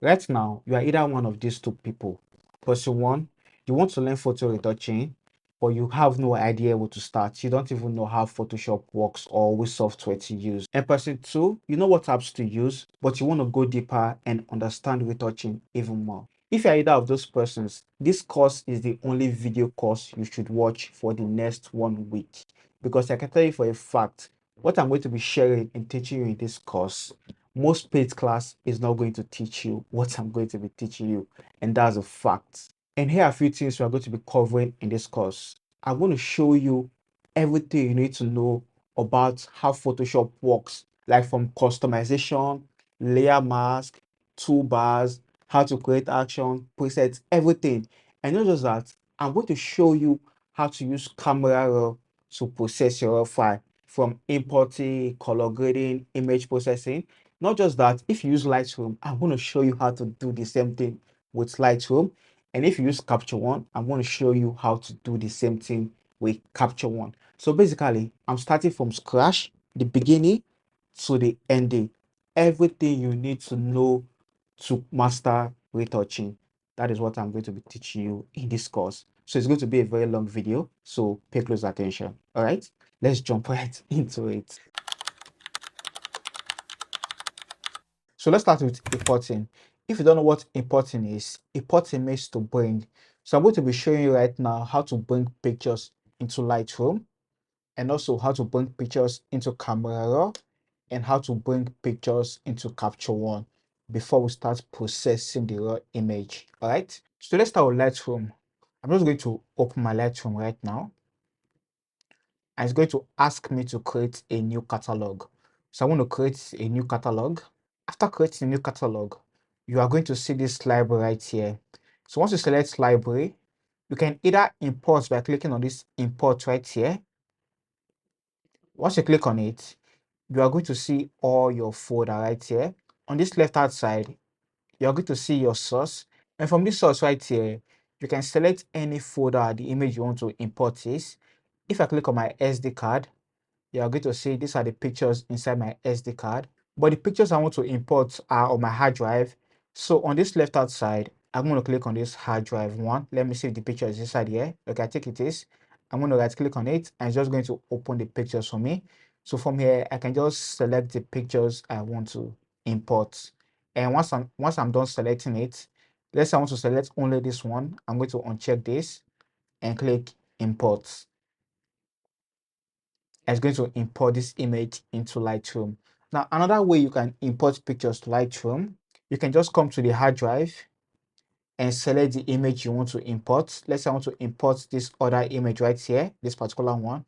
Right now, you are either one of these two people. Person one, you want to learn photo retouching, but you have no idea where to start. You don't even know how Photoshop works or which software to use. And person two, you know what apps to use, but you want to go deeper and understand retouching even more. If you're either of those persons, this course is the only video course you should watch for the next 1 week. Because I can tell you for a fact, what I'm going to be sharing and teaching you in this course, most paid class is not going to teach you what I'm going to be teaching you, and that's a fact. And here are a few things we are going to be covering in this course. I'm going to show you everything you need to know about how Photoshop works, like from customization, layer mask, toolbars, how to create action, presets, everything. And not just that, I'm going to show you how to use Camera Raw to process your raw file, from importing, color grading, image processing. Not just that, if you use Lightroom, I'm going to show you how to do the same thing with Lightroom. And if you use Capture One, I'm going to show you how to do the same thing with Capture One. So basically, I'm starting from scratch, the beginning to the ending. Everything you need to know to master retouching. That is what I'm going to be teaching you in this course. So it's going to be a very long video, so pay close attention. All right, let's jump right into it. So let's start with importing. If you don't know what importing is, importing means to bring. So I'm going to be showing you right now how to bring pictures into Lightroom, and also how to bring pictures into Camera Raw, and how to bring pictures into Capture One before we start processing the raw image. All right. So let's start with Lightroom. I'm just going to open my Lightroom right now, and it's going to ask me to create a new catalog. So I want to create a new catalog. After creating a new catalog, you are going to see this library right here. So once you select library, you can either import by clicking on this import right here. Once you click on it, you are going to see all your folder right here. On this left hand side, you are going to see your source. And from this source right here, you can select any folder the image you want to import is. If I click on my SD card, you are going to see these are the pictures inside my SD card. But the pictures I want to import are on my hard drive. So on this left hand side, I'm going to click on this hard drive one. Let me see if the picture is inside here. Okay, I think it is. I'm going to right click on it and it's just going to open the pictures for me. So from here, I can just select the pictures I want to import. And once I'm done selecting it, let's say I want to select only this one. I'm going to uncheck this and click import. It's going to import this image into Lightroom. Now, another way you can import pictures to Lightroom, you can just come to the hard drive and select the image you want to import. Let's say I want to import this other image right here, this particular one.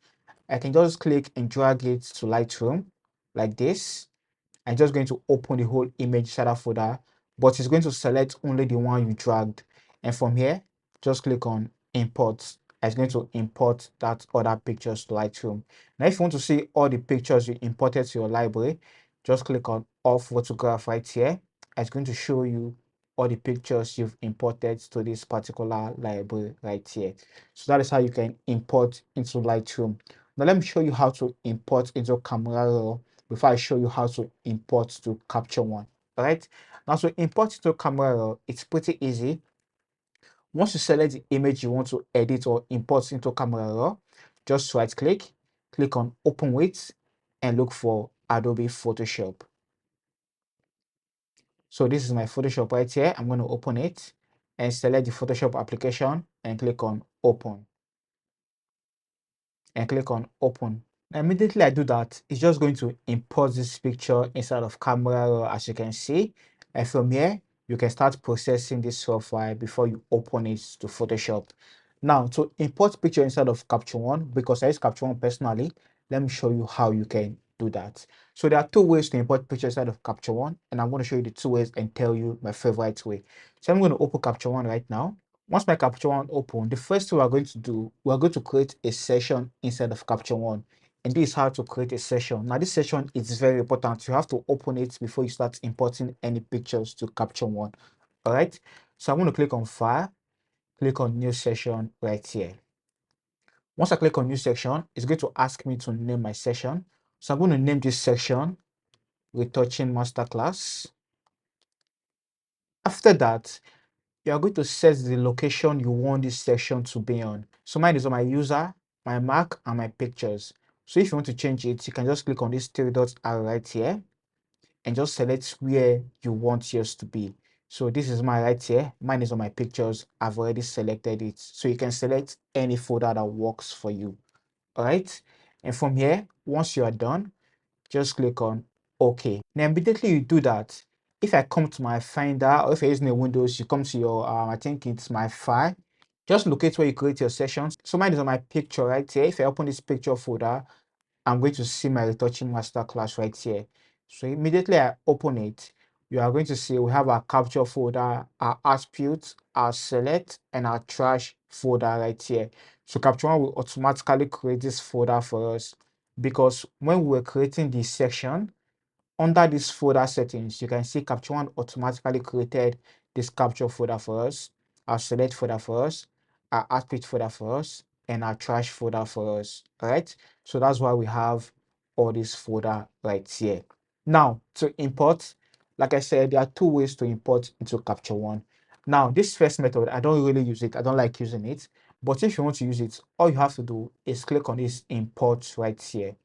I can just click and drag it to Lightroom like this. I'm just going to open the whole image inside that folder, but it's going to select only the one you dragged. And from here, just click on import. It's going to import that other pictures to Lightroom. Now, if you want to see all the pictures you imported to your library, just click on off photograph right here. It's going to show you all the pictures you've imported to this particular library right here. So that is how you can import into Lightroom. Now let me show you how to import into Camera Raw before I show you how to import to Capture One. All right. Now to import to Camera Raw, it's pretty easy. Once you select the image you want to edit or import into Camera Raw, just right click, click on Open With, and look for Adobe Photoshop. So this is my Photoshop right here. I'm going to open it and select the Photoshop application and click on Open. And click on Open. Now, immediately I do that, it's just going to import this picture inside of Camera Raw, as you can see. And from here, you can start processing this software before you open it to Photoshop. Now, to import picture inside of Capture One, because I use Capture One personally, let me show you how you can do that. So there are two ways to import pictures inside of Capture One, and I'm going to show you the two ways and tell you my favorite way. So I'm going to open Capture One right now. Once my Capture One open, the first thing we're going to do, we're going to create a session inside of Capture One. And this is how to create a session. Now, this session is very important. You have to open it before you start importing any pictures to Capture One. All right. So I'm going to click on File, click on New Session right here. Once I click on New Section, it's going to ask me to name my session. So I'm going to name this section Retouching Masterclass. After that, you are going to set the location you want this section to be on. So mine is on my user, my Mac, and my pictures. So if you want to change it, you can just click on this three dots arrow right here and just select where you want yours to be. So this is my right here. Mine is on my pictures. I've already selected it. So you can select any folder that works for you. All right. And from here, once you are done, just click on OK. Now, immediately you do that, if I come to my Finder, or if you're using a Windows, you come to your, I think it's my file, just locate where you create your sessions. So mine is on my picture right here. If I open this picture folder, I'm going to see my retouching masterclass right here. So immediately I open it, you are going to see we have our capture folder, our attributes, our select, and our trash folder right here. So Capture One will automatically create this folder for us because when we were creating this section, under this folder settings, you can see Capture One automatically created this capture folder for us, our select folder for us, our output folder for us, and our trash folder for us. All right. So that's why we have all this folder right here. Now to import, like I said, there are two ways to import into Capture One. Now, this first method, I don't really use it. I don't like using it. But if you want to use it, all you have to do is click on this import right here.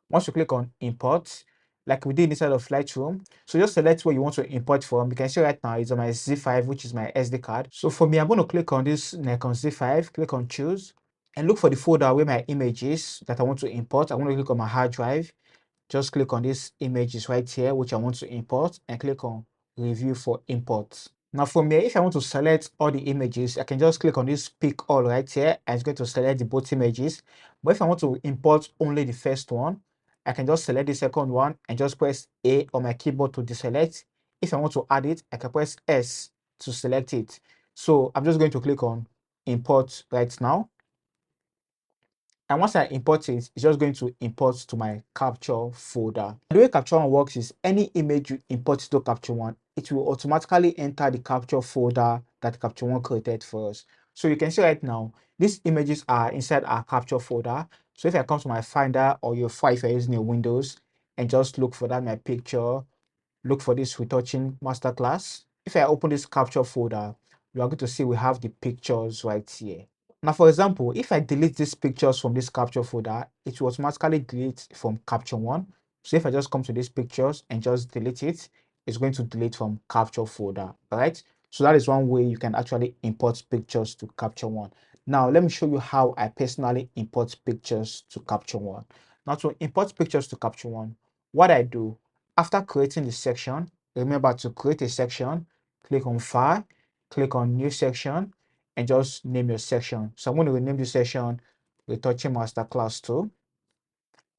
Once you click on import, like we did inside of Lightroom, so just select where you want to import from. You can see right now it's on my Z5, which is my SD card. So for me, I'm going to click on this Nikon Z5, click on choose, and look for the folder where my image is that I want to import. I'm going to click on my hard drive. Just click on this images right here, which I want to import, and click on review for import. Now from here, if I want to select all the images, I can just click on this pick all right here, and it's going to select the both images. But if I want to import only the first one, I can just select the second one and just press A on my keyboard to deselect. If I want to add it, I can press S to select it. So I'm just going to click on import right now. And once I import it, it's just going to import to my capture folder. The way Capture One works is any image you import to Capture One, it will automatically enter the capture folder that Capture One created for us. So you can see right now, these images are inside our capture folder. So if I come to my Finder or your file if you're using your Windows and just look for that, my picture, look for this retouching masterclass. If I open this capture folder, you are going to see we have the pictures right here. Now, for example, if I delete these pictures from this capture folder, it will automatically delete from Capture One. So if I just come to these pictures and just delete it, it's going to delete from capture folder. All right. So that is one way you can actually import pictures to Capture One. Now, let me show you how I personally import pictures to Capture One. Now, to import pictures to Capture One, what I do after creating the section, remember to create a section, click on File, click on New Section, and just name your section. So I'm going to rename this section Retouching Masterclass 2.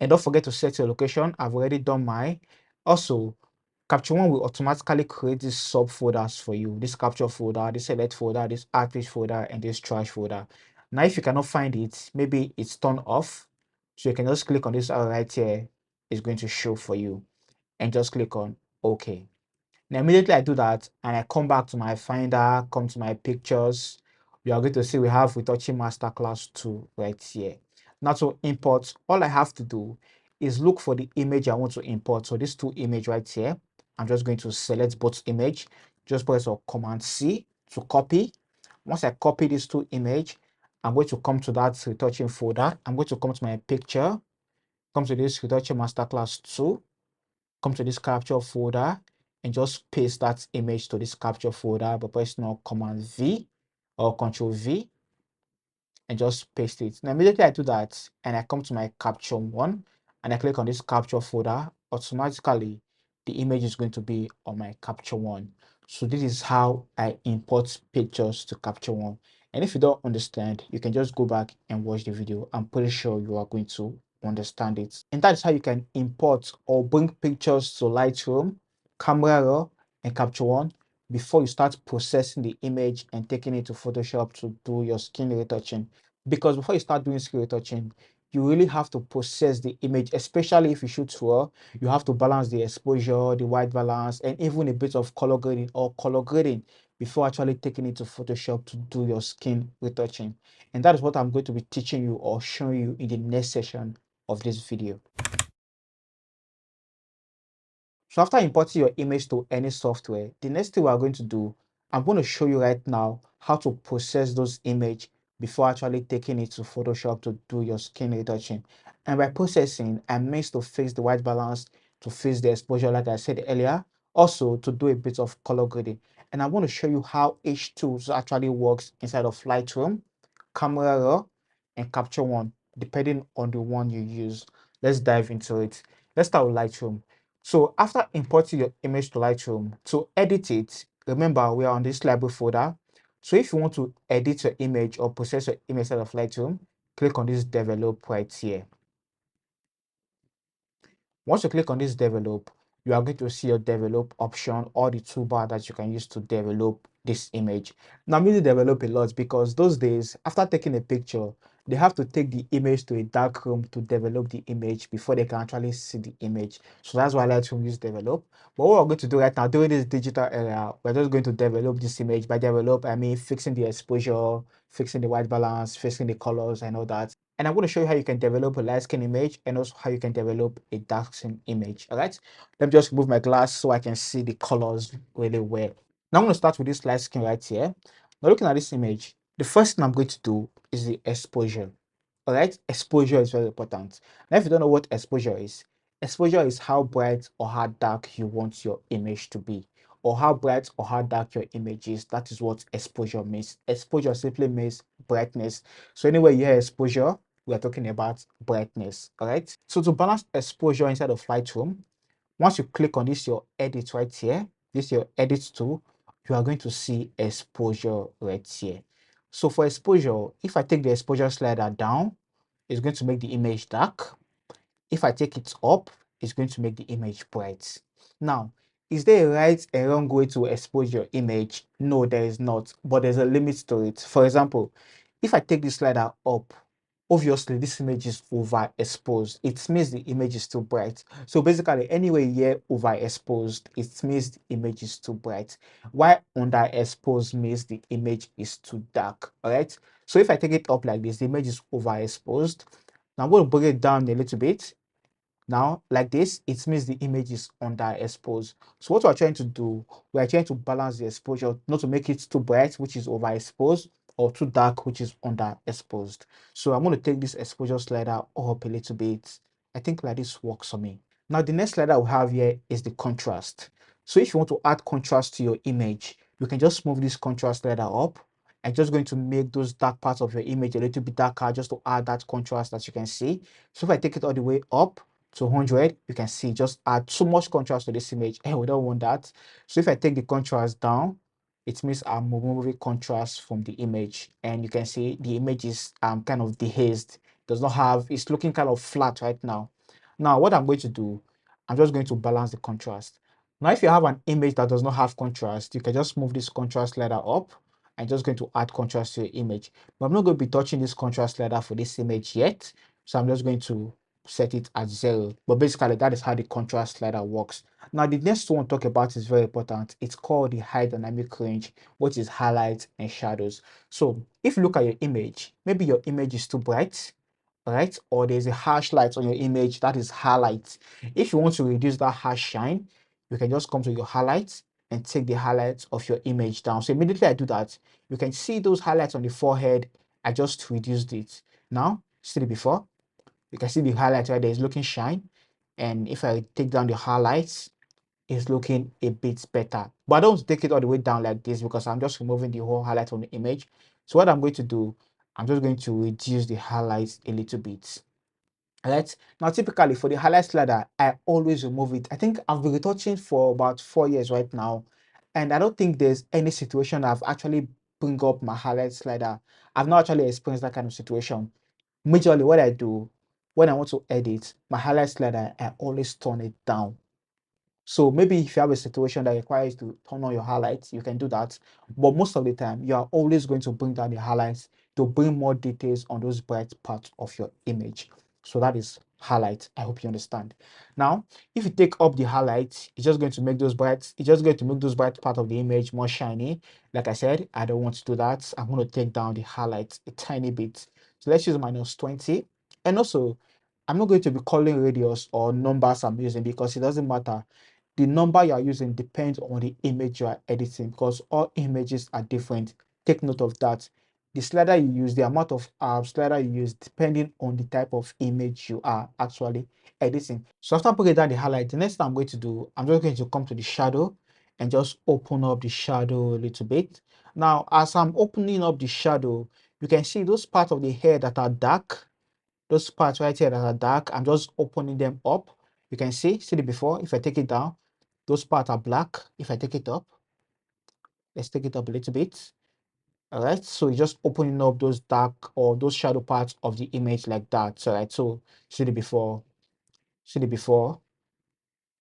And don't forget to set your location. I've already done mine. Also, Capture One will automatically create these subfolders for you. This capture folder, this select folder, this artist folder, and this trash folder. Now, if you cannot find it, maybe it's turned off. So you can just click on this arrow right here. It's going to show for you. And just click on OK. Now, immediately I do that and I come back to my Finder, come to my pictures, you are going to see we have Retouching Masterclass 2 right here. Now to import, all I have to do is look for the image I want to import. So these two images right here, I'm just going to select both image, just press Command C to copy. Once I copy these two images, I'm going to come to that retouching folder. I'm going to come to my picture, come to this Retouching Masterclass 2, come to this capture folder and just paste that image to this capture folder by pressing on Command V or Control V and just paste it. Now, immediately I do that and I come to my Capture One and I click on this capture folder, automatically the image is going to be on my Capture One. So this is how I import pictures to Capture One. And if you don't understand, you can just go back and watch the video. I'm pretty sure you are going to understand it. And that is how you can import or bring pictures to Lightroom, Camera Raw, and Capture One before you start processing the image and taking it to Photoshop to do your skin retouching. Because before you start doing skin retouching, you really have to process the image, especially if you shoot raw. You have to balance the exposure, the white balance, and even a bit of color grading or color grading before actually taking it to Photoshop to do your skin retouching. And that is what I'm going to be teaching you or showing you in the next session of this video. So after importing your image to any software, the next thing we are going to do, I'm going to show you right now how to process those image before actually taking it to Photoshop to do your skin retouching. And by processing, I mean to fix the white balance, to fix the exposure, like I said earlier, also to do a bit of color grading. And I'm going to show you how each tool actually works inside of Lightroom, Camera Raw, and Capture One, depending on the one you use. Let's dive into it. Let's start with Lightroom. So after importing your image to Lightroom, to edit it, remember we are on this library folder. So if you want to edit your image or process your image out of Lightroom, click on this develop right here. Once you click on this develop, you are going to see your develop option or the toolbar that you can use to develop this image. Now, I'm using develop a lot because those days, after taking a picture, they have to take the image to a dark room to develop the image before they can actually see the image. So that's why I like to use develop. But what we're going to do right now, during this digital era, we're just going to develop this image. By develop, I mean fixing the exposure, fixing the white balance, fixing the colors and all that. And I'm going to show you how you can develop a light skin image and also how you can develop a dark skin image. All right. Let me just remove my glass so I can see the colors really well. Now I'm going to start with this light skin right here. Now looking at this image, the first thing I'm going to do is the exposure. All right. Exposure is very important. Now, if you don't know what exposure is how bright or how dark you want your image to be, or how bright or how dark your image is. That is what exposure means. Exposure simply means brightness. So anywhere you hear exposure, we are talking about brightness. All right. So to balance exposure inside of Lightroom, once you click on this your edit right here, this your edit tool, you are going to see exposure right here. So for exposure, if I take the exposure slider down, it's going to make the image dark. If I take it up, it's going to make the image bright. Now, is there a right and wrong way to expose your image? No, there is not, but there's a limit to it. For example, if I take this slider up, obviously this image is overexposed. It means the image is too bright. So basically, anywhere here overexposed, it means the image is too bright. While underexposed means the image is too dark. All right. So if I take it up like this, the image is overexposed. Now I'm going to bring it down a little bit. Now, like this, it means the image is underexposed. So what we're trying to do, we're trying to balance the exposure, not to make it too bright, which is overexposed, or too dark, which is underexposed. So I'm going to take this exposure slider up a little bit. I think like this works for me. Now, the next slider we have here is the contrast. So if you want to add contrast to your image, you can just move this contrast slider up. I'm just going to make those dark parts of your image a little bit darker just to add that contrast that you can see. So if I take it all the way up to 100, you can see just add too much contrast to this image and we don't want that. So if I take the contrast down, it means I'm removing contrast from the image, and you can see the image is kind of dehazed, does not have, it's looking kind of flat right now. Now what I'm going to do, I'm just going to balance the contrast. Now if you have an image that does not have contrast, you can just move this contrast slider up. I'm just going to add contrast to your image, but I'm not going to be touching this contrast slider for this image yet. So I'm just going to set it at 0. But basically, that is how the contrast slider works. Now, the next one to talk about is very important. It's called the high dynamic range, which is highlights and shadows. So if you look at your image, maybe your image is too bright, right? Or there's a harsh light on your image that is highlight. If you want to reduce that harsh shine, you can just come to your highlights and take the highlights of your image down. So immediately I do that, you can see those highlights on the forehead. I just reduced it. Now, see it before. You can see the highlight right there is looking shine. And if I take down the highlights, it's looking a bit better. But I don't take it all the way down like this because I'm just removing the whole highlight on the image. So what I'm going to do, I'm just going to reduce the highlights a little bit. Alright, now typically for the highlight slider, I always remove it. I think I've been retouching for about 4 years right now, and I don't think there's any situation I've actually bring up my highlight slider. I've not actually experienced that kind of situation. Majorly what I do when I want to edit my highlight slider, I always turn it down. So maybe if you have a situation that requires to turn on your highlights, you can do that. But most of the time, you are always going to bring down the highlights to bring more details on those bright parts of your image. So that is highlight. I hope you understand. Now, if you take up the highlights, it's just going to make those bright, it's just going to make those bright part of the image more shiny. Like I said, I don't want to do that. I'm going to take down the highlights a tiny bit. So let's use -20. And also, I'm not going to be calling radius or numbers I'm using because it doesn't matter. the number you are using depends on the image you are editing, because all images are different. Take note of that. The slider you use, the amount of slider you use, depending on the type of image you are actually editing. So after putting down the highlight, the next thing I'm going to do, I'm just going to come to the shadow and just open up the shadow a little bit. Now, as I'm opening up the shadow, you can see those parts of the hair that are dark, those parts right here that are dark, I'm just opening them up. You can see the before. If I take it down, those parts are black. If I take it up, let's take it up a little bit. All right, so you're just opening up those dark or those shadow parts of the image like that. All right, so see the before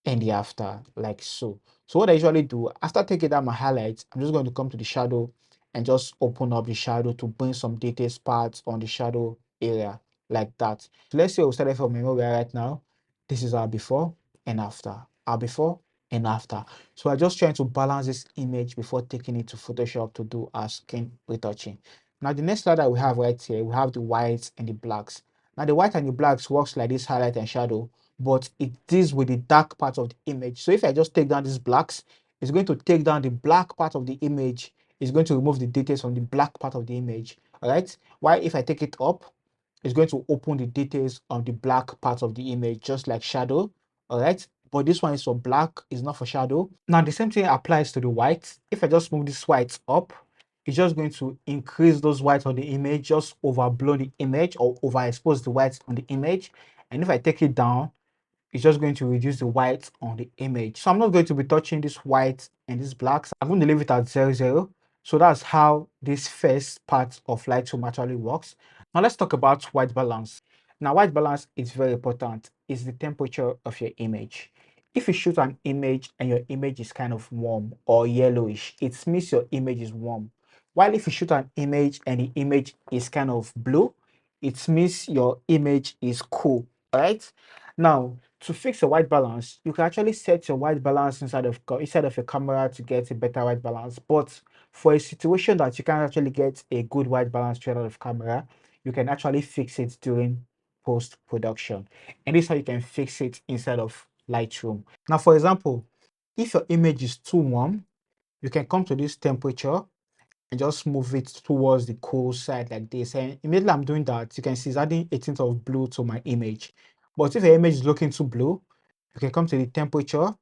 and the after, like so. So what I usually do after taking down my highlights, I'm just going to come to the shadow and just open up the shadow to bring some details parts on the shadow area like that. So let's say we started from where right now. This is our before and after, our before and after. So I'm just trying to balance this image before taking it to Photoshop to do our skin retouching. Now the next slider we have right here, we have the whites and the blacks. Now the white and the blacks works like this highlight and shadow, but it deals with the dark part of the image. So if I just take down these blacks, it's going to take down the black part of the image. It's going to remove the details from the black part of the image. All right. While if I take it up, it's going to open the details of the black part of the image, just like shadow. All right. But this one is for black, it's not for shadow. Now the same thing applies to the white. If I just move this white up, it's just going to increase those whites on the image, just overblow the image or overexpose the whites on the image. And if I take it down, it's just going to reduce the white on the image. So I'm not going to be touching this white and this blacks. I'm going to leave it at 0, 0. So that's how this first part of Lightroom actually works. Now let's talk about white balance. Now white balance is very important. It's the temperature of your image. If you shoot an image and your image is kind of warm or yellowish, it means your image is warm. While if you shoot an image and the image is kind of blue, it means your image is cool. All right. Now, to fix a white balance, you can actually set your white balance inside of your camera to get a better white balance. But for a situation that you can't actually get a good white balance straight out of camera, you can actually fix it during post-production. And this is how you can fix it inside of Lightroom. Now, for example, if your image is too warm, you can come to this temperature and just move it towards the cool side like this. And immediately I'm doing that, you can see it's adding a tint of blue to my image. But if your image is looking too blue, you can come to the temperature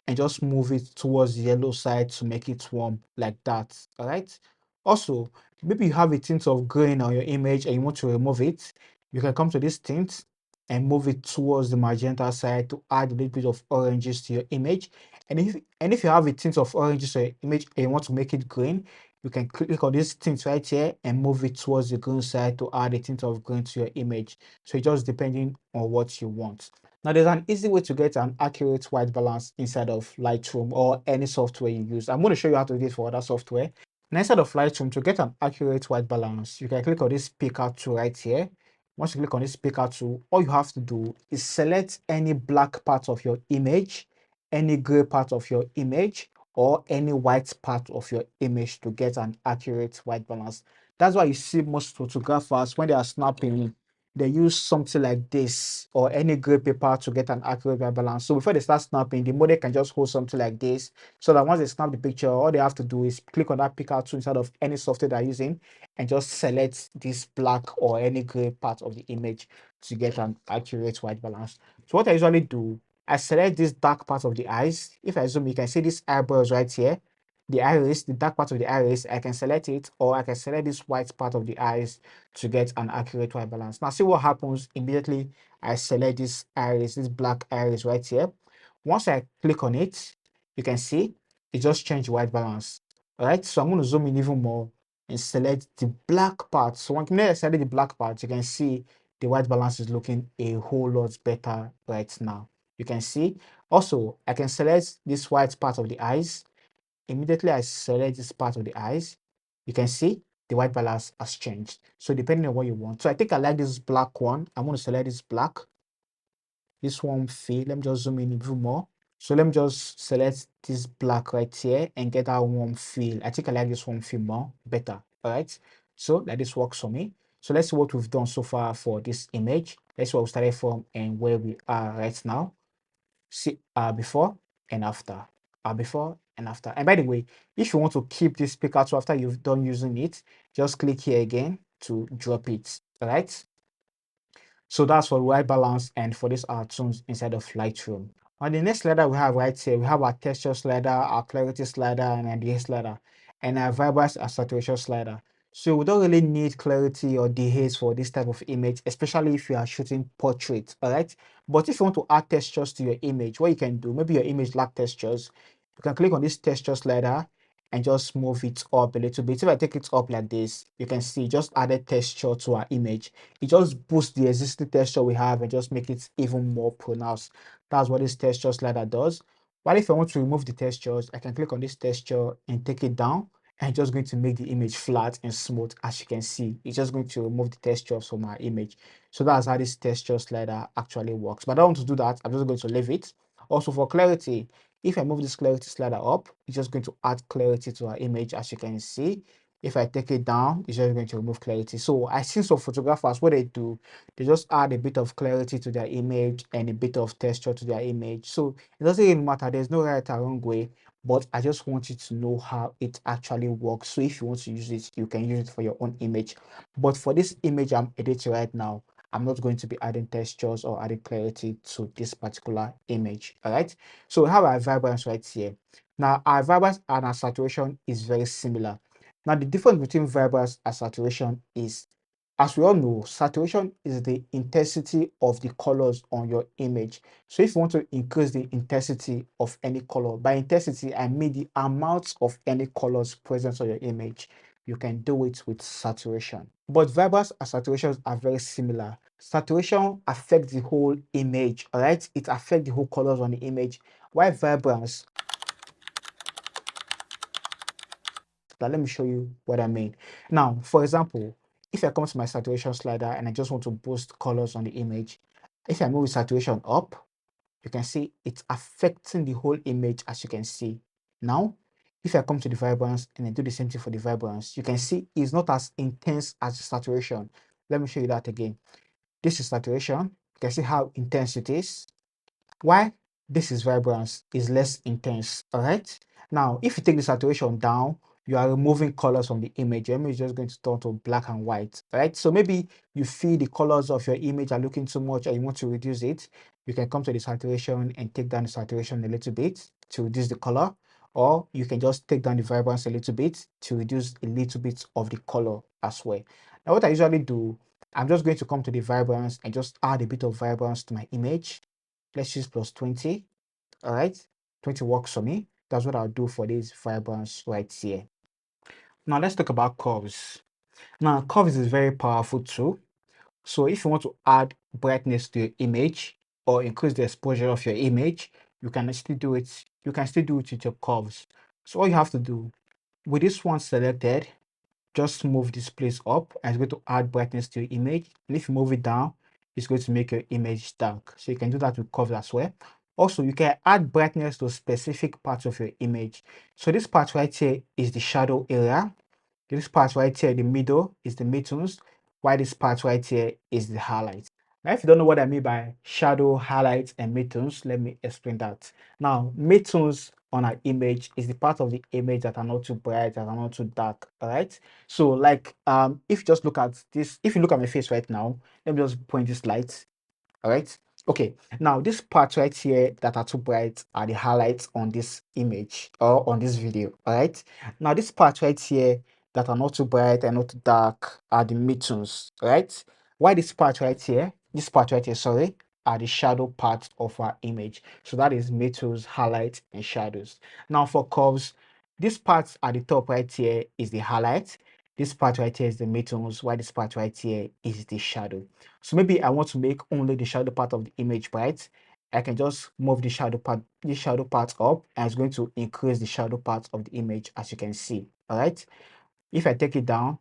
and just move it towards the yellow side to make it warm like that. All right. Also, maybe you have a tint of green on your image and you want to remove it. You can come to this tint and move it towards the magenta side to add a little bit of oranges to your image. And if you have a tint of oranges to your image and you want to make it green, you can click on this tint right here and move it towards the green side to add a tint of green to your image. So it's just depending on what you want. Now, there's an easy way to get an accurate white balance inside of Lightroom or any software you use. I'm going to show you how to do it for other software. And inside of Lightroom, to get an accurate white balance, you can click on this speaker tool right here. Once you click on this speaker tool, all you have to do is select any black part of your image, any gray part of your image, or any white part of your image to get an accurate white balance. That's why you see most photographers, when they are snapping, they use something like this or any gray paper to get an accurate white balance. So before they start snapping, the model can just hold something like this so that once they snap the picture, all they have to do is click on that picker tool inside of any software they're using and just select this black or any gray part of the image to get an accurate white balance. So what I usually do, I select this dark part of the eyes. If I zoom, you can see this eyebrows right here. The iris, the dark part of the iris, I can select it, or I can select this white part of the eyes to get an accurate white balance. Now see what happens immediately I select this iris, this black iris right here. Once I click on it, you can see it just changed white balance. All right, so I'm going to zoom in even more and select the black part. So when I select the black part, you can see the white balance is looking a whole lot better right now. You can see also I can select this white part of the eyes. Immediately I select this part of the eyes, you can see the white balance has changed. So depending on what you want. So I think I like this black one. I'm going to select this black, this one fade. Let me just zoom in even more. So let me just select this black right here and get that warm feel. I think I like this warm feel more better. All right. So that this works for me. So let's see what we've done so far for this image. Let's see where we started from and where we are right now. See before and after, before and after. And by the way, if you want to keep this picker tool after you've done using it, just click here again to drop it. All right. So that's for white balance and for this our tunes inside of Lightroom. On the next slider we have right here, we have our texture slider, our clarity slider, and our dehaze slider, and our vibrance and saturation slider. So we don't really need clarity or dehaze for this type of image, especially if you are shooting portraits, all right? But if you want to add textures to your image, what you can do, maybe your image lack textures, you can click on this texture slider and just move it up a little bit. If I take it up like this, you can see just added texture to our image. It just boosts the existing texture we have and just make it even more pronounced. That's what this texture slider does. But if I want to remove the textures, I can click on this texture and take it down, and just going to make the image flat and smooth. As you can see, it's just going to remove the textures from our image. So that's how this texture slider actually works. But I don't want to do that. I'm just going to leave it. Also for clarity, if I move this clarity slider up, it's just going to add clarity to our image. As you can see, if I take it down, it's just going to remove clarity. So I see some photographers, what they do, they just add a bit of clarity to their image and a bit of texture to their image. So it doesn't really matter. There's no right or wrong way, but I just want you to know how it actually works. So if you want to use it, you can use it for your own image. But for this image I'm editing right now, I'm not going to be adding textures or adding clarity to this particular image. All right. So we have our vibrance right here. Now our vibrance and our saturation is very similar. Now the difference between vibrance and saturation is, as we all know, saturation is the intensity of the colors on your image. So if you want to increase the intensity of any color, by intensity I mean the amount of any colors present on your image, you can do it with saturation. But vibrance and saturation are very similar. Saturation affects the whole image, all right? It affects the whole colors on the image. While vibrance, now let me show you what I mean. Now, for example, if I come to my saturation slider and I just want to boost colors on the image, if I move saturation up, you can see it's affecting the whole image, as you can see. Now, if I come to the vibrance and I do the same thing for the vibrance, you can see it's not as intense as the saturation. Let me show you that again. This is saturation. You can see how intense it is. Why? This is vibrance, is less intense. All right. Now, if you take the saturation down, you are removing colors from the image. Your image is just going to turn to black and white. Right. So maybe you feel the colors of your image are looking too much and you want to reduce it. You can come to the saturation and take down the saturation a little bit to reduce the color. Or you can just take down the vibrance a little bit to reduce a little bit of the color as well. Now, what I usually do, I'm just going to come to the vibrance and just add a bit of vibrance to my image. Let's use plus 20. All right. 20 works for me. That's what I'll do for this vibrance right here. Now let's talk about curves. Now curves is very powerful too. So if you want to add brightness to your image or increase the exposure of your image, you can still do it. You can still do it with your curves. So all you have to do, with this one selected, just move this place up and it's going to add brightness to your image. And if you move it down, it's going to make your image dark. So you can do that with curves as well. Also, you can add brightness to specific parts of your image. So this part right here is the shadow area. This part right here in the middle is the midtones, while this part right here is the highlights. Now, if you don't know what I mean by shadow, highlights, and midtones, let me explain that. Now, midtones on our image is the part of the image that are not too bright, that are not too dark. All right. So, like, if you just look at this, if you look at my face right now, let me just point this light. All right. Okay. Now, this part right here that are too bright are the highlights on this image or on this video. All right. Now, this part right here that are not too bright and not too dark are the midtones. All right. Why this part right here, sorry, are the shadow parts of our image. So that is midtones, highlights, and shadows. Now, for curves, this part at the top right here is the highlight. This part right here is the midtones, while this part right here is the shadow. So maybe I want to make only the shadow part of the image bright. I can just move the shadow part up, and it's going to increase the shadow part of the image, as you can see. All right. If I take it down,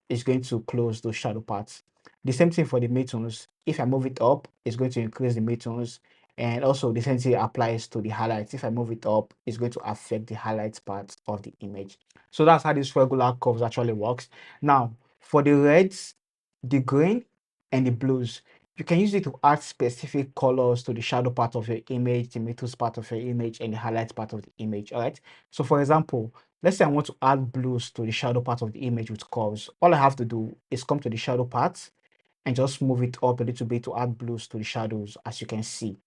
it's going to close those shadow parts. The same thing for the midtones. If I move it up, it's going to increase the midtones. And also the same thing applies to the highlights. If I move it up, it's going to affect the highlights part of the image. So that's how this regular curves actually works. Now, for the reds, the green, and the blues, You can use it to add specific colors to the shadow part of your image, the metals part of your image, and the highlight part of the image. All right. So for example, let's say I want to add blues to the shadow part of the image with curves. All I have to do is come to the shadow part and just move it up a little bit to add blues to the shadows, as you can see.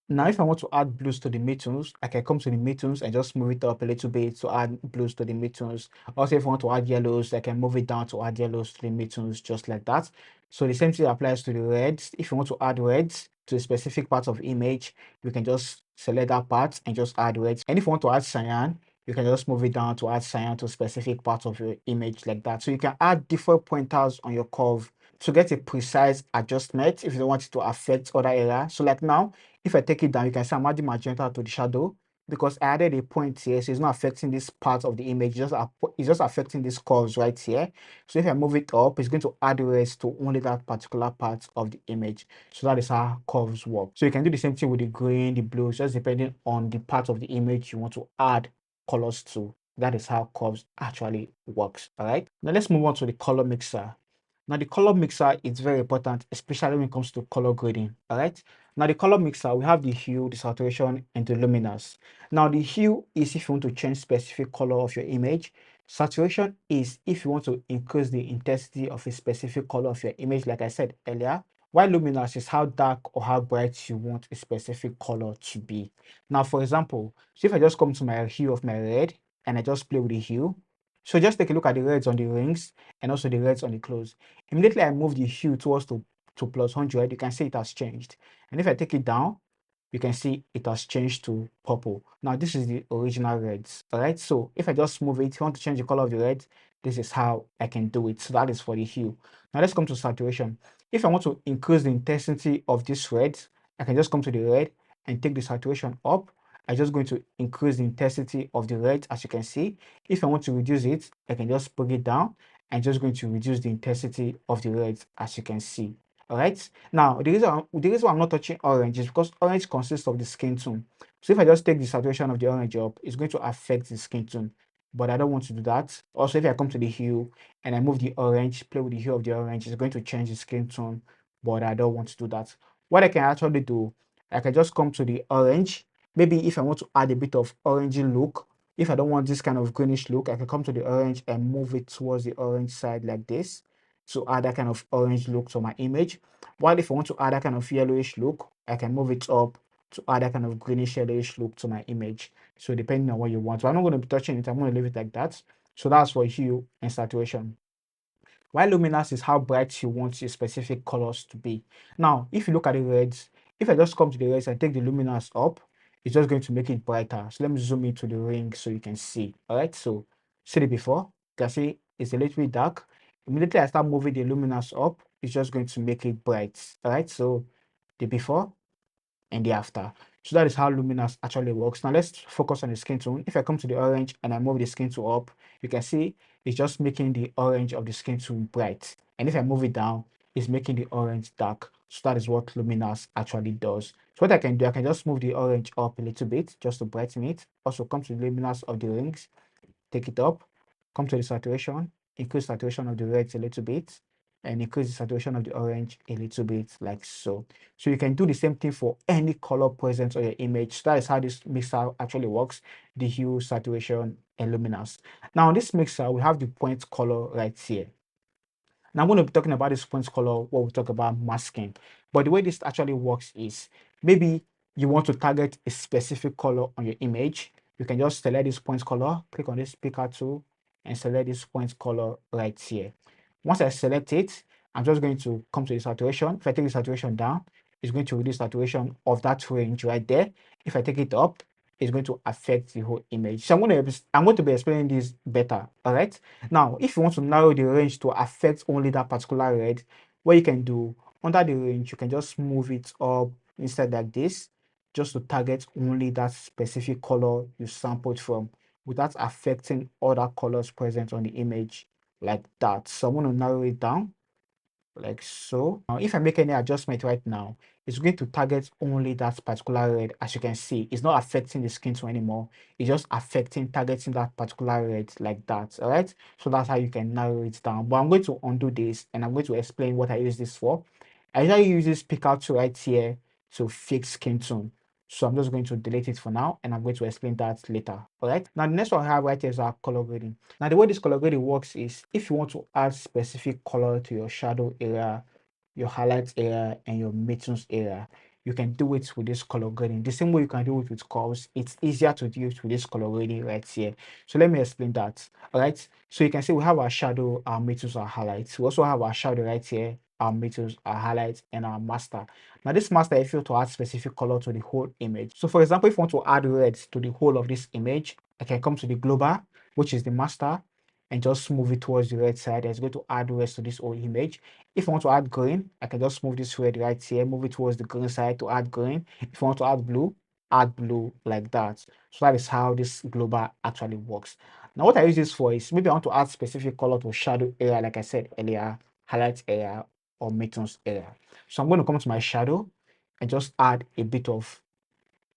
Now, if I want to add blues to the midtones, I can come to the midtones and just move it up a little bit to add blues to the midtones. Also, if I want to add yellows, I can move it down to add yellows to the midtones, just like that. So the same thing applies to the reds. If you want to add reds to a specific part of image, you can just select that part and just add reds. And if you want to add cyan, you can just move it down to add cyan to a specific part of your image like that. So you can add different pointers on your curve to get a precise adjustment if you don't want it to affect other areas. So like now, if I take it down, you can see I'm adding magenta to the shadow because I added a point here, so it's not affecting this part of the image, it's just affecting these curves right here. So if I move it up, it's going to add rest to only that particular part of the image. So that is how curves work. So you can do the same thing with the green, the blues, just depending on the part of the image you want to add colors to. That is how curves actually works. All right. Now let's move on to the color mixer. Now the color mixer is very important, especially when it comes to color grading. All right. Now the color mixer, we have the hue, the saturation, and the luminance. Now the hue is if you want to change specific color of your image. Saturation is if you want to increase the intensity of a specific color of your image, like I said earlier. While luminance is how dark or how bright you want a specific color to be. Now, for example, so if I just come to my hue of my red and I just play with the hue, so just take a look at the reds on the rings and also the reds on the clothes. Immediately I move the hue towards to plus 100, you can see it has changed. And if I take it down, you can see it has changed to purple. Now this is the original reds. All right. So if I just move it, if you want to change the color of the red, this is how I can do it. So that is for the hue. Now let's come to saturation. If I want to increase the intensity of this red, I can just come to the red and take the saturation up. I'm just going to increase the intensity of the red, as you can see. If I want to reduce it, I can just bring it down and just going to reduce the intensity of the red, as you can see. All right. Now, the reason why I'm not touching orange is because orange consists of the skin tone. So if I just take the saturation of the orange up, it's going to affect the skin tone. But I don't want to do that. Also, if I come to the hue and I move the orange, play with the hue of the orange, it's going to change the skin tone. But I don't want to do that. What I can actually do, I can just come to the orange. Maybe if I want to add a bit of orangey look, if I don't want this kind of greenish look, I can come to the orange and move it towards the orange side like this to add that kind of orange look to my image. While if I want to add that kind of yellowish look, I can move it up to add that kind of greenish yellowish look to my image. So depending on what you want. So I'm not going to be touching it. I'm going to leave it like that. So that's for hue and saturation. While luminance is how bright you want your specific colors to be. Now, if you look at the reds, if I just come to the reds and take the luminance up, it's just going to make it brighter. So let me zoom into the ring so you can see. All right, so see the before. You can see it's a little bit dark. Immediately I start moving the luminance up, it's just going to make it bright. All right, so the before and the after. So that is how luminance actually works. Now let's focus on the skin tone. If I come to the orange and I move the skin tone up, you can see it's just making the orange of the skin tone bright. And if I move it down, it's making the orange dark. So that is what luminance actually does. So what I can do, I can just move the orange up a little bit just to brighten it. Also come to the luminance of the rings, take it up, come to the saturation, increase saturation of the reds a little bit, and increase the saturation of the orange a little bit, like so. So you can do the same thing for any color present on your image. So that is how this mixer actually works, the hue, saturation, and luminance. Now on this mixer, we have the point color right here. Now I'm going to be talking about this point color when we talk about masking. But the way this actually works is maybe you want to target a specific color on your image. You can just select this point color, click on this picker tool, and select this point color right here. Once I select it, I'm just going to come to the saturation. If I take the saturation down, it's going to reduce saturation of that range right there. If I take it up, it's going to affect the whole image. So I'm going to be explaining this better. All right. Now, if you want to narrow the range to affect only that particular red, what you can do under the range, you can just move it up instead like this, just to target only that specific color you sampled from without affecting other colors present on the image like that. So I'm going to narrow it down like so. Now, if I make any adjustment right now, it's going to target only that particular red. As you can see, it's not affecting the skin tone anymore. It's just targeting that particular red like that. All right. So that's how you can narrow it down. But I'm going to undo this and I'm going to explain what I use this for. I usually use this pick out tool right here to fix skin tone. So I'm just going to delete it for now, and I'm going to explain that later. All right. Now the next one I have right here is our color grading. Now the way this color grading works is if you want to add specific color to your shadow area, your highlights area, and your midtones area, you can do it with this color grading. The same way you can do it with curves, it's easier to do it with this color grading right here. So let me explain that. All right. So you can see we have our shadow, our midtones, our highlights. We also have our shadow right here, our midtones, our highlights, and our master. Now this master, if you want to add specific color to the whole image. So for example, if you want to add reds to the whole of this image, I can come to the global, which is the master, and just move it towards the red side. It's going to add reds to this whole image. If I want to add green, I can just move this red right here, move it towards the green side to add green. If I want to add blue like that. So that is how this global actually works. Now what I use this for is maybe I want to add specific color to shadow area, like I said earlier, highlight area, or midtones area. So I'm going to come to my shadow and just add a bit of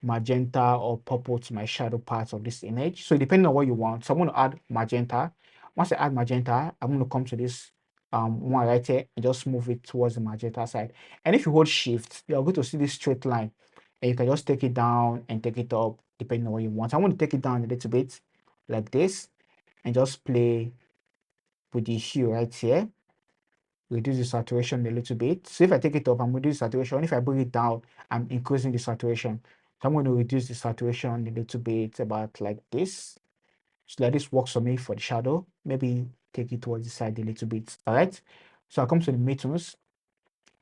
magenta or purple to my shadow part of this image. So depending on what you want, so I'm going to add magenta. Once I add magenta, I'm going to come to this one right here and just move it towards the magenta side. And if you hold shift, you're going to see this straight line, and you can just take it down and take it up depending on what you want. So I'm going to take it down a little bit like this and just play with the hue right here, reduce the saturation a little bit. So if I take it up, I'm reducing saturation. If I bring it down, I'm increasing the saturation. So I'm going to reduce the saturation a little bit, about like this. So that this works for me for the shadow. Maybe take it towards the side a little bit. All right. So I come to the midtones.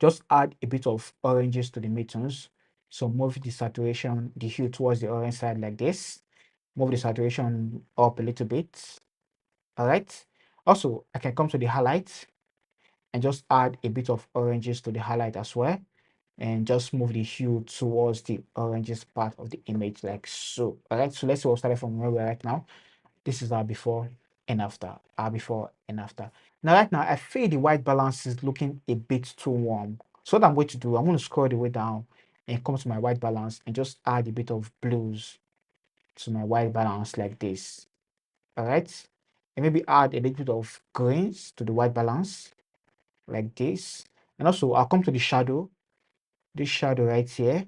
Just add a bit of oranges to the midtones. So move the saturation, the hue towards the orange side like this. Move the saturation up a little bit. All right. Also, I can come to the highlights and just add a bit of oranges to the highlight as well, and just move the hue towards the oranges part of the image like so. All right, so let's see what started from where we're right now. This is our before and after, our before and after. Now right now I feel the white balance is looking a bit too warm, so what I'm going to do, I'm going to scroll the way down and come to my white balance and just add a bit of blues to my white balance like this. All right, and maybe add a little bit of greens to the white balance like this. And also I'll come to the shadow, this shadow right here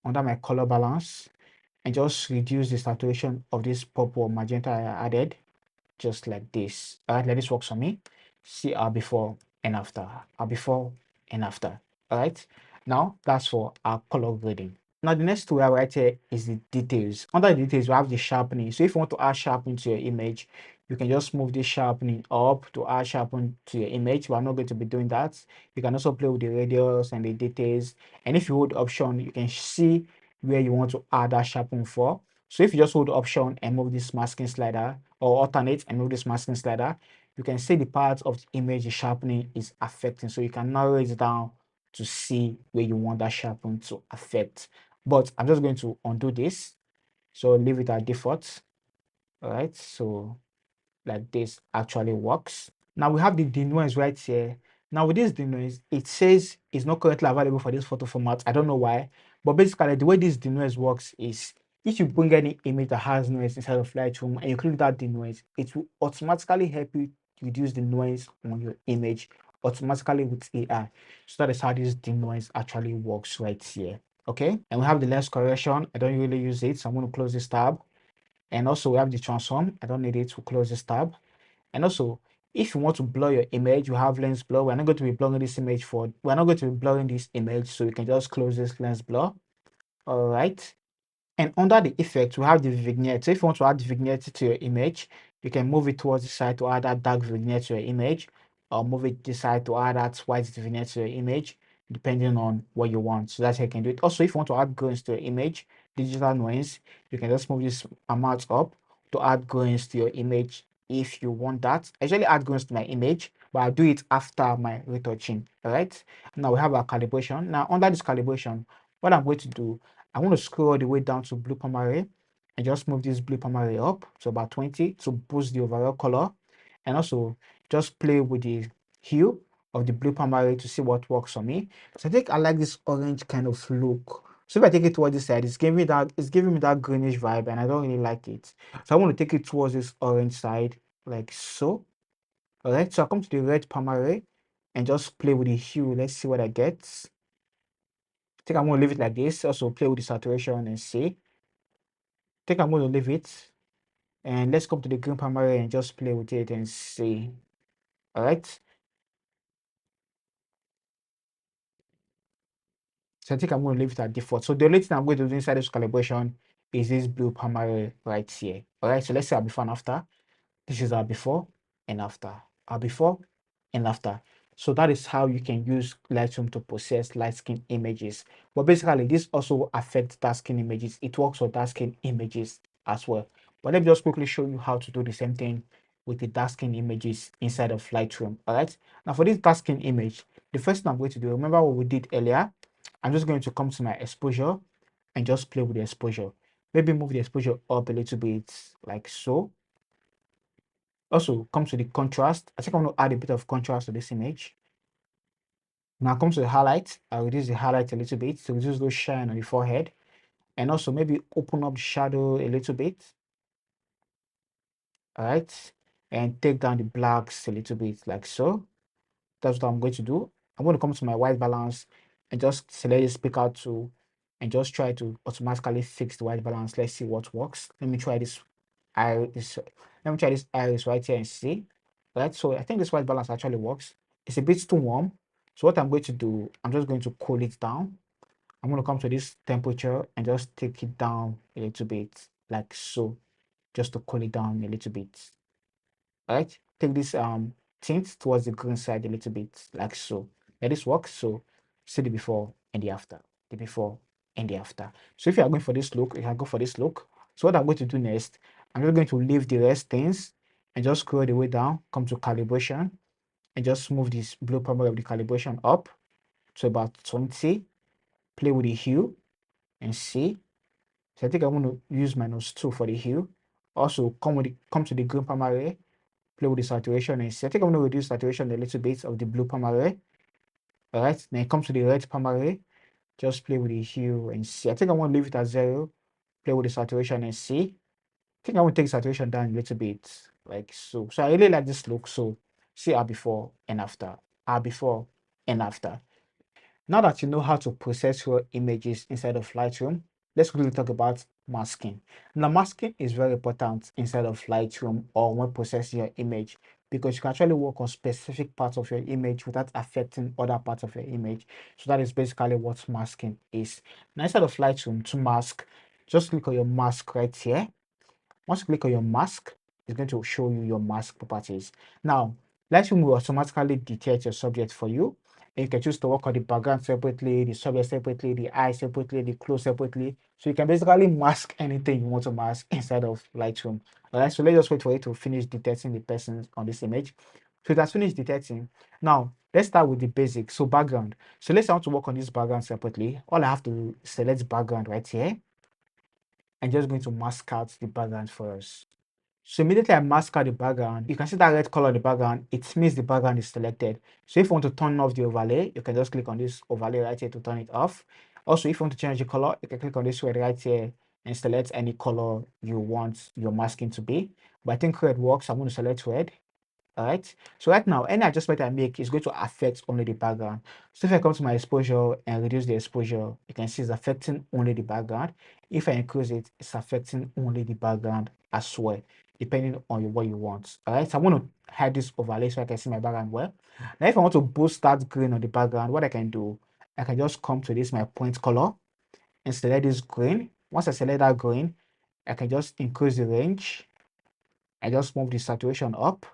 under my color balance, and just reduce the saturation of this purple or magenta I added, just like this. All right, let this work for me. See our before and after, our before and after. All right, now that's for our color grading. Now the next tool right here is the details. Under the details, we have the sharpening. So if you want to add sharpening to your image, you can just move this sharpening up to add sharpen to your image. We're not going to be doing that. You can also play with the radius and the details. And if you hold option, you can see where you want to add that sharpen for. So if you just hold option and move this masking slider, or alternate and move this masking slider, you can see the part of the image the sharpening is affecting. So you can narrow it down to see where you want that sharpen to affect. But I'm just going to undo this. So leave it at default. All right. So like this actually works. Now we have the denoise right here. Now with this denoise, it says it's not currently available for this photo format. I don't know why, but basically the way this denoise works is if you bring any image that has noise inside of Lightroom and you click that denoise, it will automatically help you reduce the noise on your image automatically with AI. So that is how this denoise actually works right here. Okay, and we have the lens correction. I don't really use it, so I'm going to close this tab. And also we have the transform. I don't need it to close this tab. And also, if you want to blur your image, you have lens blur. We're not going to be blurring this image we're not going to be blurring this image, so you can just close this lens blur. All right. And under the effect, we have the vignette. So if you want to add the vignette to your image, you can move it towards the side to add that dark vignette to your image, or move it to the side to add that white vignette to your image, depending on what you want. So that's how you can do it. Also, if you want to add grains to your image, digital noise, you can just move this amount up to add grains to your image if you want that. I usually add grains to my image, but I do it after my retouching. All right. Now we have our calibration. Now under this calibration, what I'm going to do, I want to scroll all the way down to blue primary and just move this blue primary up to about 20 to boost the overall color, and also just play with the hue of the blue primary to see what works for me. So I think I like this orange kind of look. So if I take it towards this side, it's giving me that greenish vibe, and I don't really like it. So I want to take it towards this orange side like so. All right, so I come to the red primary and just play with the hue. Let's see what I get. I think I'm going to leave it like this. Also play with the saturation and see. I think I'm going to leave it. And let's come to the green primary and just play with it and see. All right. So I think I'm going to leave it at default. So the only thing I'm going to do inside this calibration is this blue primary right here. All right. So let's say our before and after. This is our before and after. Our before and after. So that is how you can use Lightroom to process light skin images. But basically, this also affects dark skin images. It works for dark skin images as well. But let me just quickly show you how to do the same thing with the dark skin images inside of Lightroom. All right. Now for this dark skin image, the first thing I'm going to do, remember what we did earlier? I'm just going to come to my exposure and just play with the exposure. Maybe move the exposure up a little bit like so. Also, come to the contrast. I think I'm going to add a bit of contrast to this image. Now come to the highlight. I'll reduce the highlight a little bit to reduce those shine on the forehead. And also maybe open up the shadow a little bit. All right. And take down the blacks a little bit like so. That's what I'm going to do. I'm going to come to my white balance and just select the speak out tool and just try to automatically fix the white balance. Let's see what works. Let me try this iris. Let me try this iris right here and see. Right. So I think this white balance actually works. It's a bit too warm. So what I'm going to do, I'm just going to cool it down. I'm going to come to this temperature and just take it down a little bit like so, just to cool it down a little bit. Right, take this tint towards the green side a little bit like so. Let this work. So see the before and the after, the before and the after. So if you are going for this look, you can go for this look. So what I'm going to do next, I'm just going to leave the rest things and just scroll the way down, come to calibration and just move this blue primary of the calibration up to about 20, play with the hue and see. So I think I'm going to use -2 for the hue. Also come to the green primary, play with the saturation and see. I think I'm going to reduce saturation a little bit of the blue primary. All right, then it comes to the red primary, just play with the hue and see. I think I want to leave it at 0, play with the saturation and see. I think I want to take the saturation down a little bit like so. So I really like this look. So see our before and after, our before and after. Now that you know how to process your images inside of Lightroom, let's quickly talk about masking. Now, masking is very important inside of Lightroom or when processing your image because you can actually work on specific parts of your image without affecting other parts of your image. So that is basically what masking is. Now, inside of Lightroom, to mask, just click on your mask right here. Once you click on your mask, it's going to show you your mask properties. Now, Lightroom will automatically detect your subject for you. And you can choose to work on the background separately, the subject separately, the eye separately, the clothes separately. So you can basically mask anything you want to mask inside of Lightroom. All right, so let's just wait for it to finish detecting the person on this image. So it has finished detecting. Now, let's start with the basics. So background. So let's say I want to work on this background separately. All I have to select background right here. I'm just going to mask out the background for us. So immediately I mask out the background, you can see that red color in the background, it means the background is selected. So if you want to turn off the overlay, you can just click on this overlay right here to turn it off. Also, if you want to change the color, you can click on this red right here and select any color you want your masking to be. But I think red works, I'm going to select red. All right, so right now any adjustment I make is going to affect only the background. So if I come to my exposure and reduce the exposure, you can see it's affecting only the background. If I increase it, it's affecting only the background as well, depending on what you want. All right, so I'm going to hide this overlay so I can see my background well. Now if I want to boost that green on the background, what I can do, I can just come to this my point color and select this green. Once I select that green, I can just increase the range. I just move the saturation up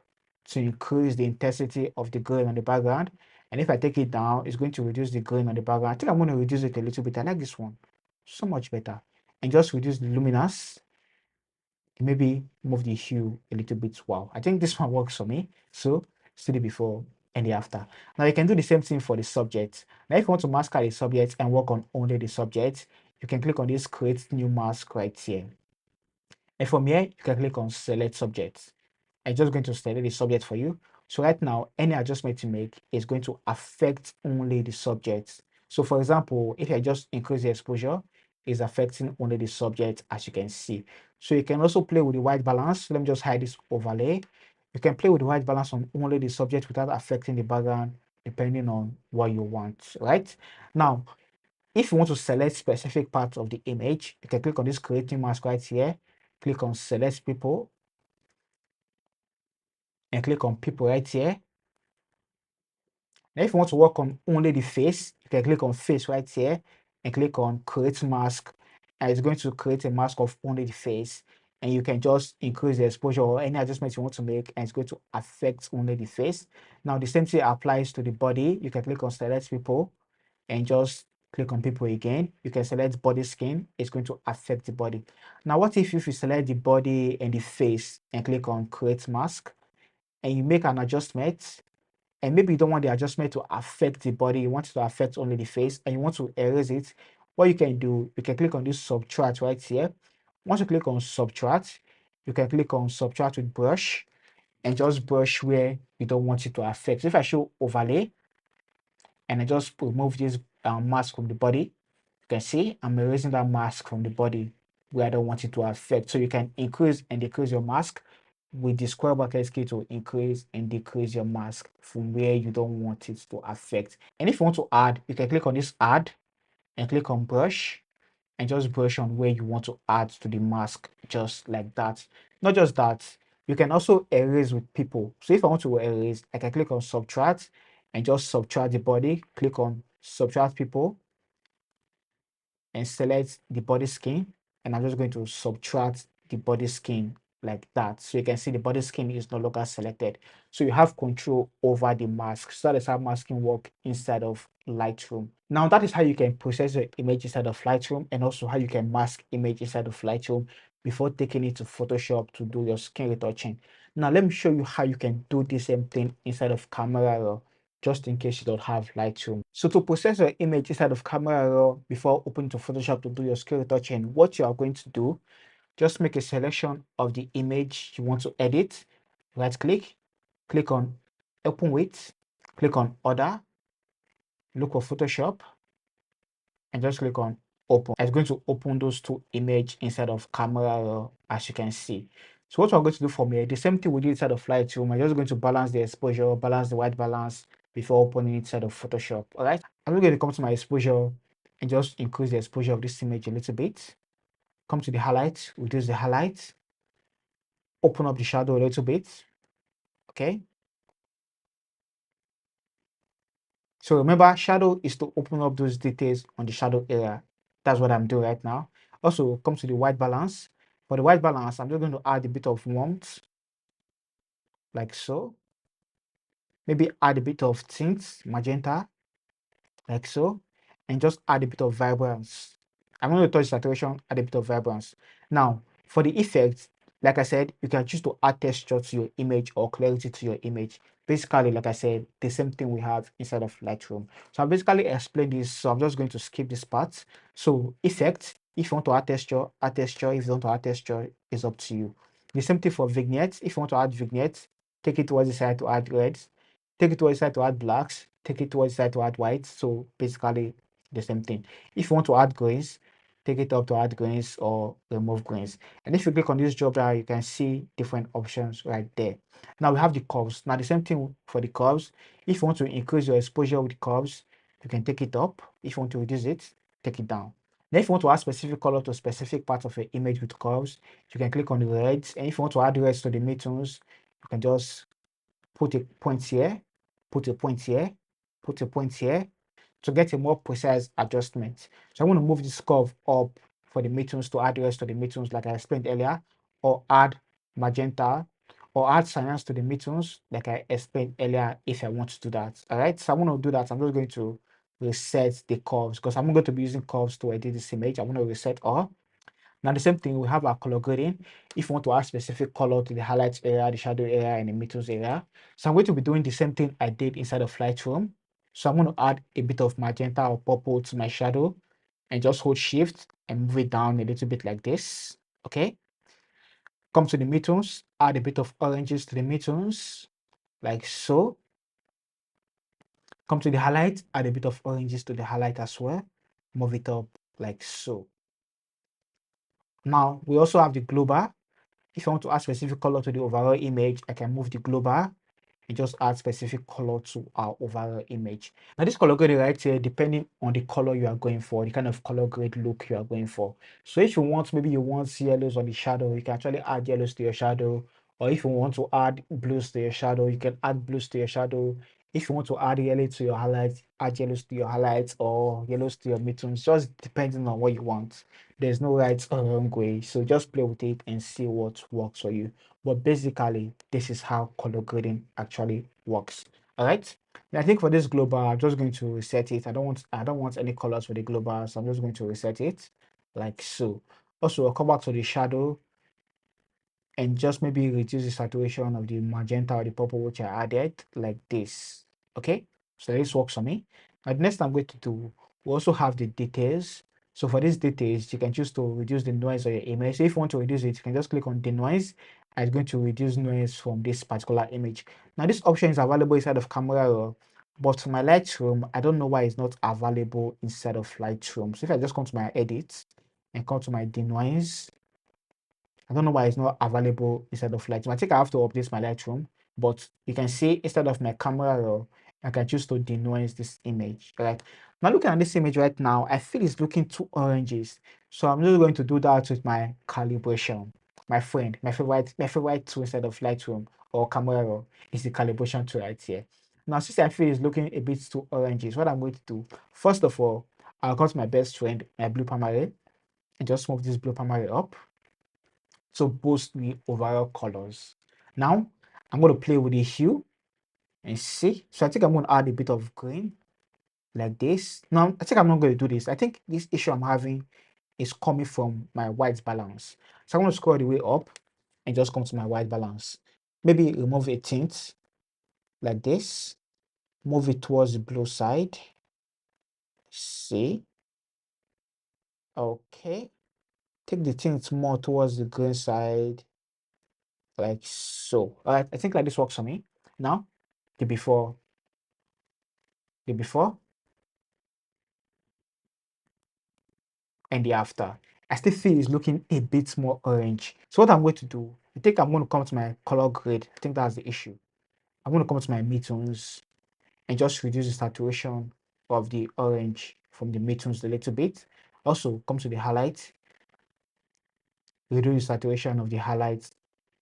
to increase the intensity of the grain on the background. And if I take it down, it's going to reduce the grain on the background. I think I'm going to reduce it a little bit. I like this one so much better. And just reduce the luminance and maybe move the hue a little bit. Wow, I think this one works for me. So see the before and the after. Now you can do the same thing for the subject. Now if you want to mask out the subject and work on only the subject, you can click on this create new mask right here. And from here, you can click on select subject. I'm just going to select the subject for you. So right now, any adjustment you make is going to affect only the subject. So for example, if I just increase the exposure, it's affecting only the subject as you can see. So you can also play with the white balance. Let me just hide this overlay. You can play with the white balance on only the subject without affecting the background. depending on what you want, right? Now, if you want to select specific parts of the image, you can click on this creating mask right here, click on select people, and click on people right here. Now, if you want to work on only the face, you can click on face right here and click on create mask. And it's going to create a mask of only the face. And you can just increase the exposure or any adjustments you want to make, and it's going to affect only the face. Now, the same thing applies to the body. You can click on select people and just click on people again. You can select body skin. It's going to affect the body. Now, what if you select the body and the face and click on create mask and you make an adjustment, and maybe you don't want the adjustment to affect the body, you want it to affect only the face, and you want to erase it, what you can do, you can click on this subtract right here. Once you click on subtract, you can click on subtract with brush and just brush where you don't want it to affect. So if I show overlay and I just remove this mask from the body, you can see I'm erasing that mask from the body where I don't want it to affect. So you can increase and decrease your mask with the square bracket key to increase and decrease your mask from where you don't want it to affect. And if you want to add, you can click on this add and click on brush and just brush on where you want to add to the mask, just like that. Not just that, you can also erase with people. So if I want to erase, I can click on subtract and just subtract the body, click on subtract people and select the body skin, and I'm just going to subtract the body skin like that. So you can see the body skin is no longer selected. So you have control over the mask. So that is how masking work inside of Lightroom. Now that is how you can process your image inside of Lightroom, and also how you can mask image inside of Lightroom before taking it to Photoshop to do your skin retouching. Now let me show you how you can do the same thing inside of Camera Raw, just in case you don't have Lightroom. So to process your image inside of Camera Raw before opening to Photoshop to do your scale retouching, what you are going to do, just make a selection of the image you want to edit, right click, click on open with, click on order, look for Photoshop, and just click on open. It's going to open those two images inside of Camera Raw, as you can see. So what we're going to do from here, the same thing we did inside of Lightroom. I'm just going to balance the exposure, balance the white balance before opening inside of Photoshop. All right. I'm going to come to my exposure and just increase the exposure of this image a little bit. Come to the highlight, reduce the highlight, open up the shadow a little bit. Okay. So remember, shadow is to open up those details on the shadow area. That's what I'm doing right now. Also, come to the white balance. For the white balance, I'm just going to add a bit of warmth, like so. Maybe add a bit of tint, magenta, like so. And just add a bit of vibrance. I'm going to touch saturation, add a bit of vibrance. Now, for the effects, like I said, you can choose to add texture to your image or clarity to your image. Basically, like I said, the same thing we have inside of Lightroom. So I basically explained this, so I'm just going to skip this part. So effect, if you want to add texture, add texture. If you don't want to add texture, it's up to you. The same thing for vignettes. If you want to add vignettes, take it towards the side to add reds, take it towards the side to add blacks, take it towards the side to add whites. So basically the same thing. If you want to add grains, take it up to add grains or remove grains. And if you click on this drop down, you can see different options right there. Now we have the curves. Now the same thing for the curves. If you want to increase your exposure with the curves, you can take it up. If you want to reduce it, take it down. Then if you want to add specific color to specific part of your image with curves, you can click on the reds. And if you want to add reds to the midtones, you can just put a point here, put a point here, put a point here to get a more precise adjustment. So I want to move this curve up for the midtones to add rest to the midtones like I explained earlier, or add magenta, or add cyans to the midtones like I explained earlier if I want to do that. All right, so I want to do that. I'm just going to reset the curves because I'm going to be using curves to edit this image. I want to reset all. Now the same thing, we have our color grading. If you want to add specific color to the highlights area, the shadow area, and the midtones area. So I'm going to be doing the same thing I did inside of Lightroom. So I'm going to add a bit of magenta or purple to my shadow and just hold shift and move it down a little bit like this. Okay. Come to the midtones, add a bit of oranges to the midtones, like so. Come to the highlight, add a bit of oranges to the highlight as well. Move it up like so. Now we also have the glow bar. If I want to add specific color to the overall image, I can move the glow bar and just add specific color to our overall image. Now this color grade right here, depending on the color you are going for, the kind of color grade look you are going for. So if you want, maybe you want yellows on the shadow, you can actually add yellows to your shadow. Or if you want to add blues to your shadow, you can add blues to your shadow. If you want to add yellow to your highlights, add yellows to your highlights or yellows to your midtones, just depending on what you want. There's no right or wrong way. So just play with it and see what works for you. But basically, this is how color grading actually works. All right. And I think for this global, I'm just going to reset it. I don't want any colors for the global, so I'm just going to reset it like so. Also, I'll come back to the shadow and just maybe reduce the saturation of the magenta or the purple which I added like this. Okay, so this works for me. And next I'm going to do, we also have the details. So for these details, you can choose to reduce the noise of your image. So if you want to reduce it, you can just click on the noise. And it's going to reduce noise from this particular image. Now this option is available inside of Camera Raw, but for my Lightroom, I don't know why it's not available inside of Lightroom. So if I just come to my edit and come to my denoise, I don't know why it's not available instead of Lightroom. I think I have to update my Lightroom, but you can see instead of my camera roll, I can choose to denoise this image. Right now, looking at this image right now, I feel it's looking too oranges. So I'm just going to do that with my calibration. My friend, my favorite tool instead of Lightroom or camera roll is the calibration tool right here. Now, since I feel it's looking a bit too oranges, what I'm going to do, first of all, I'll go to my best friend, my blue primary, and just move this blue primary up to boost the overall colors. Now, I'm going to play with the hue and see. So I think I'm going to add a bit of green like this. Now, I think I'm not going to do this. I think this issue I'm having is coming from my white balance. So I'm going to scroll the way up and just come to my white balance. Maybe remove a tint like this. Move it towards the blue side. See? Okay. Take the tint more towards the green side like so. All right, I think like this works for me. Now, the before the before and the after. I still feel it's looking a bit more orange. So what I'm going to do, I think I'm going to come to my color grade. I think that's the issue. I'm going to come to my midtones and just reduce the saturation of the orange from the midtones a little bit. Also come to the highlight, reduce the saturation of the highlights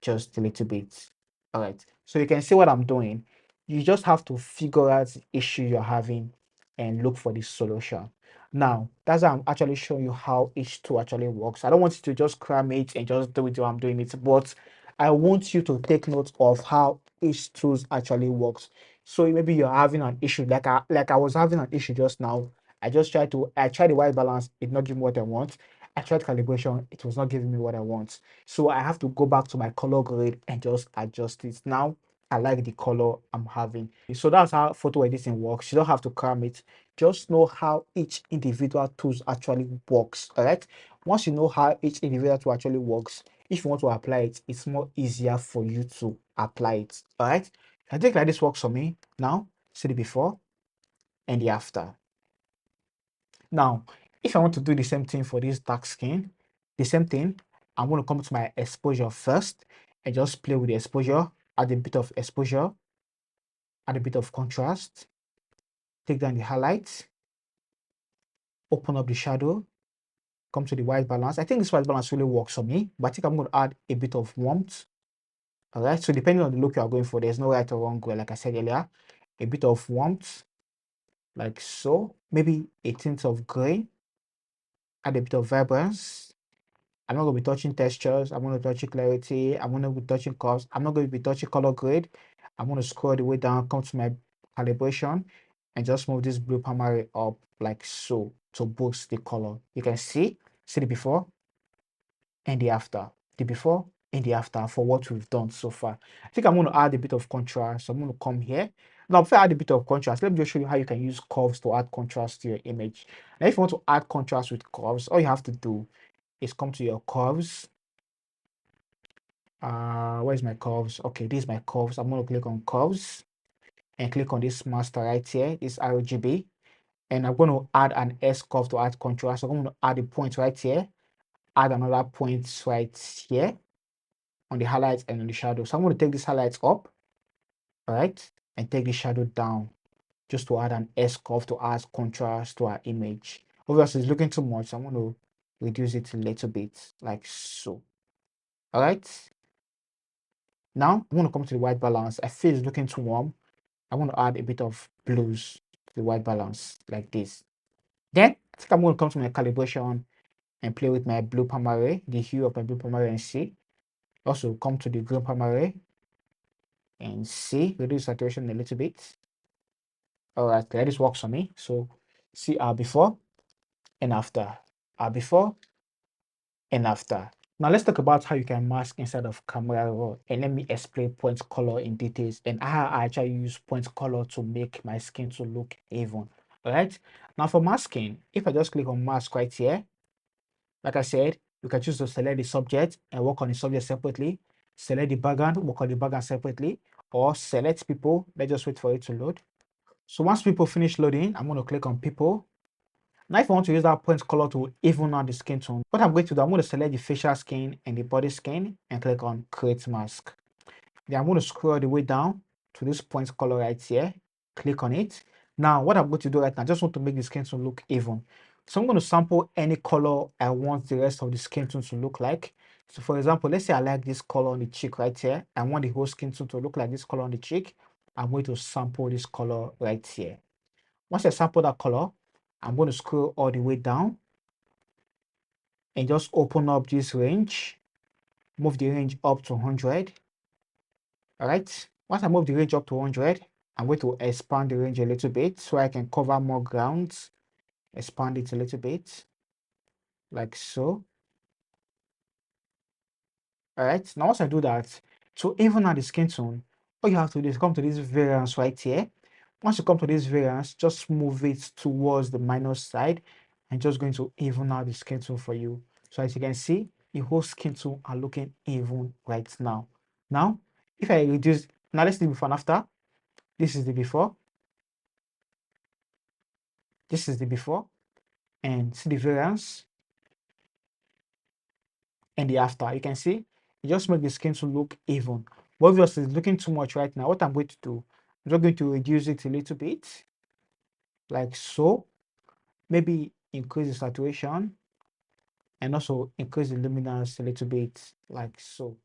just a little bit. All right, so you can see what I'm doing. You just have to figure out the issue you're having and look for the solution. Now, that's how I'm actually showing you how each tool actually works. I don't want you to just cram it and just do it while I'm doing it, but I want you to take note of how each tool actually works. So maybe you're having an issue, like I was having an issue just now. I tried the white balance, it did not give me what I want. I tried calibration, it was not giving me what I want. So I have to go back to my color grade and just adjust it. Now I like the color I'm having. So that's how photo editing works. You don't have to cram it. Just know how each individual tools actually works. All right. Once you know how each individual tool actually works, if you want to apply it, it's more easier for you to apply it. All right. I think like this works for me. Now, see the before and the after. Now, if I want to do the same thing for this dark skin, the same thing, I'm going to come to my exposure first and just play with the exposure, add a bit of exposure, add a bit of contrast, take down the highlights, open up the shadow, come to the white balance. I think this white balance really works for me, but I think I'm going to add a bit of warmth. All right, so depending on the look you are going for, there's no right or wrong way, like I said earlier, a bit of warmth, like so, maybe a tint of gray, add a bit of vibrance. I'm not going to be touching textures. I'm going to touch clarity. I'm going to be touching curves. I'm not going to be touching color grade. I'm going to scroll the way down, come to my calibration, and just move this blue primary up like so to boost the color. You can see the before and the after. The before and the after for what we've done so far. I think I'm going to add a bit of contrast. So I'm going to come here. Now, before I add a bit of contrast, let me just show you how you can use curves to add contrast to your image. Now, if you want to add contrast with curves, all you have to do is come to your curves. Where's my curves? Okay, this is my curves. I'm going to click on curves and click on this master right here, this RGB, and I'm going to add an S curve to add contrast. So I'm going to add a point right here, add another point right here on the highlights and on the shadow. So I'm going to take these highlights up All right, and take the shadow down just to add an S curve to add contrast to our image. Obviously, it's looking too much, so I'm going to reduce it a little bit, like so. All right. Now I'm going to come to the white balance. I feel it's looking too warm. I want to add a bit of blues to the white balance, like this. Then I think I'm going to come to my calibration and play with my blue primary, the hue of my blue primary, and see. Also come to the green primary and see, reduce saturation a little bit. All right, this works for me. So see our before and after, our before and after. Now let's talk about how you can mask inside of Camera Raw, and let me explain point color in details and how I actually use point color to make my skin to look even. All right. Now for masking, if I just click on mask right here, like I said, you can choose to select the subject and work on the subject separately, select the background, work on the background separately, or select people. Let's just wait for it to load. So once people finish loading, I'm going to click on people. Now, if I want to use that point color to even out the skin tone, what I'm going to do, I'm going to select the facial skin and the body skin and click on create mask. Then I'm going to scroll the way down to this point color right here, click on it. Now, what I'm going to do right now, I just want to make the skin tone look even. So I'm going to sample any color I want the rest of the skin tone to look like. So for example, let's say I like this color on the cheek right here. I want the whole skin tone to look like this color on the cheek. I'm going to sample this color right here. Once I sample that color, I'm going to scroll all the way down and just open up this range, move the range up to 100. All right. Once I move the range up to 100, I'm going to expand the range a little bit so I can cover more grounds. Expand it a little bit, like so. All right. Now, once I do that, to even out the skin tone, all you have to do is come to this variance right here. Once you come to this variance, just move it towards the minus side and just going to even out the skin tone for you. So as you can see, the whole skin tone are looking even right now. Now, if I reduce, now let's do before and after. This is the before. This is the before. And see the variance and the after. You can see, it just make the skin tone look even. But obviously, it's looking too much right now. What I'm going to do, I'm just going to reduce it a little bit, like so. Maybe increase the saturation and also increase the luminance a little bit, like so.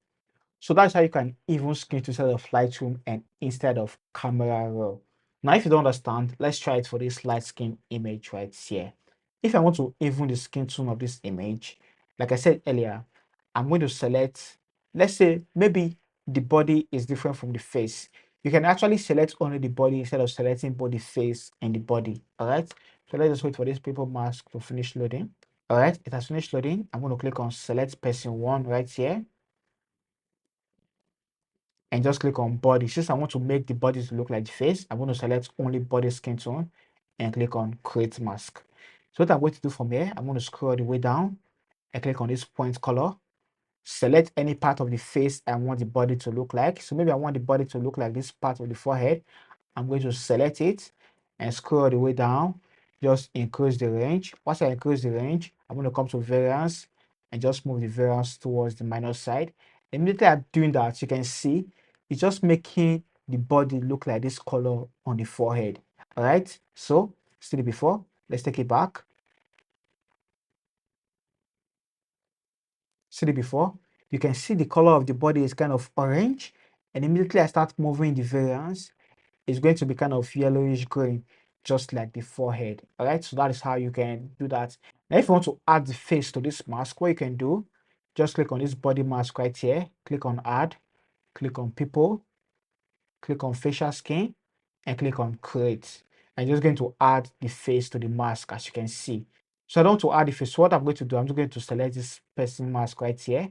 So that's how you can even skin to instead of Lightroom and instead of Camera Raw. Now, if you don't understand, let's try it for this light skin image right here. If I want to even the skin tone of this image, like I said earlier, I'm going to select, let's say maybe the body is different from the face. You can actually select only the body instead of selecting both the face and the body. All right. So let's just wait for this paper mask to finish loading. All right. It has finished loading. I'm going to click on select person one right here and just click on body. Since I want to make the body to look like the face, I'm going to select only body skin tone and click on create mask. So what I'm going to do from here, I'm going to scroll the way down and click on this point color. Select any part of the face I want the body to look like. So maybe I want the body to look like this part of the forehead. I'm going to select it and scroll the way down. Just increase the range. Once I increase the range, I'm going to come to variance and just move the variance towards the minus side. Immediately I'm doing that, you can see it's just making the body look like this color on the forehead. All right. So see the before. Let's take it back. See the before. You can see the color of the body is kind of orange, and immediately I start moving the variance, it's going to be kind of yellowish green, just like the forehead. All right, so that is how you can do that. Now, if you want to add the face to this mask, what you can do, just click on this body mask right here, click on add, click on people, click on facial skin, and click on create. I'm just going to add the face to the mask, as you can see. So I don't want to add the face. So what I'm going to do, I'm just going to select this person mask right here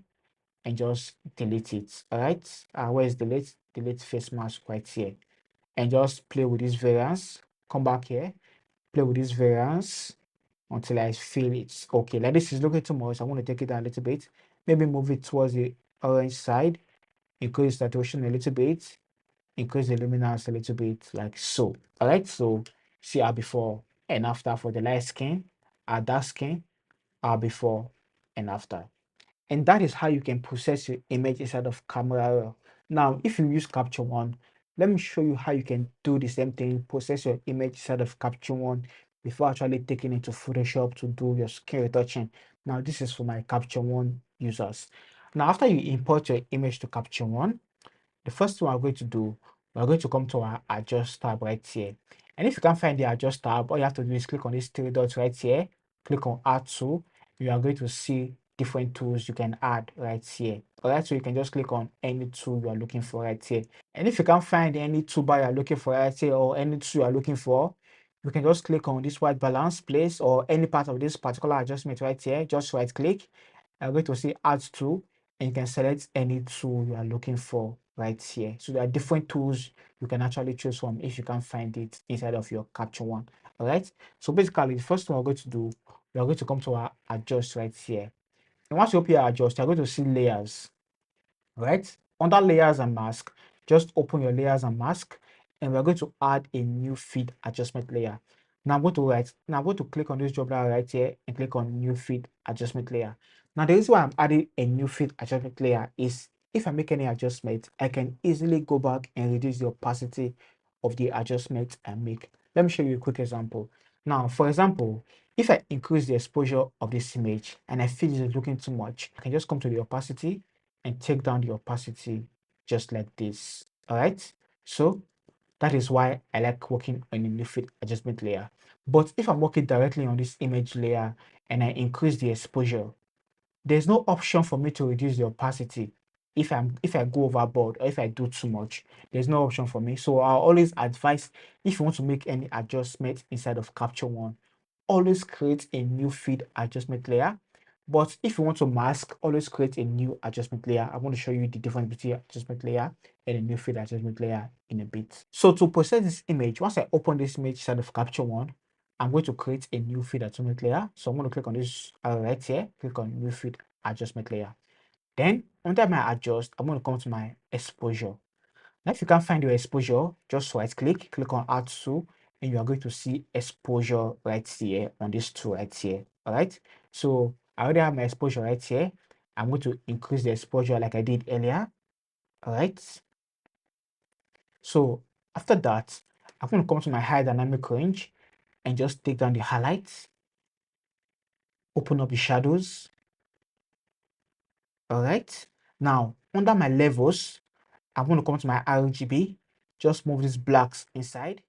and just delete it. All right, where is delete? Delete face mask right here, and just play with this variance. Come back here, play with this variance until I feel it's okay. Like this is looking too much. I want to take it down a little bit. Maybe move it towards the orange side, increase saturation a little bit, increase the luminance a little bit, like so. All right, so see our before and after for the light skin, our dark skin, our before and after. And that is how you can process your image inside of Camera Raw. Now, if you use Capture One, let me show you how you can do the same thing, process your image inside of Capture One before actually taking it to Photoshop to do your skin retouching. Now, this is for my Capture One users. Now, after you import your image to Capture One, the first thing we're going to do, we're going to come to our Adjust tab right here. And if you can't find the Adjust tab, all you have to do is click on these three dots right here, click on Add To. You are going to see different tools you can add right here. All right, so you can just click on any tool you are looking for right here. And if you can't find any toolbar you're looking for right here or any tool you're looking for, you can just click on this white balance place or any part of this particular adjustment right here. Just right click. I'm going to see Add To, and you can select any tool you are looking for right here. So there are different tools you can actually choose from if you can't find it inside of your Capture One. All right. So basically, the first thing we're going to do, we are going to come to our Adjust right here. And once you open your Adjust, you're going to see Layers. Right? Under layers and mask, just open your layers and mask, and we're going to add a new feed adjustment layer. Now I'm going to click on this drop down right here and click on new feed adjustment layer. Now the reason why I'm adding a new feed adjustment layer is if I make any adjustment, I can easily go back and reduce the opacity of the adjustment I make. Let me show you a quick example. Now, for example, if I increase the exposure of this image and I feel it's looking too much, I can just come to the opacity and take down the opacity just like this. All right. So that is why I like working on a new fit adjustment layer. But if I'm working directly on this image layer and I increase the exposure, there's no option for me to reduce the opacity. If I go overboard or if I do too much, there's no option for me. So I'll always advise, if you want to make any adjustment inside of Capture One, always create a new feed adjustment layer. But if you want to mask, always create a new adjustment layer. I'm going to show you the difference between adjustment layer and a new feed adjustment layer in a bit. So to process this image, once I open this image inside of Capture One, I'm going to create a new feed adjustment layer. So I'm going to click on this arrow right here, click on new feed adjustment layer. Then under my adjust, I'm going to come to my exposure. Now, if you can't find your exposure, just right click, click on add to, and you are going to see exposure right here on this tool right here. All right. So I already have my exposure right here. I'm going to increase the exposure like I did earlier. All right. So after that, I'm going to come to my high dynamic range and just take down the highlights, open up the shadows. All right. Now, under my levels, I'm going to come to my RGB, just move these blacks inside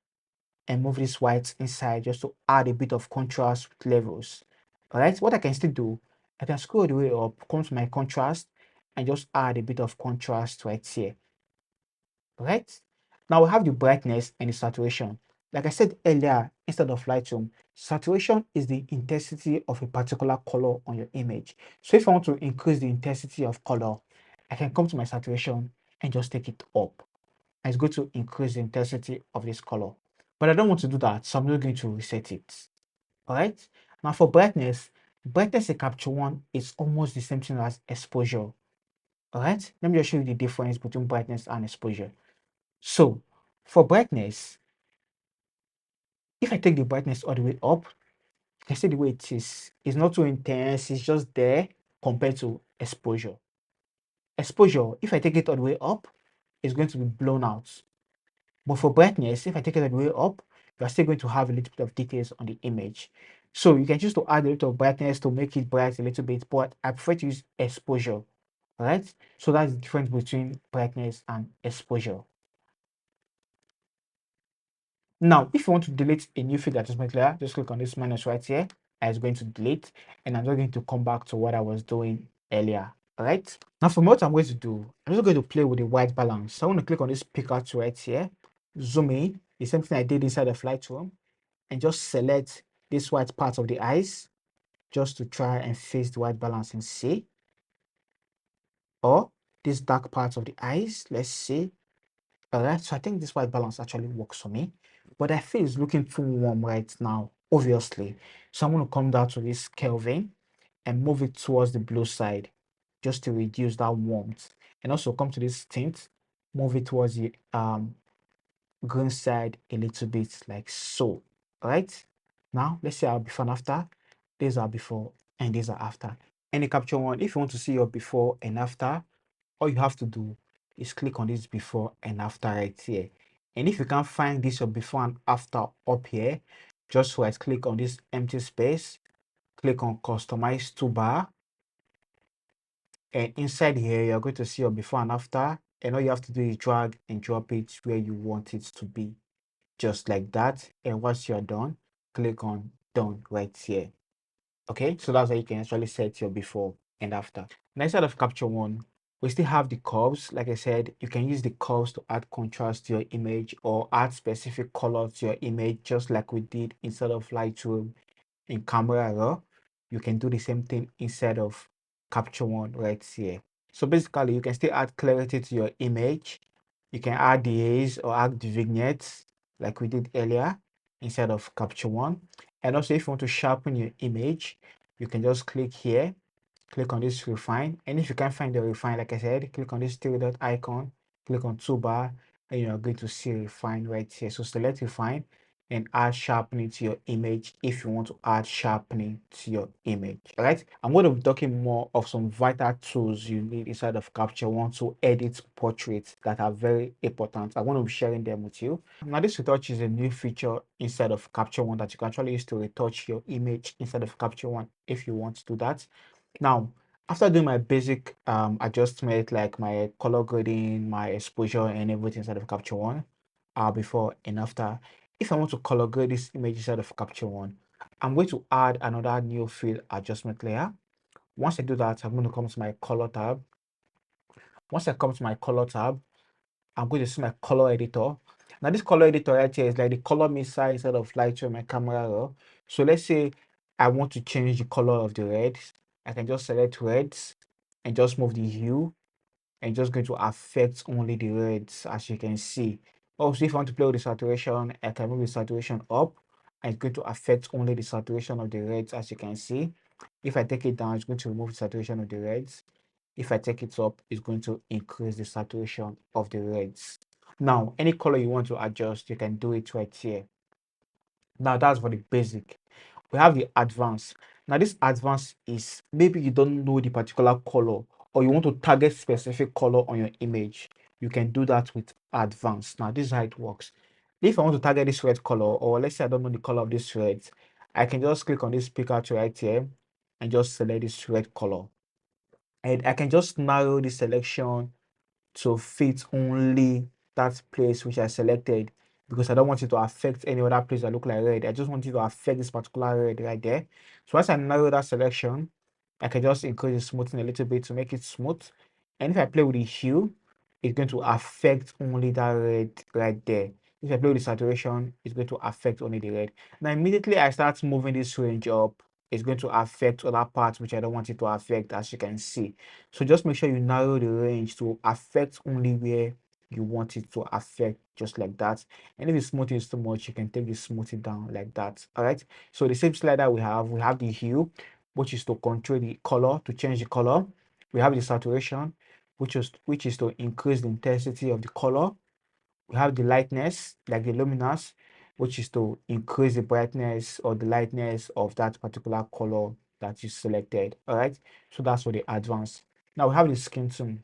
and move these whites inside just to add a bit of contrast with levels. All right. What I can still do, I can scroll the way up, come to my contrast and just add a bit of contrast right here. All right. Now we have the brightness and the saturation. Like I said earlier, instead of Lightroom, saturation is the intensity of a particular color on your image. So if I want to increase the intensity of color, I can come to my saturation and just take it up. And it's going to increase the intensity of this color. But I don't want to do that, so I'm not going to reset it. All right. Now for brightness, brightness in Capture One is almost the same thing as exposure. All right. Let me just show you the difference between brightness and exposure. So for brightness, if I take the brightness all the way up, you can see the way it is. It's not too intense, it's just there compared to exposure. Exposure, if I take it all the way up, it's going to be blown out. But for brightness, if I take it all the way up, you are still going to have a little bit of details on the image. So you can choose to add a little brightness to make it bright a little bit, but I prefer to use exposure. All right. So that's the difference between brightness and exposure. Now, if you want to delete a new feed adjustment layer, just click on this minus right here. And it's going to delete, and I'm just going to come back to what I was doing earlier. All right. Now, for what I'm going to do, I'm just going to play with the white balance. So I want to click on this picker tool right here, zoom in, the same thing I did inside of Lightroom, and just select this white part of the eyes, just to try and fix the white balance and see, or this dark part of the eyes. Let's see. All right, so I think this white balance actually works for me, but I feel it's looking too warm right now, obviously. So I'm going to come down to this Kelvin and move it towards the blue side just to reduce that warmth. And also come to this tint, move it towards the green side a little bit like so. All right, now let's see our before and after. These are before and these are after. Any Capture One, if you want to see your before and after, all you have to do is click on this before and after right here. And if you can't find this your before and after up here, just right click on this empty space, click on customize toolbar, and inside here you're going to see your before and after, and all you have to do is drag and drop it where you want it to be, just like that. And once you're done, click on done right here. Okay, so that's how you can actually set your before and after. Next side of capture one, we still have the curves. Like I said, you can use the curves to add contrast to your image or add specific color to your image, just like we did instead of Lightroom in Camera Raw. You can do the same thing inside of capture one right here. So basically, you can still add clarity to your image. You can add the haze or add the vignettes like we did earlier inside of capture one. And also, if you want to sharpen your image, you can just click here, click on this refine. And if you can't find the refine, like I said, click on this three dot icon, click on toolbar, and you are going to see refine right here. So select refine and add sharpening to your image if you want to add sharpening to your image. All right, I'm going to be talking more of some vital tools you need inside of capture one to edit portraits that are very important. I want to be sharing them with you. Now this retouch is a new feature inside of capture one that you can actually use to retouch your image inside of capture one if you want to do that. Now, after doing my basic adjustment like my color grading, my exposure and everything inside of capture one, before and after, if I want to color grade this image inside of capture one, I'm going to add another new field adjustment layer. Once I do that, I'm going to come to my color tab. Once I come to my color tab, I'm going to see my color editor. Now this color editor right here is like the color mixer instead of Lightroom and Camera Raw. So let's say I want to change the color of the reds. I can just select reds and just move the hue and just going to affect only the reds, as you can see. Also, if I want to play with the saturation, I can move the saturation up and it's going to affect only the saturation of the reds, as you can see. If I take it down, it's going to remove the saturation of the reds. If I take it up, it's going to increase the saturation of the reds. Now, any color you want to adjust, you can do it right here. Now, that's for the basic. We have the advanced. Now, this advanced is maybe you don't know the particular color or you want to target specific color on your image. You can do that with advanced. Now, this is how it works. If I want to target this red color, or let's say I don't know the color of this red, I can just click on this picker to right here and just select this red color. And I can just narrow the selection to fit only that place which I selected, because I don't want it to affect any other place that look like red. I just want it to affect this particular red right there. So as I narrow that selection, I can just increase the smoothing a little bit to make it smooth. And if I play with the hue, it's going to affect only that red right there. If I play with the saturation, it's going to affect only the red. Now immediately I start moving this range up, it's going to affect other parts which I don't want it to affect, as you can see. So just make sure you narrow the range to affect only where you want it to affect, just like that. And if the smoothing is too much, you can take the smoothing down like that. All right. So the same slider we have the hue, which is to control the color, to change the color. We have the saturation, which is to increase the intensity of the color. We have the lightness, like the luminance, which is to increase the brightness or the lightness of that particular color that you selected. All right, so that's for the advanced. Now we have the skin tone.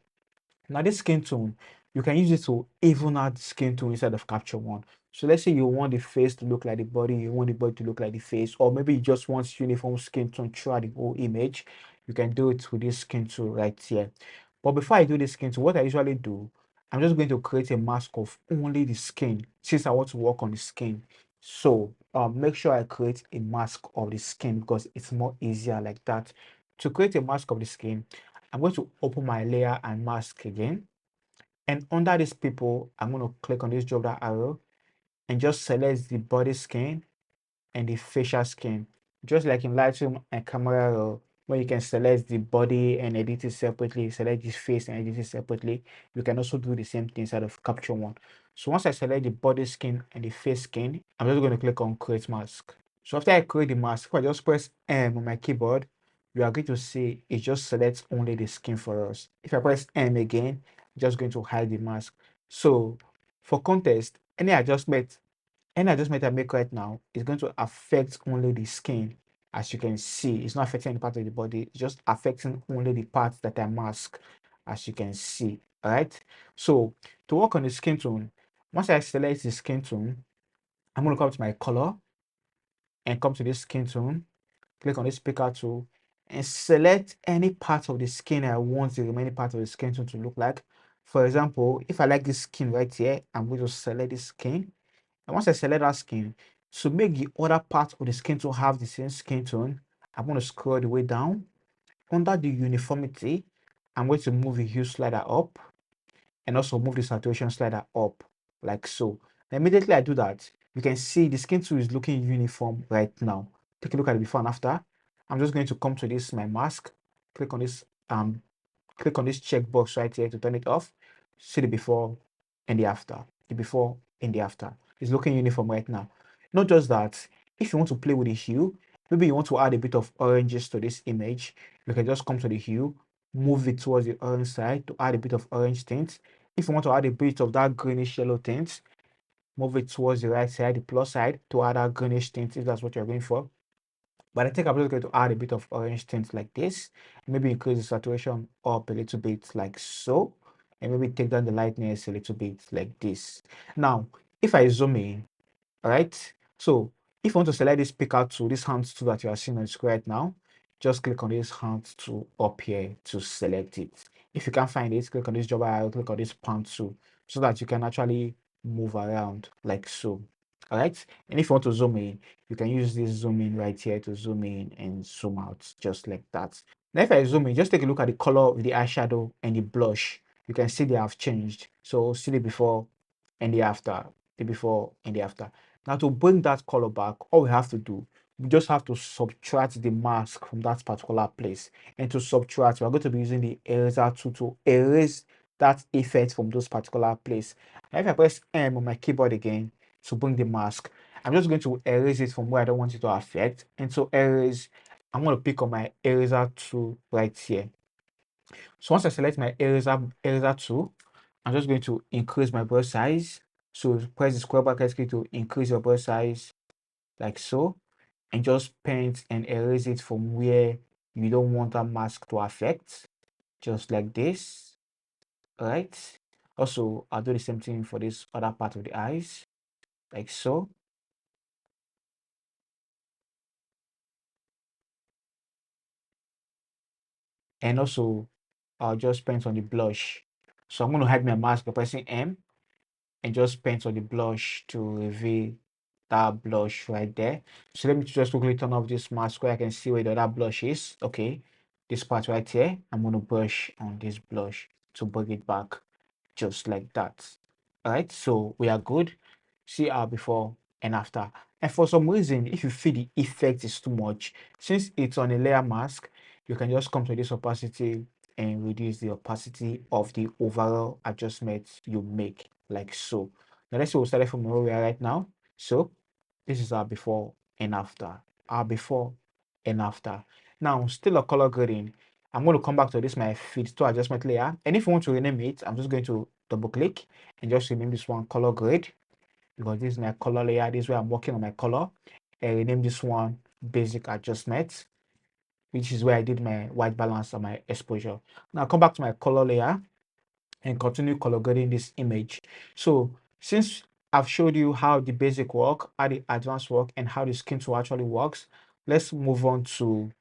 Now this skin tone, you can use it to even out the skin tone inside of capture one. So let's say you want the face to look like the body, you want the body to look like the face, or maybe you just want uniform skin tone throughout the whole image. You can do it with this skin tone right here. But before I do this skin tone, what I usually do, I'm just going to create a mask of only the skin since I want to work on the skin. So make sure I create a mask of the skin because it's more easier like that. To create a mask of the skin, I'm going to open my layer and mask again. And under this people, I'm going to click on this drop down arrow and just select the body skin and the facial skin. Just like in Lightroom and Camera Raw, where you can select the body and edit it separately, select this face and edit it separately. You can also do the same thing inside of Capture One. So once I select the body skin and the face skin, I'm just going to click on Create Mask. So after I create the mask, if I just press M on my keyboard, you are going to see it just selects only the skin for us. If I press M again, it's just going to hide the mask. So for context, any adjustment I make right now is going to affect only the skin. As you can see, it's not affecting any part of the body, it's just affecting only the parts that I mask, as you can see. All right. So to work on the skin tone, once I select the skin tone, I'm going to come to my color and come to this skin tone, click on this picker tool and select any part of the skin I want the remaining part of the skin tone to look like. For example, if I like this skin right here, I'm going to select this skin. And once I select that skin, to make the other part of the skin tone have the same skin tone, I'm going to scroll the way down. Under the uniformity, I'm going to move the hue slider up and also move the saturation slider up like so. And immediately I do that, you can see the skin tone is looking uniform right now. Take a look at the before and after. I'm just going to come to this my mask, click on this checkbox right here to turn it off. See the before and the after. The before and the after. It's looking uniform right now. Not just that, if you want to play with the hue, maybe you want to add a bit of oranges to this image, you can just come to the hue, move it towards the orange side to add a bit of orange tint. If you want to add a bit of that greenish yellow tint, move it towards the right side, the plus side, to add that greenish tint if that's what you're going for. But I think I'm just going to add a bit of orange tint like this. Maybe increase the saturation up a little bit like so. And maybe take down the lightness a little bit like this. Now, if I zoom in, all right? So if you want to select this picker tool, this hand tool that you are seeing on the screen right now, just click on this hand tool up here to select it. If you can't find it, click on this job arrow, click on this pan tool so that you can actually move around like so. All right. And if you want to zoom in, you can use this zoom in right here to zoom in and zoom out just like that. Now, if I zoom in, just take a look at the color of the eyeshadow and the blush. You can see they have changed. So see the before and the after, the before and the after. Now to bring that color back, all we have to do, we just have to subtract the mask from that particular place. And to subtract, we're going to be using the eraser tool to erase that effect from those particular place. Now if I press M on my keyboard again to bring the mask, I'm just going to erase it from where I don't want it to affect. And to erase, I'm going to pick on my eraser tool right here. So once I select my eraser tool, I'm just going to increase my brush size. So press the square bracket key to increase your brush size like so, and just paint and erase it from where you don't want that mask to affect, just like this. All right. Also, I'll do the same thing for this other part of the eyes, like so. And also, I'll just paint on the blush. So I'm going to hide my mask by pressing M and just paint on the blush to reveal that blush right there. So let me just quickly turn off this mask where I can see where the other blush is. Okay, this part right here, I'm going to brush on this blush to bring it back just like that. All right, so we are good. See our before and after. And for some reason, if you feel the effect is too much, since it's on a layer mask, you can just come to this opacity and reduce the opacity of the overall adjustment you make, like so. Now let's say we'll start from where we are right now. So this is our before and after. Our before and after. Now, still a color grading. I'm going to come back to this my feed to adjustment layer. And if you want to rename it, I'm just going to double click and just rename this one color grade, because this is my color layer. This is where I'm working on my color. And rename this one basic adjustment, which is where I did my white balance and my exposure. Now come back to my color layer and continue color grading this image. So since I've showed you how the basic work, how the advanced work, and how the skin tool actually works, let's move on to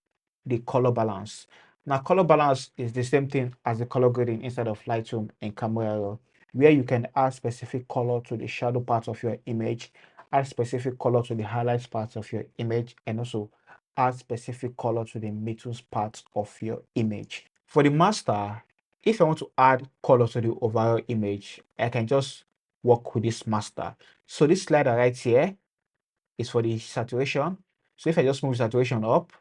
the color balance. Now, color balance is the same thing as the color grading inside of Lightroom and Camera Raw, where you can add specific color to the shadow part of your image, add specific color to the highlights part of your image, and also add specific color to the midtones part of your image. For the master, if I want to add color to the overall image, I can just work with this master. So this slider right here is for the saturation. So if I just move saturation up,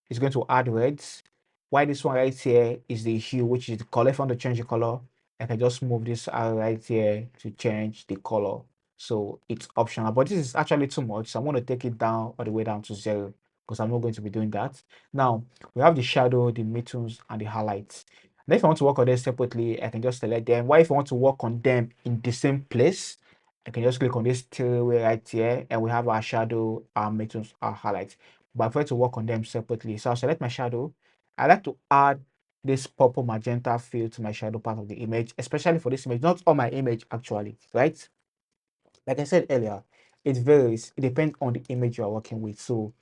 it's going to add reds. While this one right here is the hue, which is the color. If I want to change the color, I can just move this arrow right here to change the color. So it's optional, but this is actually too much. So I'm going to take it down all the way down to 0 because I'm not going to be doing that. Now we have the shadow, the midtones, and the highlights. And if I want to work on them separately, I can just select them. Why if I want to work on them in the same place, I can just click on this three-way right here, and we have our shadow, our midtones, our highlights. But I prefer to work on them separately. So I'll select my shadow. I like to add this purple magenta feel to my shadow part of the image, especially for this image, not on my image actually, right? Like I said earlier, it varies. It depends on the image you are working with. So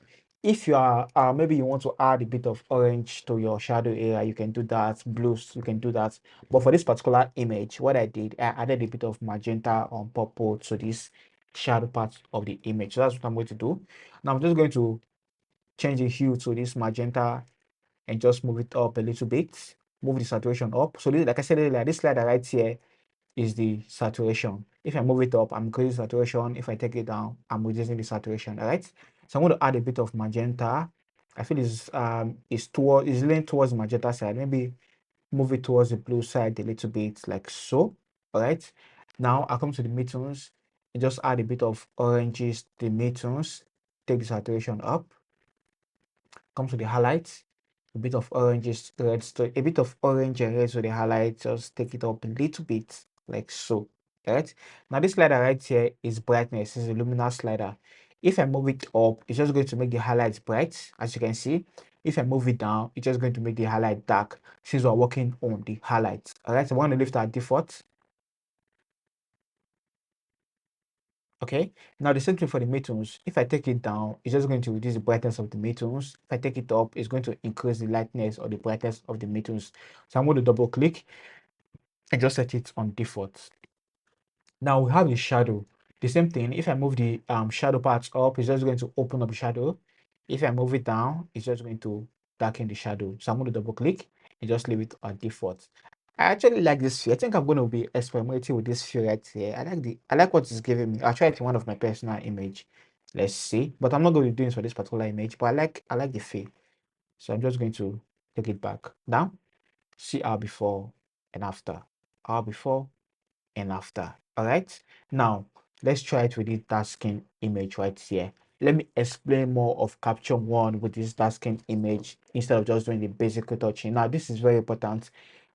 if you are maybe you want to add a bit of orange to your shadow area, you can do that. Blues, you can do that. But for this particular image, what I did, I added a bit of magenta on purple to this shadow part of the image. So that's what I'm going to do. Now I'm just going to change the hue to this magenta and just move it up a little bit. Move the saturation up. So this, like I said earlier, this slider right here is the saturation. If I move it up, I'm increasing saturation. If I take it down, I'm reducing the saturation. All right. So I'm going to add a bit of magenta. I feel is leaning towards the magenta side. Maybe move it towards the blue side a little bit, like so. All right. Now I come to the midtones and just add a bit of oranges to the midtones. Take the saturation up. Come to the highlights, a bit of oranges, reds to a bit of orange and red to the highlight. Just take it up a little bit, like so. Right now, this slider right here is brightness. It's a luminous slider. If I move it up, it's just going to make the highlights bright, as you can see. If I move it down, it's just going to make the highlight dark since we're working on the highlights. All right, so I want to leave that default. Okay, now the same thing for the midtones. If I take it down, it's just going to reduce the brightness of the midtones. If I take it up, it's going to increase the lightness or the brightness of the midtones. So I'm going to double click and just set it on default. Now we have the shadow. The same thing. If I move the shadow parts up, it's just going to open up the shadow. If I move it down, it's just going to darken the shadow. So I'm going to double click and just leave it on default. I actually like this feel. I think I'm going to be experimenting with this feel right here. I like what it's giving me. I'll try it in one of my personal image. Let's see. But I'm not going to be doing this for this particular image. But I like the feel. So I'm just going to take it back. Now, see our before and after. Our before and after. All right. Now, let's try it with this dark skin image right here. Let me explain more of capture one with this dark skin image instead of just doing the basic retouching. Now, this is very important.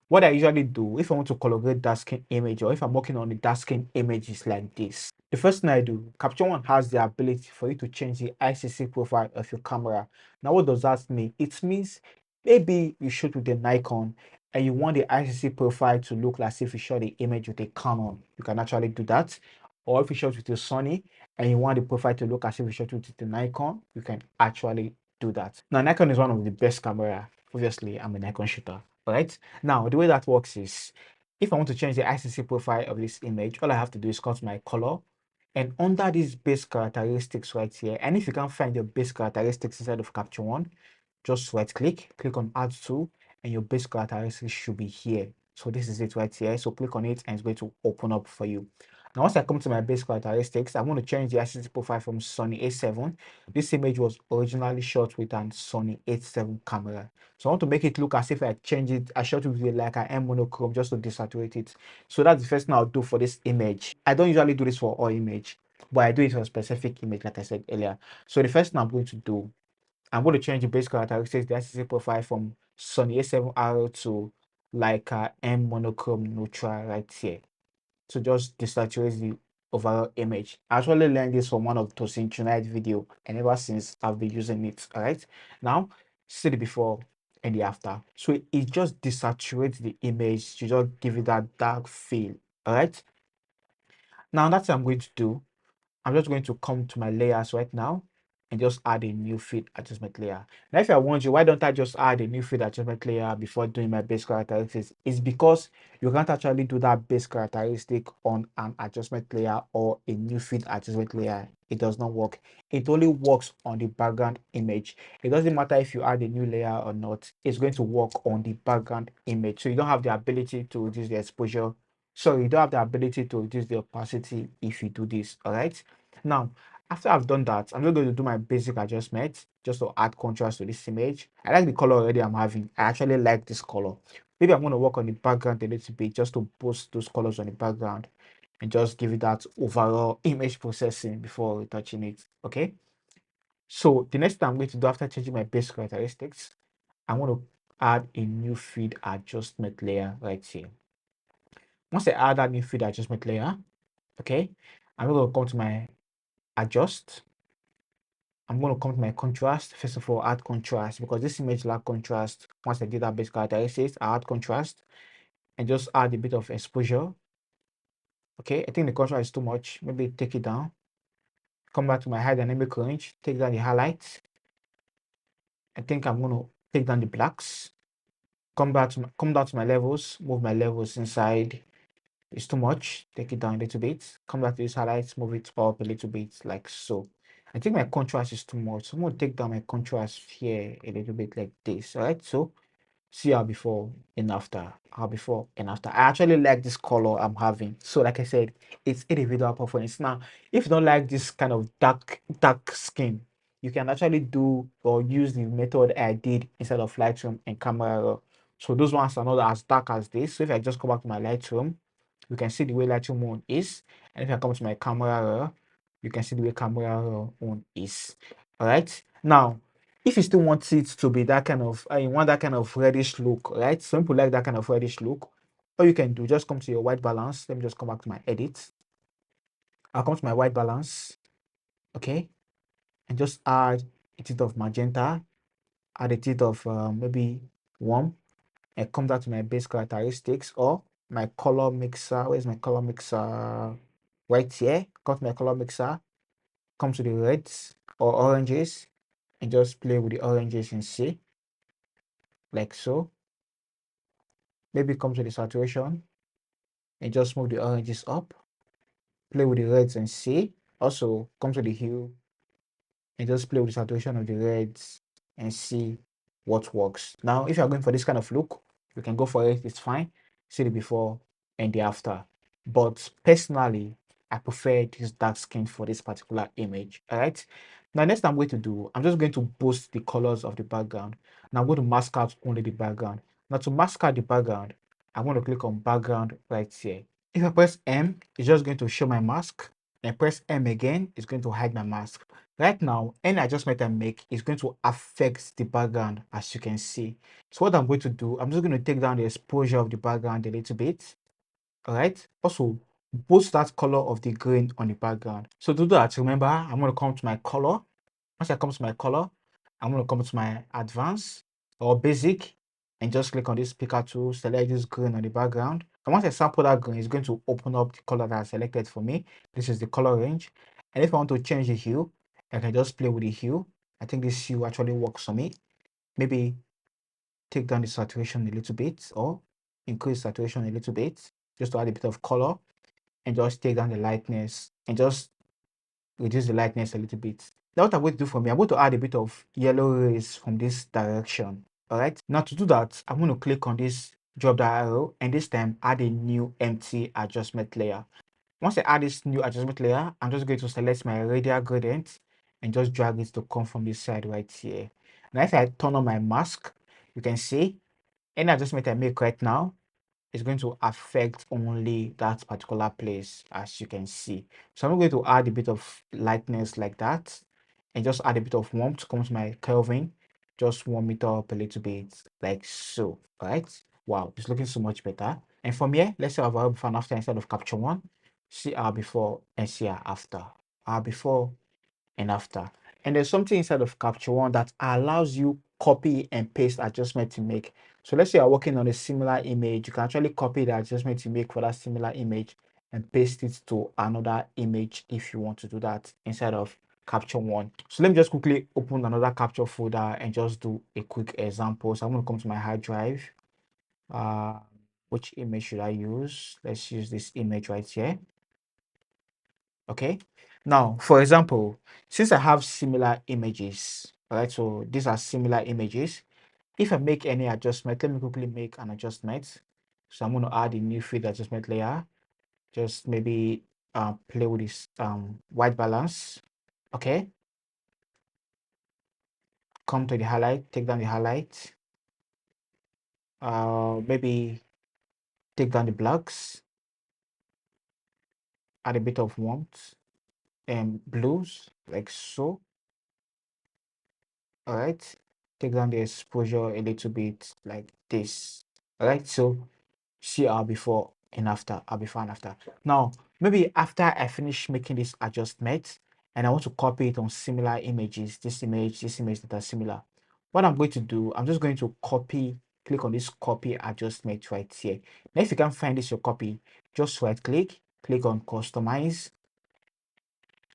What I usually do if I want to colorate dark skin image or if I'm working on the dark skin images like this, the first thing I do, Capture One has the ability for you to change the ICC profile of your camera. Now, what does that mean? It means maybe you shoot with a Nikon and you want the ICC profile to look like if you shot the image with a Canon. You can actually do that. Or if you shot with a Sony and you want the profile to look as if you shot with the Nikon, you can actually do that. Now, Nikon is one of the best camera. Obviously, I'm a Nikon shooter. Right now, the way that works is if I want to change the ICC profile of this image, all I have to do is come to my color and under these base characteristics right here. And if you can't find your base characteristics inside of Capture One, just right click on Add To, and your base characteristics should be here. So this is it right here. So click on it and it's going to open up for you. Now, once I come to my base characteristics, I want to change the ICC profile from Sony A7. This image was originally shot with an Sony A7 camera. So I want to make it look as if I change it, I shot it with like an M monochrome just to desaturate it. So that's the first thing I'll do for this image. I don't usually do this for all image, but I do it for a specific image, like I said earlier. So the first thing I'm going to do, I'm going to change the base characteristics, the ICC profile from Sony A7R to like a M monochrome neutral right here. So just desaturate the overall image. I actually learned this from one of Tosin Tonight video, and ever since I've been using it. All right. Now, see the before and the after. So it just desaturates the image to just give it that dark feel. All right. Now that's what I'm going to do. I'm just going to come to my layers right now and just add a new feed adjustment layer. Now, if I want you, why don't I just add a new feed adjustment layer before doing my base characteristics? It's because you can't actually do that base characteristic on an adjustment layer or a new feed adjustment layer. It does not work. It only works on the background image. It doesn't matter if you add a new layer or not. It's going to work on the background image. So you don't have the ability to reduce the exposure. So you don't have the ability to reduce the opacity if you do this. All right. Now, after I've done that, I'm just going to do my basic adjustment just to add contrast to this image. I like the color already I'm having. I actually like this color. Maybe I'm going to work on the background a little bit just to boost those colors on the background and just give it that overall image processing before retouching it. Okay. So the next thing I'm going to do after changing my base characteristics, I want to add a new feed adjustment layer right here. Once I add that new feed adjustment layer, okay, I'm going to come to my adjust I'm going to come to my contrast. First of all, add contrast because this image lack contrast. Once I did that base characteristics, I add contrast and just add a bit of exposure. Okay, I think the contrast is too much. Maybe take it down. Come back to my high dynamic range, take down the highlights. I think I'm going to take down the blacks. Come down to my levels, move my levels inside. It's too much. Take it down a little bit. Come back to these highlights, move it up a little bit, like so. I think my contrast is too much. So I'm going to take down my contrast here a little bit like this. All right. So see how before and after, how before and after. I actually like this color I'm having. So like I said, it's individual preference. Now, if you don't like this kind of dark skin, you can actually do or use the method I did instead of Lightroom and Camera Raw. So those ones are not as dark as this. So if I just go back to my Lightroom, you can see the way Lightroom mode is. And if I come to my Camera Raw, you can see the way Camera Raw on is. All right. Now, if you still want it to be that kind of, you want that kind of reddish look, right? Some people like that kind of reddish look. All you can do, just come to your white balance. Let me just come back to my edit. I'll come to my white balance, okay, and just add a bit of magenta, add a bit of maybe warm, and come down to my base characteristics or my color mixer. Where's my color mixer? Right here. Come to my color mixer, come to the reds or oranges, and just play with the oranges and see, like so. Maybe come to the saturation and just move the oranges up. Play with the reds and see. Also, come to the hue and just play with the saturation of the reds and see what works. Now, if you're going for this kind of look, you can go for it. It's fine. See the before and the after. But personally, I prefer this dark skin for this particular image. All right. Now, next I'm going to do, I'm just going to boost the colors of the background. Now I'm going to mask out only the background. Now to mask out the background, I'm going to click on background right here. If I press M, it's just going to show my mask. And press M again, it's going to hide my mask. Right now, any adjustment I make is going to affect the background, as you can see. So what I'm going to do, I'm just going to take down the exposure of the background a little bit. All right. Also, boost that color of the green on the background. So to do that, remember, I'm going to come to my color. Once I come to my color, I'm going to come to my advanced or basic and just click on this picker tool, select this green on the background. And once I sample that green, it's going to open up the color that I selected for me. This is the color range. And if I want to change the hue, I can just play with the hue. I think this hue actually works for me. Maybe take down the saturation a little bit or increase saturation a little bit just to add a bit of color, and just take down the lightness and just reduce the lightness a little bit. Now what I'm going to do for me, I'm going to add a bit of yellow rays from this direction. All right. Now to do that, I'm going to click on this drop down arrow and this time add a new empty adjustment layer. Once I add this new adjustment layer, I'm just going to select my radial gradient and just drag it to come from this side right here. Now if I turn on my mask, you can see any adjustment I make right now is going to affect only that particular place, as you can see. So I'm going to add a bit of lightness like that and just add a bit of warmth. Come to my Kelvin, just warm it up a little bit like so. All right. Wow, it's looking so much better. And from here, let's say our before and after instead of capture one. See our before and see our after. Our before and after. And there's something inside of Capture One that allows you copy and paste adjustment to make. So let's say you're working on a similar image, you can actually copy the adjustment you make for that similar image and paste it to another image if you want to do that inside of Capture One. So let me just quickly open another capture folder and just do a quick example. So I'm going to come to my hard drive. Which image should I use? Let's use this image right here. Okay. Now, for example, since I have similar images, right? So these are similar images. If I make any adjustment, let me quickly make an adjustment. So I'm going to add a new feed adjustment layer. Just maybe play with this white balance. Okay. Come to the highlight, take down the highlight. Maybe take down the blacks. Add a bit of warmth and blues, like so. All right, take down the exposure a little bit like this. All right, so see our before and after, our before and after. Now maybe after I finish making this adjustment and I want to copy it on similar images, this image that are similar. What I'm going to do, I'm just going to click on this copy adjustment right here. Now, if you can't find this your copy, just right click on customize,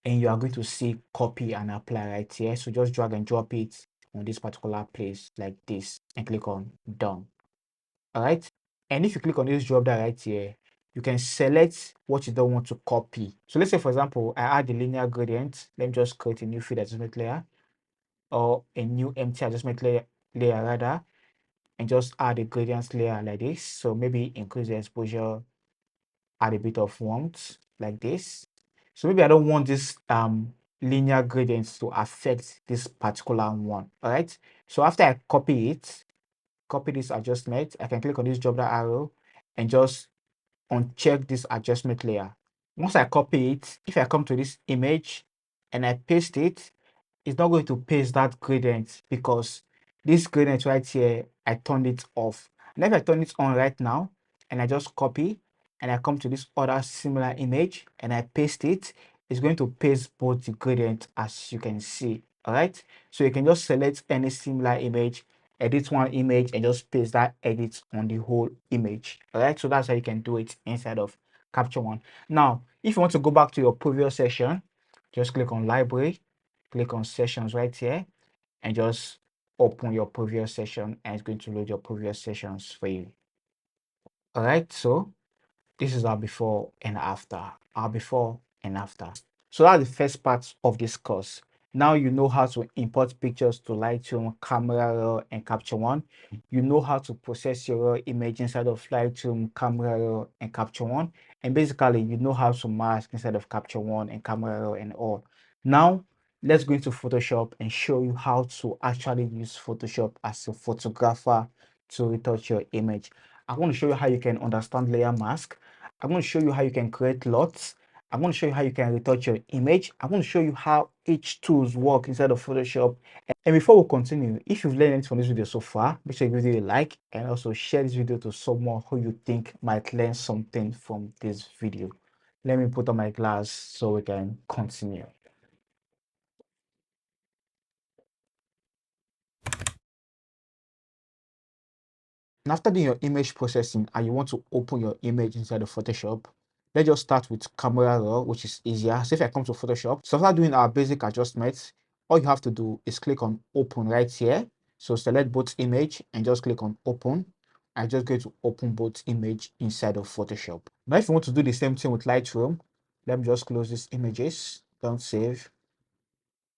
and you are going to see copy and apply right here. So just drag and drop it on this particular place like this and click on done. All right. And if you click on this drop down right here, you can select what you don't want to copy. So let's say, for example, I add the linear gradient. Let me just create a new feed adjustment layer, or a new empty adjustment layer rather, and just add a gradient layer like this. So maybe increase the exposure, add a bit of warmth like this. So maybe I don't want this linear gradients to affect this particular one. All right. So after I copy this adjustment, I can click on this drop down arrow and just uncheck this adjustment layer. Once I copy it, if I come to this image and I paste it, it's not going to paste that gradient because this gradient right here, I turned it off. And if I turn it on right now and I just copy and I come to this other similar image and I paste it, it's going to paste both the gradient as you can see. All right. So you can just select any similar image, edit one image, and just paste that edit on the whole image. All right. So that's how you can do it inside of Capture One. Now, if you want to go back to your previous session, just click on Library, click on Sessions right here, and just open your previous session, and it's going to load your previous sessions for you. All right. So this is our before and after. Our before and after. So that's the first part of this course. Now you know how to import pictures to Lightroom, Camera Raw, and Capture One. You know how to process your raw image inside of Lightroom, Camera Raw, and Capture One. And basically, you know how to mask inside of Capture One and Camera Raw and all. Now, let's go into Photoshop and show you how to actually use Photoshop as a photographer to retouch your image. I want to show you how you can understand layer mask. I'm going to show you how you can create LUTs. I'm going to show you how you can retouch your image. I'm going to show you how each tools work inside of Photoshop. And before we continue, if you've learned anything from this video so far, make sure you give it a like and also share this video to someone who you think might learn something from this video. Let me put on my glass so we can continue. And after doing your image processing and you want to open your image inside of Photoshop, let's just start with Camera Raw, which is easier. So if I come to Photoshop, so after doing our basic adjustments, all you have to do is click on Open right here. So select both image and just click on Open. I'm just going to open both image inside of Photoshop. Now, if you want to do the same thing with Lightroom, let me just close these images. Don't save.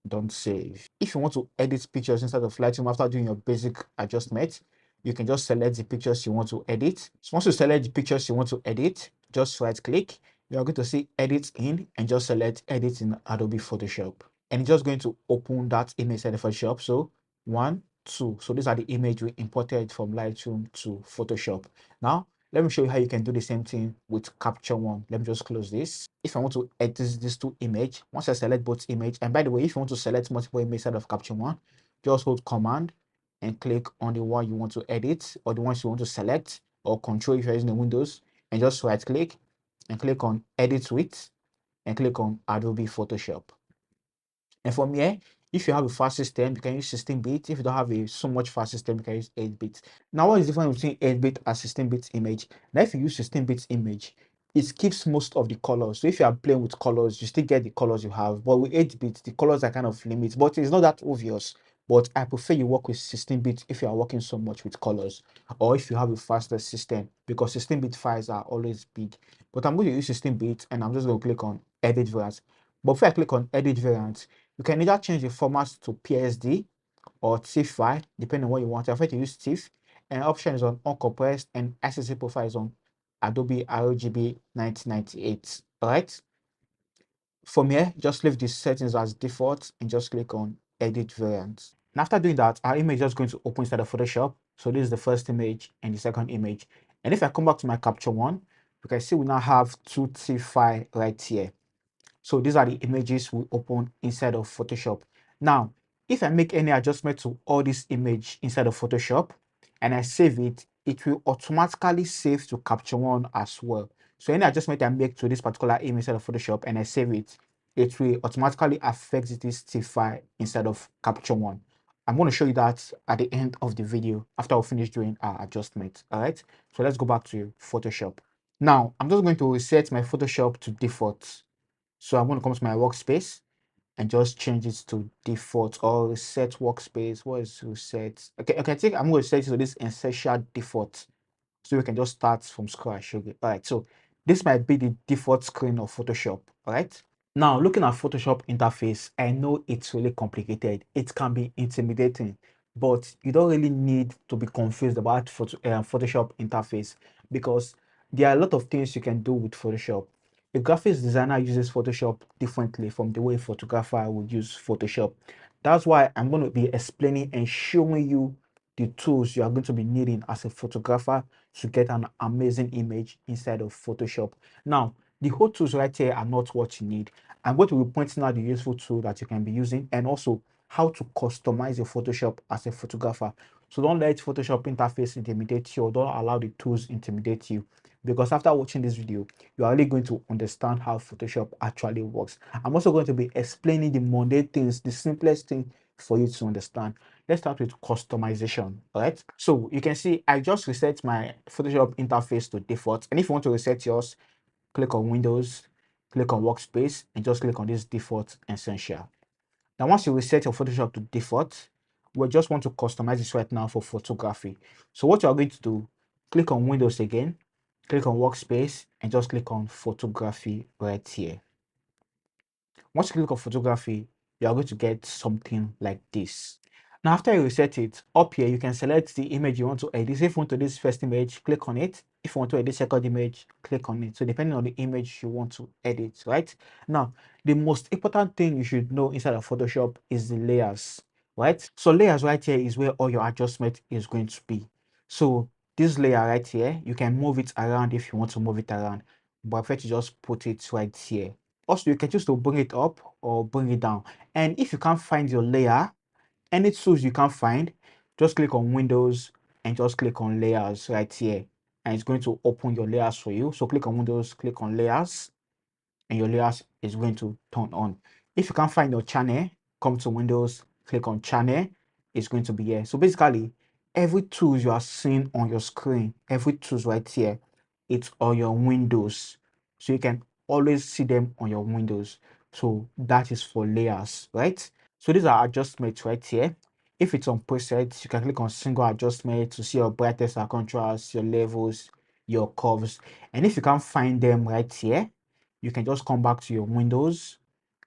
Don't save. If you want to edit pictures inside of Lightroom after doing your basic adjustment, you can just select the pictures you want to edit. So once you select the pictures you want to edit, just right click. You're going to see edit in and just select edit in Adobe Photoshop. And it's just going to open that image inside of Photoshop. So 1, 2. So these are the image we imported from Lightroom to Photoshop. Now, let me show you how you can do the same thing with Capture One. Let me just close this. If I want to edit these two images, once I select both image, and by the way, if you want to select multiple images out of Capture One, just hold Command and click on the one you want to edit or the ones you want to select, or Control if you're using the Windows, and just right click and click on Edit With and click on Adobe Photoshop. And from here, if you have a fast system, you can use 16-bit. If you don't have a so much fast system, you can use 8-bit. Now, what is the difference between 8-bit and 16-bit image? Now, if you use 16-bit image, it keeps most of the colors. So if you are playing with colors, you still get the colors you have. But with 8-bit, the colors are kind of limited, but it's not that obvious. But I prefer you work with 16-bit if you are working so much with colors, or if you have a faster system, because 16-bit files are always big. But I'm going to use 16-bit, and I'm just going to click on Edit Variant. But if I click on Edit Variant, you can either change the format to PSD or TIFF file, depending on what you want. I'm going to use TIFF, and option is on uncompressed, and accessible profile is on Adobe RGB 1998. All right. From here, just leave the settings as default and just click on Edit Variant. And after doing that, our image is just going to open inside of Photoshop. So this is the first image and the second image. And if I come back to my Capture One, you can see we now have two TIFF files right here. So these are the images we open inside of Photoshop. Now, if I make any adjustment to all this image inside of Photoshop and I save it, it will automatically save to Capture One as well. So any adjustment I make to this particular image inside of Photoshop and I save it, it will automatically affect this TIFF file instead of capture one. I'm going to show you that at the end of the video after we finish doing our adjustment. All right, so let's go back to Photoshop. Now I'm just going to reset my Photoshop to default. So I'm going to come to my workspace and just change it to default or reset workspace. What is reset? Okay, I think I'm going to set it to this essential default so we can just start from scratch. Okay, all right, so this might be the default screen of Photoshop. All right, now looking at Photoshop interface, I know it's really complicated. It can be intimidating, but you don't really need to be confused about Photoshop interface, because there are a lot of things you can do with Photoshop. A graphics designer uses Photoshop differently from the way a photographer would use Photoshop. That's why I'm going to be explaining and showing you the tools you are going to be needing as a photographer to get an amazing image inside of Photoshop. Now, the whole tools right here are not what you need. I'm going to be pointing out the useful tool that you can be using and also how to customize your Photoshop as a photographer. So don't let Photoshop interface intimidate you, or don't allow the tools intimidate you, because after watching this video, you are really going to understand how Photoshop actually works. I'm also going to be explaining the mundane things, the simplest thing for you to understand. Let's start with customization. All right, so you can see I just reset my Photoshop interface to default, and if you want to reset yours, click on Windows, click on Workspace, and just click on this default essential. Now once you reset your Photoshop to default, we just want to customize this right now for photography. So what you're going to do, click on Windows again, click on Workspace, and just click on Photography right here. Once you click on Photography, you are going to get something like this. Now after you reset it, up here you can select the image you want to edit. If you want to edit this first image, click on it. If you want to edit second image, click on it. So depending on the image you want to edit, right? Now, the most important thing you should know inside of Photoshop is the layers, right? So layers right here is where all your adjustment is going to be. So this layer right here, you can move it around if you want to move it around, but I prefer to just put it right here. Also, you can choose to bring it up or bring it down. And if you can't find your layer, any tools you can't find, just click on Windows and just click on Layers right here. And it's going to open your layers for you. So click on Windows, click on Layers, and your layers is going to turn on. If you can't find your channel, come to Windows, click on Channel, it's going to be here. So basically, every tools you are seeing on your screen, every tools right here, it's on your Windows. So you can always see them on your Windows. So that is for layers, right? So these are adjustments right here. If it's on presets, you can click on single adjustment to see your brightness and contrast, your levels, your curves. And if you can't find them right here, you can just come back to your Windows,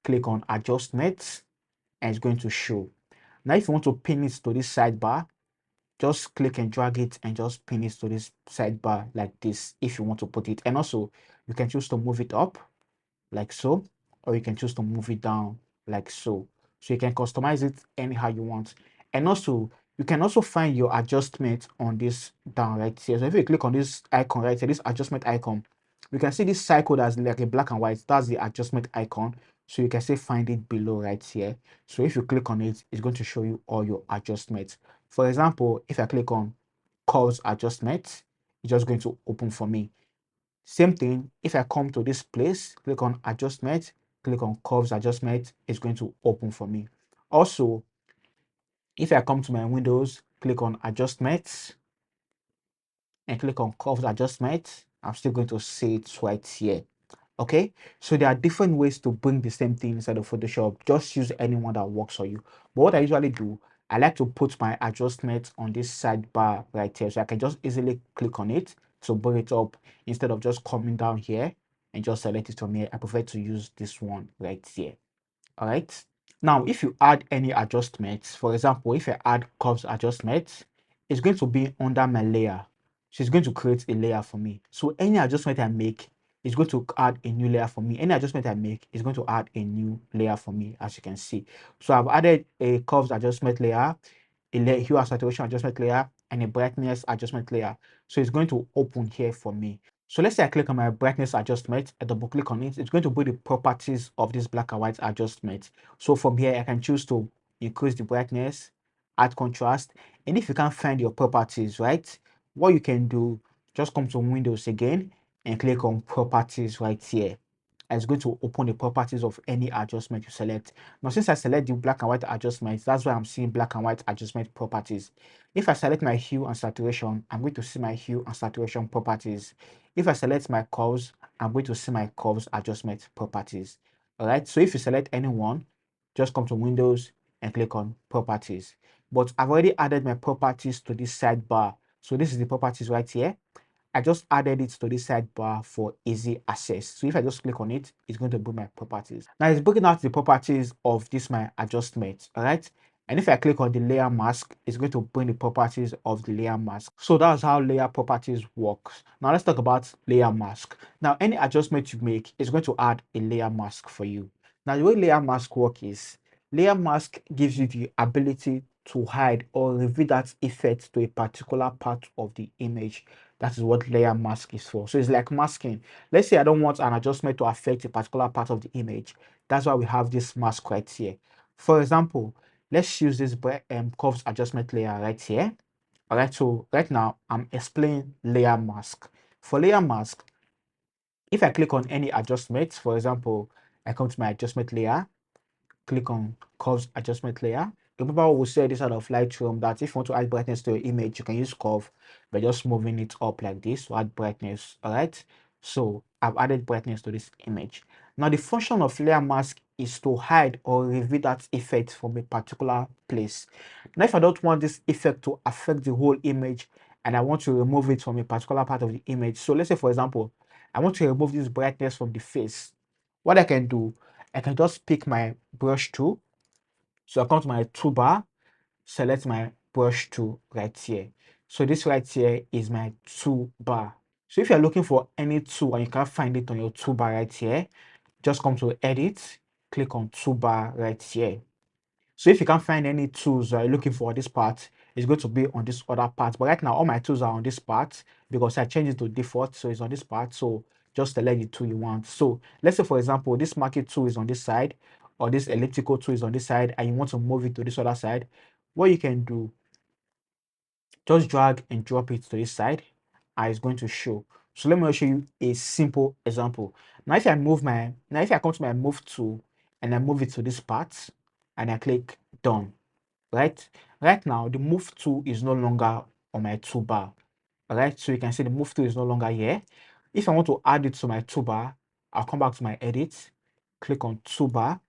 click on adjustments, and it's going to show. Now, if you want to pin it to this sidebar, just click and drag it and just pin it to this sidebar like this if you want to put it. And also, you can choose to move it up like so, or you can choose to move it down like so. So you can customize it anyhow you want. And also, you can also find your adjustment on this down right here. So if you click on this icon right here, this adjustment icon, you can see this cycle that's like a black and white. That's the adjustment icon. So you can say find it below right here. So if you click on it, it's going to show you all your adjustments. For example, if I click on curves adjustment, it's just going to open for me. Same thing, if I come to this place, click on adjustment, click on curves adjustment, it's going to open for me. Also, if I come to my Windows, click on adjustments and click on curves adjustment, I'm still going to see it right here. Okay, so there are different ways to bring the same thing inside of Photoshop. Just use anyone that works for you. But what I usually do, I like to put my adjustment on this sidebar right here, so I can just easily click on it to bring it up instead of just coming down here and just select it from here. I prefer to use this one right here. All right. Now, if you add any adjustments, for example, if I add curves adjustments, it's going to be under my layer. So it's going to create a layer for me. So any adjustment I make is going to add a new layer for me. Any adjustment I make is going to add a new layer for me, as you can see. So I've added a curves adjustment layer, a hue and saturation adjustment layer, and a brightness adjustment layer. So it's going to open here for me. So let's say I click on my brightness adjustment, I double click on it, it's going to bring the properties of this black and white adjustment. So from here, I can choose to increase the brightness, add contrast, and if you can't find your properties, right, what you can do, just come to Windows again and click on properties right here. and it's going to open the properties of any adjustment you select. Now, since I select the black and white adjustments, that's why I'm seeing black and white adjustment properties. If I select my hue and saturation, I'm going to see my hue and saturation properties. If I select my curves, I'm going to see my curves adjustment properties. All right. So if you select any one, just come to Windows and click on properties. But I've already added my properties to this sidebar. So this is the properties right here. I just added it to this sidebar for easy access. So if I just click on it, it's going to bring my properties. Now it's bringing out the properties of this my adjustment. All right. And if I click on the layer mask, it's going to bring the properties of the layer mask. So that's how layer properties works. Now let's talk about layer mask. Now any adjustment you make is going to add a layer mask for you. Now the way layer mask work is, layer mask gives you the ability to hide or reveal that effect to a particular part of the image. That is what layer mask is for. So it's like masking. Let's say I don't want an adjustment to affect a particular part of the image. That's why we have this mask right here. For example, let's use this curves adjustment layer right here. All right, so right now I'm explaining layer mask. For layer mask, if I click on any adjustment, for example, I come to my adjustment layer, click on curves adjustment layer. Remember what we said inside of Lightroom that if you want to add brightness to your image, you can use curve by just moving it up like this to add brightness. All right. So I've added brightness to this image. Now the function of layer mask is to hide or reveal that effect from a particular place. Now if I don't want this effect to affect the whole image and I want to remove it from a particular part of the image. So let's say for example, I want to remove this brightness from the face. What I can do, I can just pick my brush tool. So I come to my toolbar, select my brush tool right here. So this right here is my toolbar. So if you're looking for any tool and you can't find it on your toolbar right here, just come to edit, click on toolbar right here. So if you can't find any tools you're looking for this part, it's going to be on this other part. But right now, all my tools are on this part because I changed it to default. So it's on this part. So just select the tool you want. So let's say, for example, this market tool is on this side or this elliptical tool is on this side and you want to move it to this other side. What you can do, just drag and drop it to this side and it's going to show. So let me show you a simple example. Now if I come to my move tool and I move it to this part and I click done, right now the move tool is no longer on my toolbar. All right, so you can see the move tool is no longer here. If I want to add it to my toolbar, I'll come back to my edit, click on toolbar,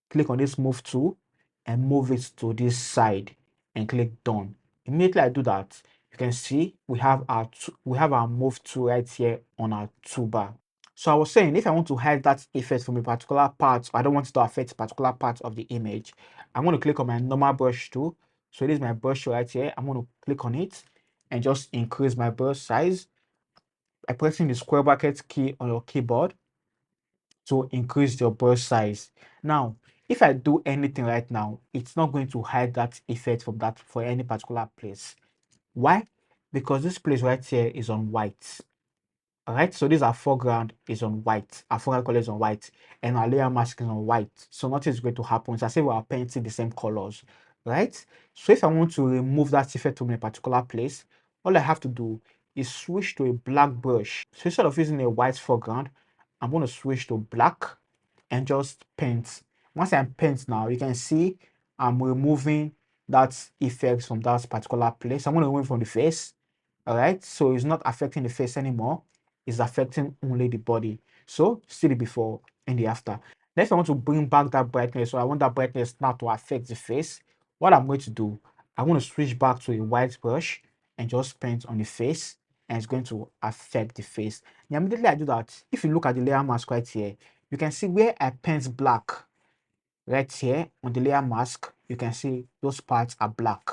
click on this move tool and move it to this side and click done. Immediately I do that, you can see we have our move tool right here on our toolbar. So I was saying, if I want to hide that effect from a particular part, I don't want it to affect a particular part of the image, I'm going to click on my normal brush tool. So this is my brush tool right here. I'm going to click on it and just increase my brush size by pressing the square bracket key on your keyboard to increase your brush size. Now, if I do anything right now, it's not going to hide that effect from that for any particular place. Why? Because this place right here is on white. All right, so this our foreground is on white, our foreground color is on white, and our layer mask is on white. So nothing is going to happen. It's as if we are painting the same colors, right? So if I want to remove that effect from a particular place, all I have to do is switch to a black brush. So instead of using a white foreground, I'm going to switch to black and just paint. Once I paint now, you can see I'm removing that effect from that particular place. I'm going to remove it from the face. All right, so it's not affecting the face anymore, it's affecting only the body. So see the before and the after. Then if I want to bring back that brightness, or I want that brightness now to affect the face, what I'm going to do, I want to switch back to a white brush and just paint on the face, and it's going to affect the face. Now immediately I do that, if you look at the layer mask right here, you can see where I paint black right here on the layer mask, you can see those parts are black.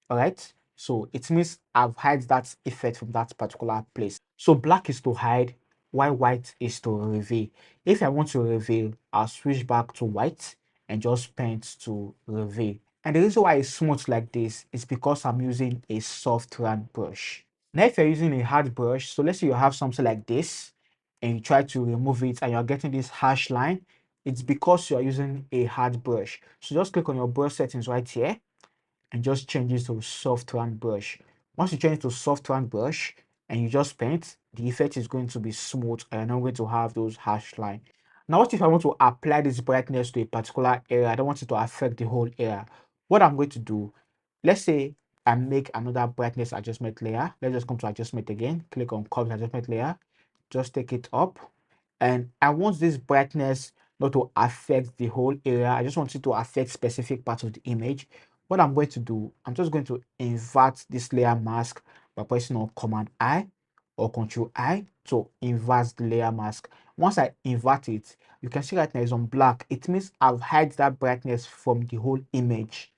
All right, so it means I've hide that effect from that particular place. So black is to hide while white is to reveal. If I want to reveal, I'll switch back to white and just paint to reveal. And the reason why it's smooth like this is because I'm using a soft round brush. Now if you're using a hard brush, so let's say you have something like this and you try to remove it and you're getting this harsh line, it's because you're using a hard brush. So just click on your brush settings right here and just change it to soft round brush. Once you change it to soft round brush, and you just paint, the effect is going to be smooth and you're not going to have those harsh lines. Now, what if I want to apply this brightness to a particular area? I don't want it to affect the whole area. What I'm going to do, let's say I make another brightness adjustment layer. Let's just come to adjustment again, click on curves adjustment layer, just take it up. And I want this brightness not to affect the whole area. I just want it to affect specific parts of the image. What I'm going to do, I'm just going to invert this layer mask by pressing on Command I or Control I to invert the layer mask. Once I invert it, you can see right now it's on black. It means I've hide that brightness from the whole image,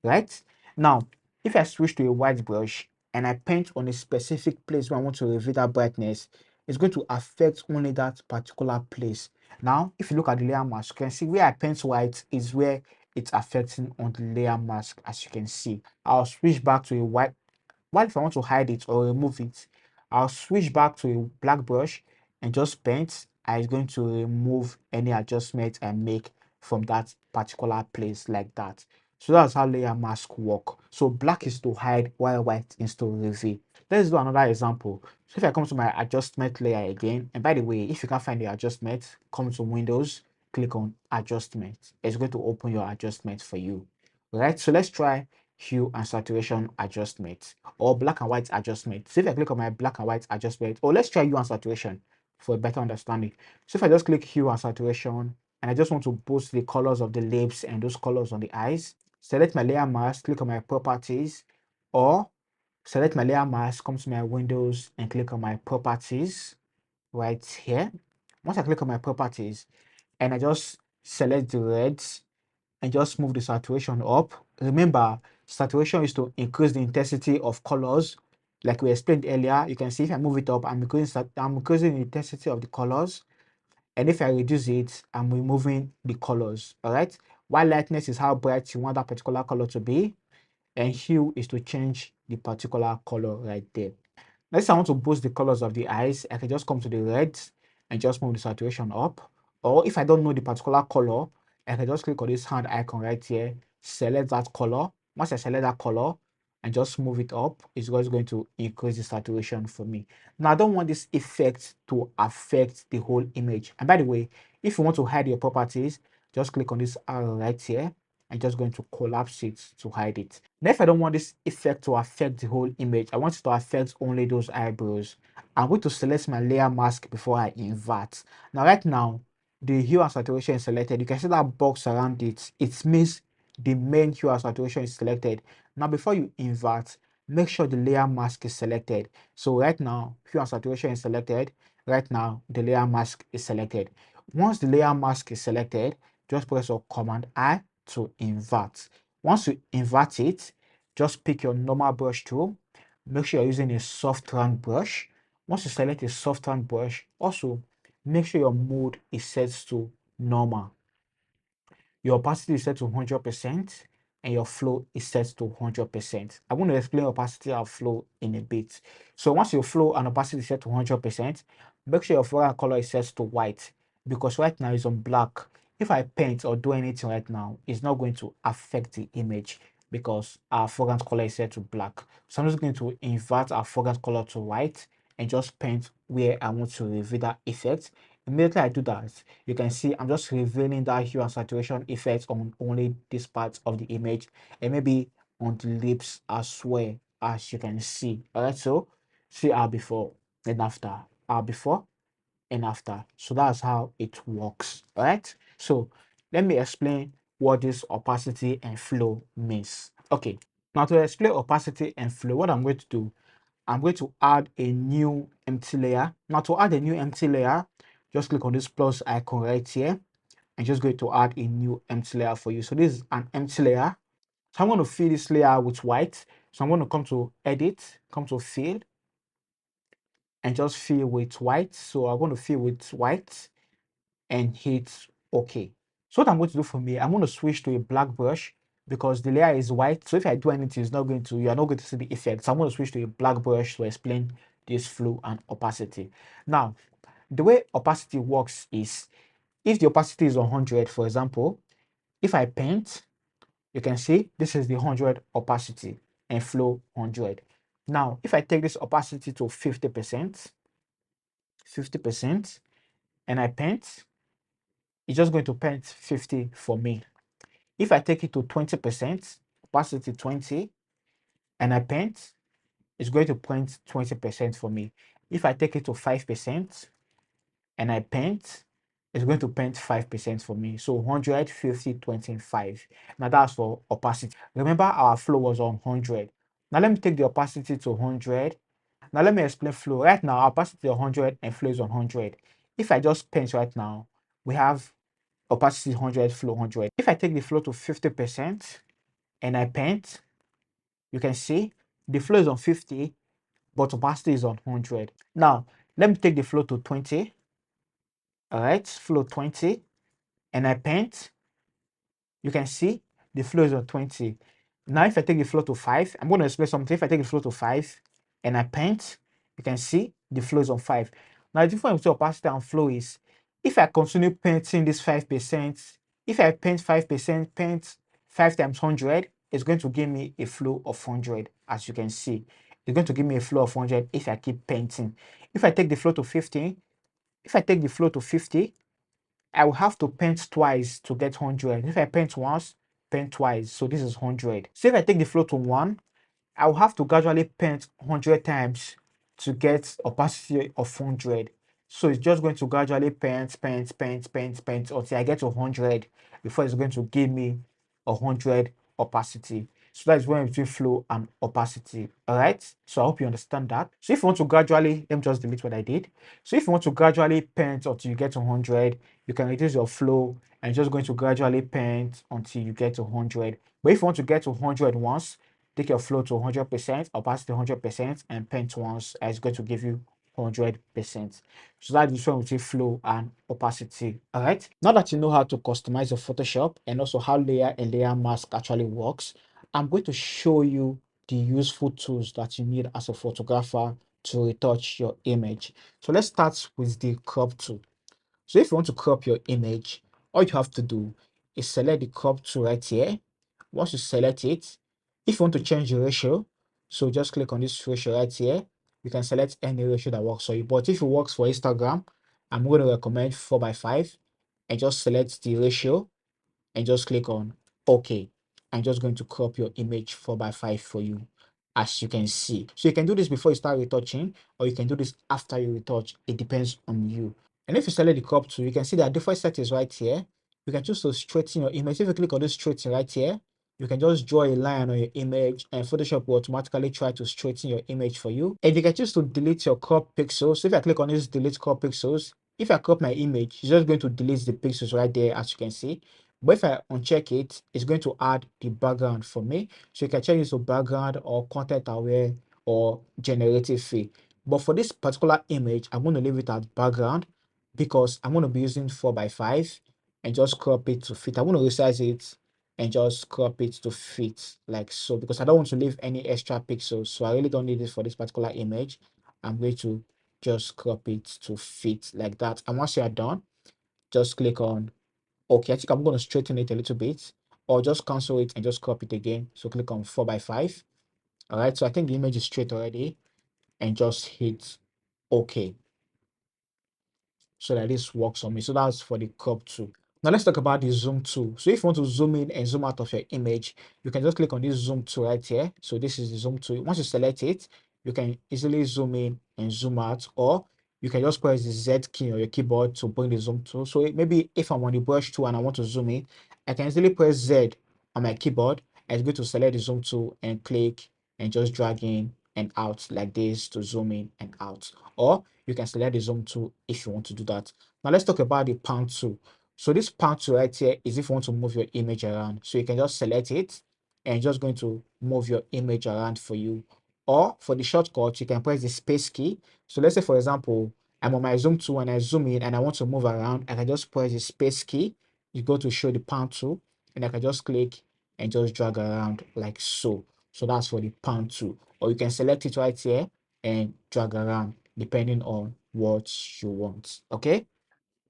right? Now, if I switch to a white brush and I paint on a specific place where I want to reveal that brightness, it's going to affect only that particular place. Now, if you look at the layer mask, you can see where I paint white is where it's affecting on the layer mask, as you can see. I'll switch back to a white. While if I want to hide it or remove it, I'll switch back to a black brush and just paint. I'm going to remove any adjustment I make from that particular place like that. So that's how layer mask work. So black is to hide while white is to reveal. Let's do another example. So if I come to my adjustment layer again, and by the way, if you can't find the adjustment, come to Windows, click on adjustment. It's going to open your adjustment for you. Right? So let's try hue and saturation adjustment or black and white adjustment. So if I click on my black and white adjustment, or let's try hue and saturation for a better understanding. So if I just click hue and saturation and I just want to boost the colors of the lips and those colors on the eyes, select my layer mask, click on my properties, or select my layer mask, come to my windows and click on my properties right here. Once I click on my properties and I just select the reds and just move the saturation up. Remember, saturation is to increase the intensity of colors. Like we explained earlier, you can see if I move it up, I'm increasing the intensity of the colors. And if I reduce it, I'm removing the colors. All right. While lightness is how bright you want that particular color to be, and hue is to change the particular color right there. Let's say I want to boost the colors of the eyes, I can just come to the reds and just move the saturation up. Or if I don't know the particular color, I can just click on this hand icon right here, select that color. Once I select that color and just move it up, it's just going to increase the saturation for me. Now, I don't want this effect to affect the whole image. And by the way, if you want to hide your properties, just click on this arrow right here and just going to collapse it to hide it. Now, if I don't want this effect to affect the whole image, I want it to affect only those eyebrows. I'm going to select my layer mask before I invert. Now, right now, the hue and saturation is selected. You can see that box around it. It means the main hue and saturation is selected. Now, before you invert, make sure the layer mask is selected. So right now, hue and saturation is selected. Right now, the layer mask is selected. Once the layer mask is selected, just press on Command I to invert. Once you invert it, just pick your normal brush tool. Make sure you're using a soft round brush. Once you select a soft round brush, also make sure your mode is set to normal. Your opacity is set to 100% and your flow is set to 100%. I'm going to explain opacity and flow in a bit. So once your flow and opacity is set to 100%, make sure your foreground color is set to white because right now it's on black. If I paint or do anything right now, it's not going to affect the image because our foreground color is set to black. So I'm just going to invert our foreground color to white and just paint where I want to reveal that effect. Immediately I do that, you can see I'm just revealing that hue and saturation effect on only this part of the image and maybe on the lips as well, as you can see. All right, so see our before and after, our before and after. So that's how it works. All right, so let me explain what this opacity and flow means. Okay, now to explain opacity and flow, what I'm going to do, I'm going to add a new empty layer. Now to add a new empty layer, just click on this plus icon right here and just going to add a new empty layer for you. So this is an empty layer. So I'm going to fill this layer with white. So I'm going to come to edit, come to fill and just fill with white. So I'm going to fill with white and hit OK. So what I'm going to do for me, I'm going to switch to a black brush because the layer is white. So if I do anything, it's not going to, you are not going to see the effect. So I'm going to switch to a black brush to explain this flow and opacity. Now, the way opacity works is if the opacity is 100, for example, if I paint, you can see this is the 100 opacity and flow 100. Now, if I take this opacity to 50%, and I paint, it's just going to paint 50 for me. If I take it to 20%, opacity 20, and I paint, it's going to paint 20% for me. If I take it to 5% and I paint, it's going to paint 5% for me. So 100, 50, 25. Now that's for opacity. Remember our flow was on 100. Now let me take the opacity to 100. Now let me explain flow. Right now, our opacity is 100 and flow is 100. If I just paint right now, we have opacity 100, flow 100. If I take the flow to 50% and I paint, you can see the flow is on 50, but opacity is on 100. Now, let me take the flow to 20. All right, flow 20, and I paint. You can see the flow is on 20. Now, if I take the flow to 5, I'm going to explain something. If I take the flow to 5 and I paint, you can see the flow is on 5. Now, the difference between opacity and flow is if I continue painting this 5%, if I paint 5%, paint 5 times 100, it's going to give me a flow of 100, as you can see. It's going to give me a flow of 100 if I keep painting. If I take the flow to 50, if I take the flow to 50, I will have to paint twice to get 100. If I paint once, paint twice. So this is 100. So if I take the flow to 1, I will have to gradually paint 100 times to get opacity of 100. So it's just going to gradually paint until I get to 100 before it's going to give me 100 opacity. So that is when between flow and opacity. All right. So I hope you understand that. So if you want to gradually, let me just delete what I did. So if you want to gradually paint until you get to 100, you can reduce your flow and just going to gradually paint until you get to 100. But if you want to get to 100 once, take your flow to 100%, opacity 100%, and paint once, and it's going to give you 100%. So that's the difference between flow and opacity. All right. Now that you know how to customize your Photoshop and also how layer and layer mask actually works, I'm going to show you the useful tools that you need as a photographer to retouch your image. So let's start with the crop tool. So if you want to crop your image, all you have to do is select the crop tool right here. Once you select it, if you want to change the ratio, so just click on this ratio right here. You can select any ratio that works for you. But if it works for Instagram, I'm going to recommend 4:5 and just select the ratio and just click on OK. I'm just going to crop your image 4:5 for you, as you can see. So you can do this before you start retouching, or you can do this after you retouch. It depends on you. And if you select the crop tool, you can see that different settings right here. You can choose to straighten your image. If you click on this straighten right here, you can just draw a line on your image and Photoshop will automatically try to straighten your image for you. And you can choose to delete your crop pixels. So if I click on this delete crop pixels, if I crop my image, it's just going to delete the pixels right there, as you can see. But if I uncheck it, it's going to add the background for me. So you can change this to background or content aware or generative fill. But for this particular image, I'm going to leave it as background because I'm going to be using 4:5 and just crop it to fit. I want to resize it and just crop it to fit like so because I don't want to leave any extra pixels. So I really don't need this for this particular image. I'm going to just crop it to fit like that. And once you are done, just click on OK. I think I'm going to straighten it a little bit or just cancel it and just crop it again. So click on 4:5. All right. So I think the image is straight already and just hit OK so that this works on me. So that's for the crop tool. Now let's talk about the zoom tool. So if you want to zoom in and zoom out of your image, you can just click on this zoom tool right here. So this is the zoom tool. Once you select it, you can easily zoom in and zoom out, or you can just press the Z key on your keyboard to bring the zoom tool. So maybe if I'm on the brush tool and I want to zoom in, I can easily press Z on my keyboard and go to select the zoom tool and click and just drag in and out like this to zoom in and out. Or you can select the zoom tool if you want to do that. Now let's talk about the pan tool. So this pan tool right here is if you want to move your image around. So you can just select it and just going to move your image around for you. Or for the shortcut, you can press the space key. So let's say for example, I'm on my zoom tool and I zoom in and I want to move around. I can just press the space key. You go to show the pan tool and I can just click and just drag around like so. So that's for the pan tool. Or you can select it right here and drag around depending on what you want. Okay.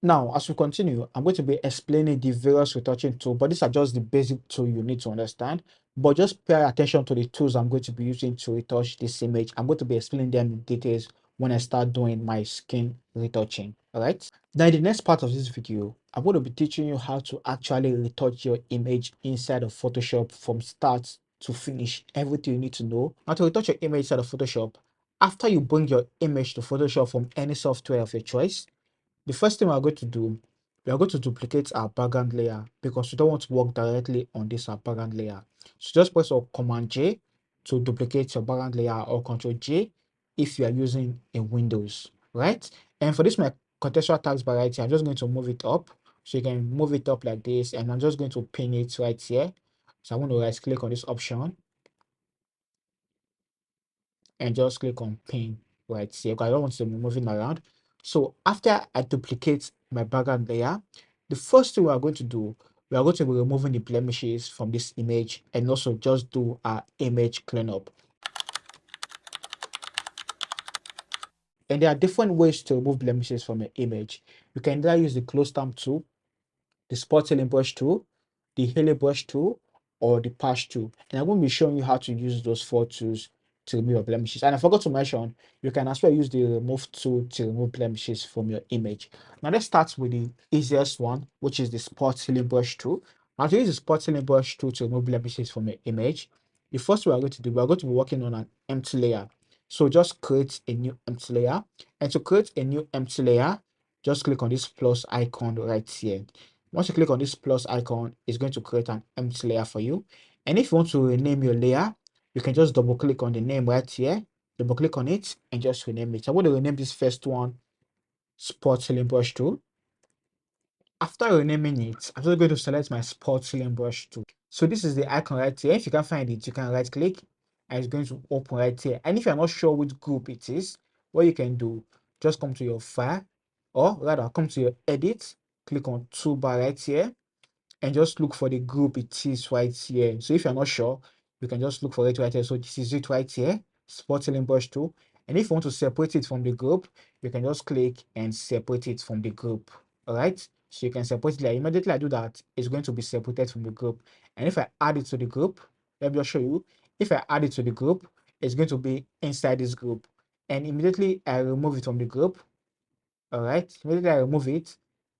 Now, as we continue, I'm going to be explaining the various retouching tools, but these are just the basic tool you need to understand. But just pay attention to the tools I'm going to be using to retouch this image. I'm going to be explaining them in details when I start doing my skin retouching. All right. Now, in the next part of this video, I'm going to be teaching you how to actually retouch your image inside of Photoshop from start to finish. Everything you need to know. Now, to retouch your image inside of Photoshop, after you bring your image to Photoshop from any software of your choice, the first thing we're going to do, we are going to duplicate our background layer because we don't want to work directly on this our background layer. So just press Command J to duplicate your background layer, or Control J if you are using a Windows, right? And for this my contextual tags variety, I'm just going to move it up. So you can move it up like this, and I'm just going to pin it right here. So I'm going to right click on this option and just click on pin right here because I don't want to be moving around. So after I duplicate my background layer, the first thing we are going to do, we are going to be removing the blemishes from this image and also just do our image cleanup. And there are different ways to remove blemishes from an image. You can either use the close stamp tool, the spot healing brush tool, the healing brush tool, or the patch tool. And I'm going to be showing you how to use those 4 tools to remove your blemishes. And I forgot to mention, you can as well use the remove tool to remove blemishes from your image. Now let's start with the easiest one, which is the spot healing brush tool. Now to use the spot healing brush tool to remove blemishes from your image, the first thing we are going to do, we are going to be working on an empty layer. So just create a new empty layer. And to create a new empty layer, just click on this plus icon right here. Once you click on this plus icon, it's going to create an empty layer for you. And if you want to rename your layer, you can just double click on the name right here, double click on it, and just rename it. I'm going to rename this first one Spot Healing Brush Tool. After renaming it, I'm just going to select my Spot Healing Brush Tool. So this is the icon right here. If you can't find it, you can right click and it's going to open right here. And if you're not sure which group it is, what you can do, just come to your file, or rather come to your edit, click on toolbar right here, and just look for the group it is right here. So if you're not sure, you can just look for it right here. So this is it right here, Spot Healing Brush Tool. And if you want to separate it from the group, you can just click and separate it from the group. All right. So you can separate it. Like immediately I do that, it's going to be separated from the group. And if I add it to the group, let me just show you. If I add it to the group, it's going to be inside this group. And immediately I remove it from the group. All right. Immediately I remove it,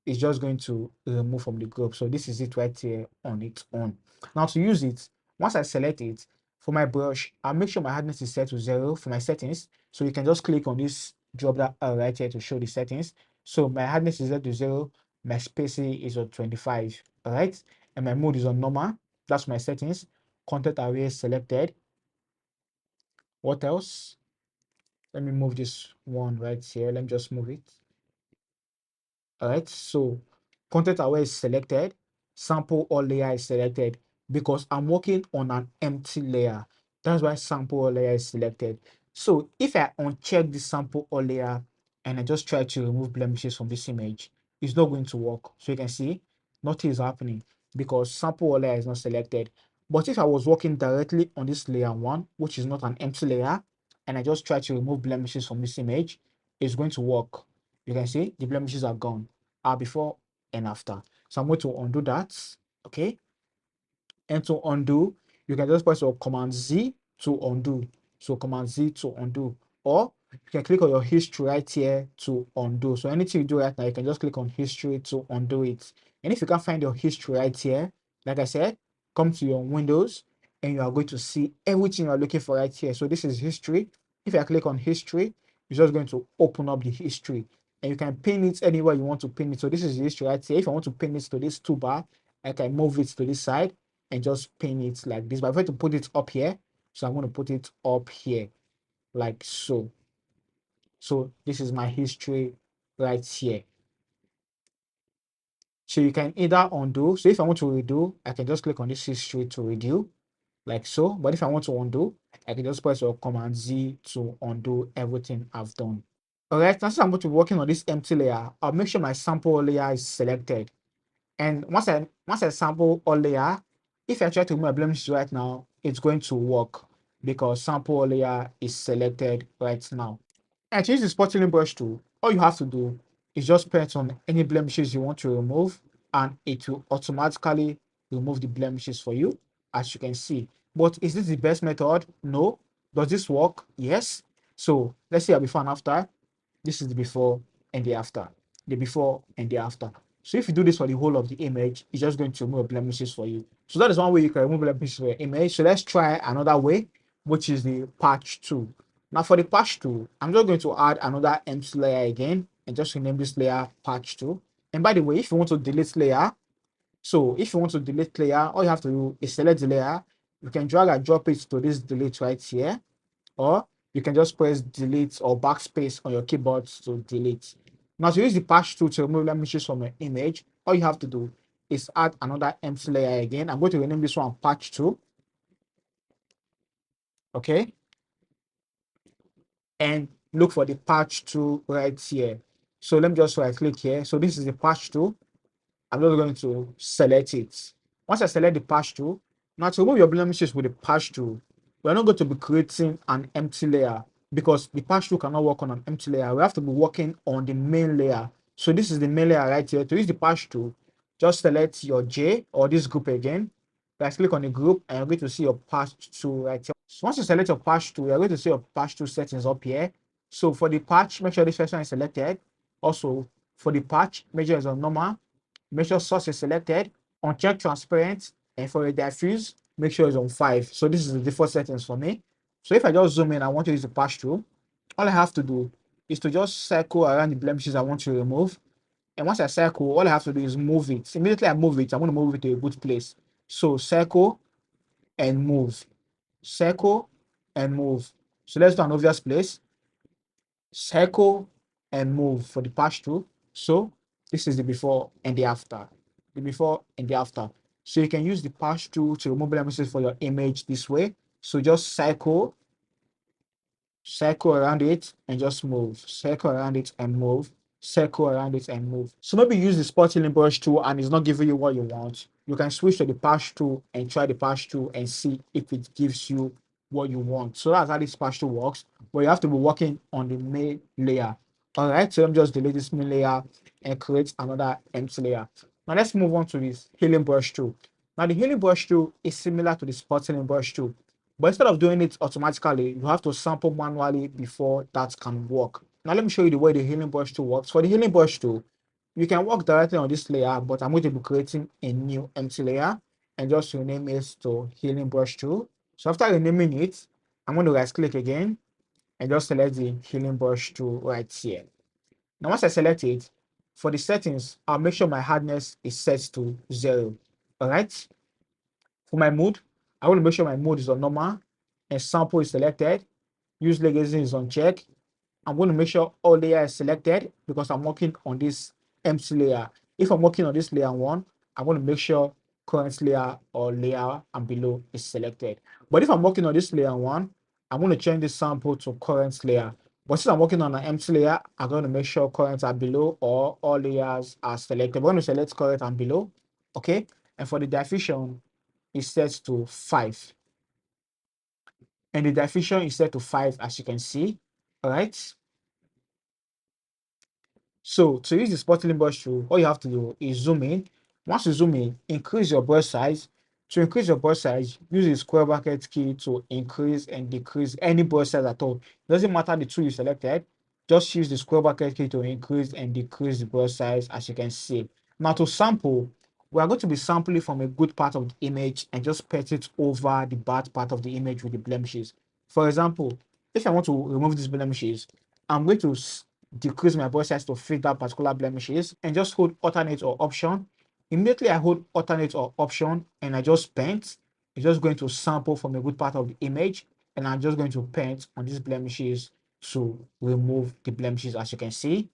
it's just going to remove from the group. So this is it right here on its own. Now to use it, once I select it for my brush, I'll make sure my hardness is set to 0 for my settings. So you can just click on this drop that right here to show the settings. So my hardness is set to 0, my spacing is on 25. All right. And my mode is on normal. That's my settings. Content array is selected. What else? Let me move this one right here. Let me just move it. All right, so content aware is selected, sample all layer is selected because I'm working on an empty layer. That's why sample all layer is selected. So if I uncheck the sample all layer and I just try to remove blemishes from this image, it's not going to work. So you can see nothing is happening because sample all layer is not selected. But if I was working directly on this layer 1, which is not an empty layer, and I just try to remove blemishes from this image, it's going to work. You can see the blemishes are gone before and after. So I'm going to undo that. Okay. And to undo, you can just press your Command Z to undo. So Command Z to undo. Or you can click on your history right here to undo. So anything you do right now, you can just click on history to undo it. And if you can't find your history right here, like I said, come to your Windows and you are going to see everything you are looking for right here. So this is history. If I click on history, it's just going to open up the history. And you can pin it anywhere you want to pin it. So this is the history right here. If I want to pin it to this toolbar, I can move it to this side and just pin it like this. But I'm going to put it up here. So I'm going to put it up here like so. So this is my history right here. So you can either undo. So if I want to redo, I can just click on this history to redo like so. But if I want to undo, I can just press your Command Z to undo everything I've done. All right, now since I'm going to be working on this empty layer, I'll make sure my sample layer is selected. And once I sample all layer, if I try to move my blemishes right now, it's going to work because sample layer is selected right now. And to use the spot healing brush tool, all you have to do is just press on any blemishes you want to remove, and it will automatically remove the blemishes for you, as you can see. But is this the best method? No. Does this work? Yes. So let's see a before and after. This is the before and the after. The before and the after. So if you do this for the whole of the image, it's just going to remove blemishes for you. So that is one way you can remove blemishes for your image. So let's try another way, which is the patch tool. Now for the patch tool, I'm just going to add another empty layer again and just rename this layer patch tool. And by the way, if you want to delete layer, so if you want to delete layer, all you have to do is select the layer. You can drag and drop it to this delete right here, or you can just press delete or backspace on your keyboard to delete. Now to use the patch tool to remove blemishes from your image, all you have to do is add another empty layer again. I'm going to rename this one patch tool. Okay. And look for the patch tool right here. So let me just right click here. So this is the patch tool. I'm just going to select it. Once I select the patch tool, now to remove your blemishes with the patch tool, we're not going to be creating an empty layer because the patch tool cannot work on an empty layer. We have to be working on the main layer. So this is the main layer right here. To use the patch tool, just select your J or this group again. Let's click on the group and you're going to see your patch tool right here. So once you select your patch tool, you're going to see your patch tool settings up here. So for the patch, make sure this first one is selected. Also, for the patch, make sure it's on normal. Make sure source is selected, uncheck transparent, and for a diffuse, make sure it's on 5. So this is the default settings for me. So if I just zoom in, I want to use the patch tool. All I have to do is to just circle around the blemishes I want to remove. And once I circle, all I have to do is move it. Immediately I move it, I'm going to move it to a good place. So circle and move. Circle and move. So let's do an obvious place. Circle and move for the patch tool. So this is the before and the after. The before and the after. So you can use the patch tool to remove blemishes for your image this way. So just circle around it and just move, circle around it and move, circle around it and move. So maybe use the spot healing brush tool and it's not giving you what you want. You can switch to the patch tool and try the patch tool and see if it gives you what you want. So that's how this patch tool works, but you have to be working on the main layer. All right, so let me just delete this main layer and create another empty layer. Now let's move on to this healing brush tool. Now the healing brush tool is similar to the spot healing brush tool, but instead of doing it automatically, you have to sample manually before that can work. Now let me show you the way the healing brush tool works. For the healing brush tool, you can work directly on this layer, but I'm going to be creating a new empty layer and just rename it to healing brush tool. So after renaming it, I'm going to right click again and just select the healing brush tool right here. Now once I select it, for the settings, I'll make sure my hardness is set to 0. All right. For my mode, I want to make sure my mode is on normal and sample is selected. Use legacy is on check. I'm going to make sure all layer is selected because I'm working on this empty layer. If I'm working on this layer 1, I want to make sure current layer or layer and below is selected. But if I'm working on this layer 1, I'm going to change this sample to current layer. But since I'm working on an empty layer, I'm going to make sure current are below or all layers are selected. We're going to select current and below. Okay. And for the diffusion, is set to 5. And the diffusion is set to 5, as you can see. All right. So to use the spotting brush tool, all you have to do is zoom in. Once you zoom in, increase your brush size. To increase your brush size, use the square bracket key to increase and decrease any brush size at all. It doesn't matter the tool you selected, just use the square bracket key to increase and decrease the brush size, as you can see. Now to sample, we are going to be sampling from a good part of the image and just pat it over the bad part of the image with the blemishes. For example, if I want to remove these blemishes, I'm going to decrease my brush size to fit that particular blemishes and just hold alternate or option. Immediately I hold alternate or option and I just paint. It's just going to sample from a good part of the image and I'm just going to paint on these blemishes to remove the blemishes, as you can see,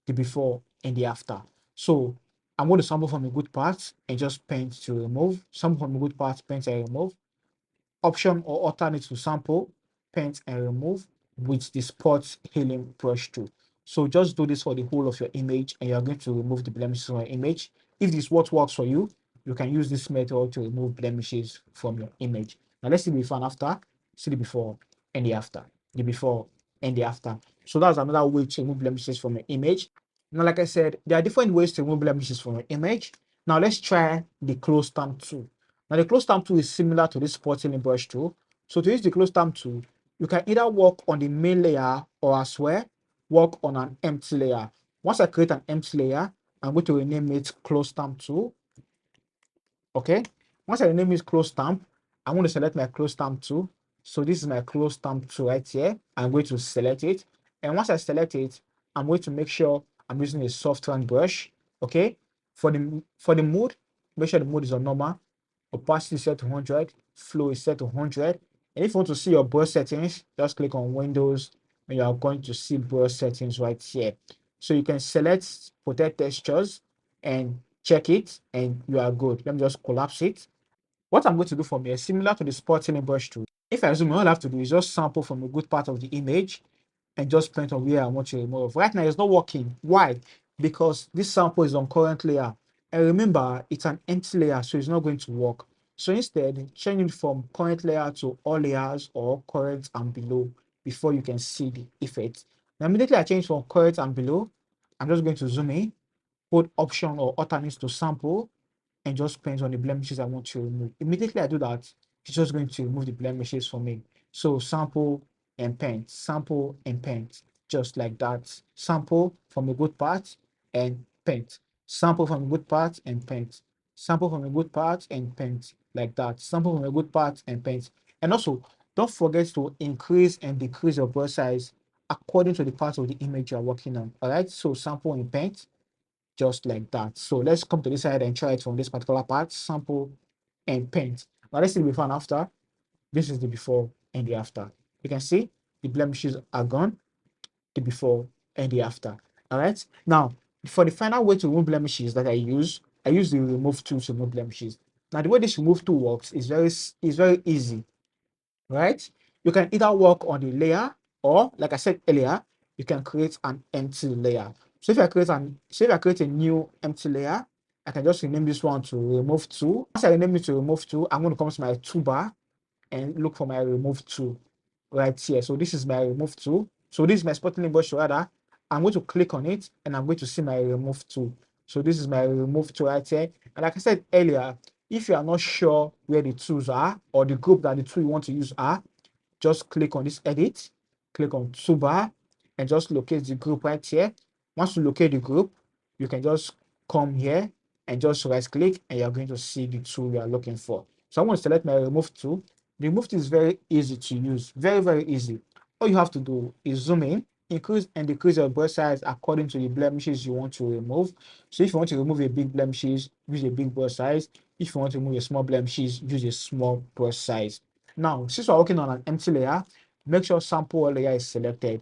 the before and the after. So I'm going to sample from a good part and just paint to remove. Sample from a good part, paint and remove. Option or alternate to sample, paint and remove with the spot healing brush tool. So just do this for the whole of your image and you're going to remove the blemishes from your image. If this what works for you, you can use this method to remove blemishes from your image. Now let's see the before and after. See the before and the after. The before and the after. So that's another way to remove blemishes from your image. Now, like I said, there are different ways to remove blemishes from your image. Now let's try the close stamp tool. Now the close stamp tool is similar to this spotting brush tool. So to use the close stamp tool, you can either work on the main layer or as well work on an empty layer. Once I create an empty layer, I'm going to rename it close stamp tool. Okay. Once I rename it close stamp, I'm going to select my close stamp tool. So this is my close stamp tool right here. I'm going to select it. And once I select it, I'm going to make sure I'm using a soft round brush. Okay. For the mode, make sure the mode is on normal. Opacity is set to 100. Flow is set to 100. And if you want to see your brush settings, just click on Windows and you are going to see brush settings right here. So you can select protect textures and check it and you are good. Let me just collapse it. What I'm going to do from here is similar to the spotting brush tool. If I zoom, all I have to do is just sample from a good part of the image and just point on where I want to remove. Right now, it's not working. Why? Because this sample is on current layer. And remember, it's an empty layer, so it's not going to work. So instead, change it from current layer to all layers or current and below before you can see the effect. Now, immediately I change from current and below, I'm just going to zoom in, hold option or alternate to sample, and just paint on the blemishes I want to remove. Immediately I do that, it's just going to remove the blemishes for me. So sample and paint, just like that. Sample from a good part and paint. Sample from a good part and paint. Sample from a good part and paint, like that. Sample from a good part and paint. And also, don't forget to increase and decrease your brush size according to the part of the image you're working on. All right, so sample and paint just like that. So let's come to this side and try it from this particular part, sample and paint. Now let's see the before and after. This is the before and the after. You can see the blemishes are gone, the before and the after. All right. Now, for the final way to remove blemishes that I use the remove tool to remove blemishes. Now, the way this remove tool works is very easy, right? You can either work on the layer or, like I said earlier, you can create an empty layer. So if I create a new empty layer, I can just rename this one to remove tool. Once I rename it to remove tool, I'm going to come to my toolbar and look for my remove tool right here. So this is my remove tool. So this is my spotting brush rather. I'm going to click on it and I'm going to see my remove tool. So this is my remove tool right here. And like I said earlier, if you are not sure where the tools are or the group that the tool you want to use are, just click on this edit, click on toolbar, and just locate the group right here. Once you locate the group, you can just come here and just right click and you're going to see the tool you are looking for. So I'm going to select my remove tool. The remove tool is very easy to use, very easy. All you have to do is zoom in, increase and decrease your brush size according to the blemishes you want to remove. So if you want to remove a big blemishes, use a big brush size. If you want to remove a small blemishes, use a small brush size. Now, since we're working on an empty layer, make sure sample layer is selected.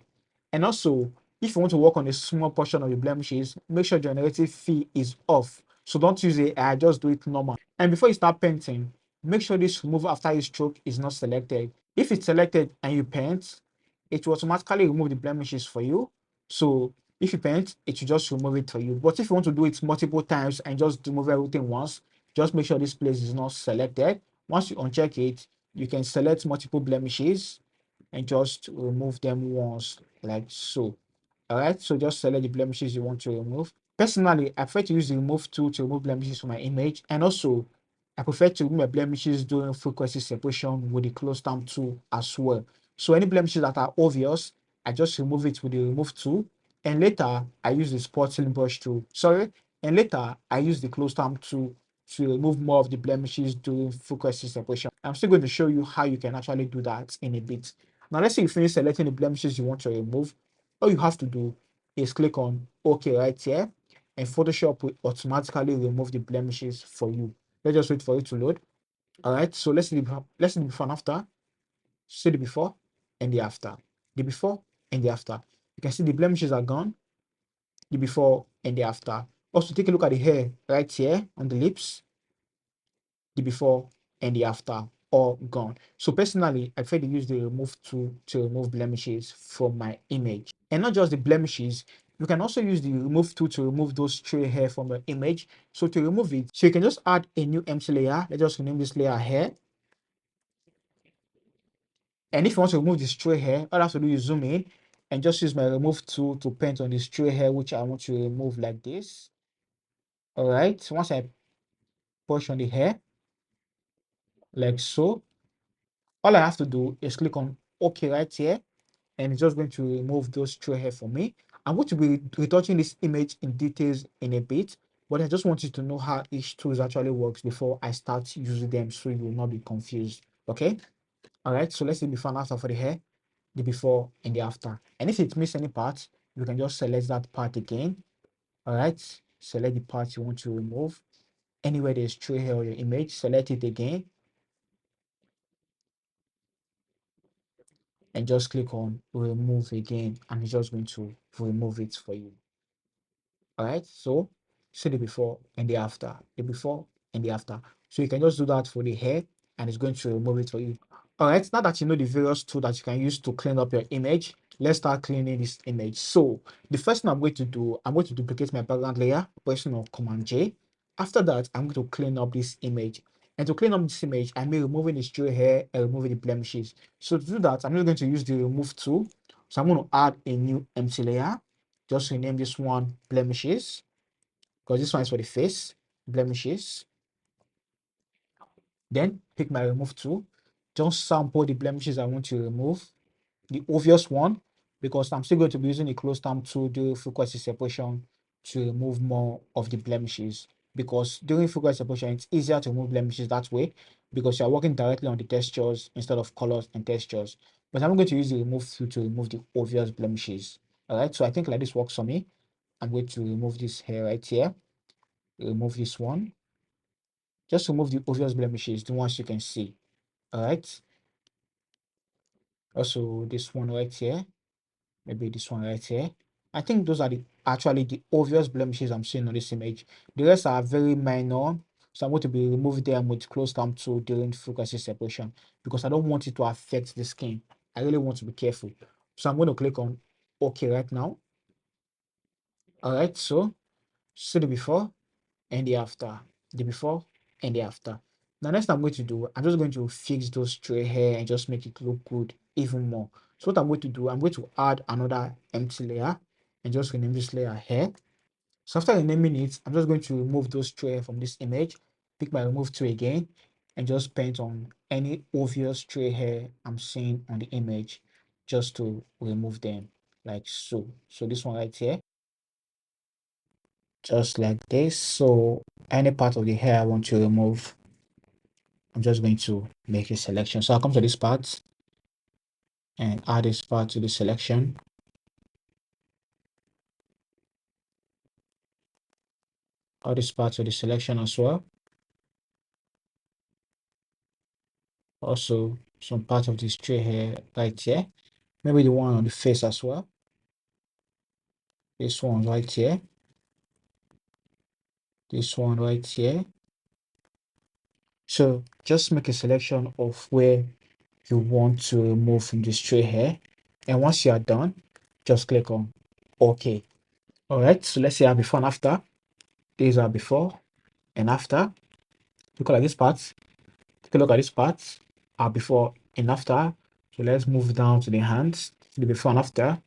And also, if you want to work on a small portion of the blemishes, make sure generative fill is off. So don't use AI, just do it normal. And before you start painting, make sure this remove after you stroke is not selected. If it's selected and you paint, it will automatically remove the blemishes for you. So if you paint, it will just remove it for you. But if you want to do it multiple times and just remove everything once, just make sure this place is not selected. Once you uncheck it, you can select multiple blemishes and just remove them once like so. All right, so just select the blemishes you want to remove. Personally, I prefer to use the remove tool to remove blemishes from my image, and also I prefer to remove my blemishes during frequency separation with the close stamp tool as well. So any blemishes that are obvious, I just remove it with the remove tool, and later I use the spotting brush tool. Sorry, and later I use the close stamp tool to remove more of the blemishes during frequency separation. I'm still going to show you how you can actually do that in a bit. Now let's say you finish selecting the blemishes you want to remove. All you have to do is click on OK right here, and Photoshop will automatically remove the blemishes for you. Let's just wait for it to load. All right, so let's see the before and after. See the before and the after. The before and the after. You can see the blemishes are gone. The before and the after. Also, take a look at the hair right here on the lips. The before and the after, all gone. So personally, I prefer to use the remove tool to remove blemishes from my image. And not just the blemishes, you can also use the remove tool to remove those stray hair from your image. So to remove it, so you can just add a new empty layer. Let's just rename this layer hair. And if you want to remove the stray hair, all I have to do is zoom in and just use my remove tool to paint on the stray hair, which I want to remove like this. All right. So once I push on the hair, like so. All I have to do is click on OK right here, and it's just going to remove those stray hair for me. I'm going to be retouching this image in details in a bit, but I just want you to know how each tool actually works before I start using them so you will not be confused. Okay. All right. So let's see before and after for the hair, the before and the after. And if it missed any part, you can just select that part again. All right. Select the part you want to remove. Anywhere there's stray hair on your image, select it again and just click on remove again, and it's just going to remove it for you. All right, so see the before and the after, the before and the after. So you can just do that for the hair, and it's going to remove it for you. All right, now that you know the various tools that you can use to clean up your image, let's start cleaning this image. So the first thing I'm going to do, I'm going to duplicate my background layer, pressing on Command J. After that, I'm going to clean up this image. And to clean up this image, I may removing the stray hair and removing the blemishes. So to do that, I'm just going to use the remove tool. So I'm going to add a new empty layer. Just rename this one blemishes, because this one is for the face, blemishes. Then pick my remove tool. Just sample the blemishes I want to remove, the obvious one, because I'm still going to be using the close term tool during frequency separation to remove more of the blemishes. Because during frequency separation, it's easier to remove blemishes that way because you're working directly on the textures instead of colors and textures. But I'm going to use the remove tool to remove the obvious blemishes. All right, so I think like this works for me. I'm going to remove this hair right here, remove this one, just remove the obvious blemishes, the ones you can see. All right, also this one right here, maybe this one right here. I think those are actually the obvious blemishes I'm seeing on this image. The rest are very minor, so I'm going to be removing them with close term tool during frequency separation because I don't want it to affect the skin. I really want to be careful. So I'm going to click on OK right now. All right, so see the before and the after, the before and the after. Now, next I'm going to do, I'm just going to fix those stray hair and just make it look good even more. So what I'm going to do, I'm going to add another empty layer and just rename this layer hair. So after renaming it, I'm just going to remove those stray hair from this image, pick my remove tool again, and just paint on any obvious stray hair I'm seeing on the image just to remove them like so. So this one right here, just like this. So any part of the hair I want to remove, I'm just going to make a selection. So I'll come to this part and add this part to the selection. Add this part to the selection as well. Also, some part of the stray hair right here. Maybe the one on the face as well. This one right here. This one right here. So just make a selection of where you want to remove from the stray hair. And once you are done, just click on OK. All right, so let's see our before and after. These are before and after. Look at this part. Take a look at this part. Our before and after. So let's move down to the hands. The before and after.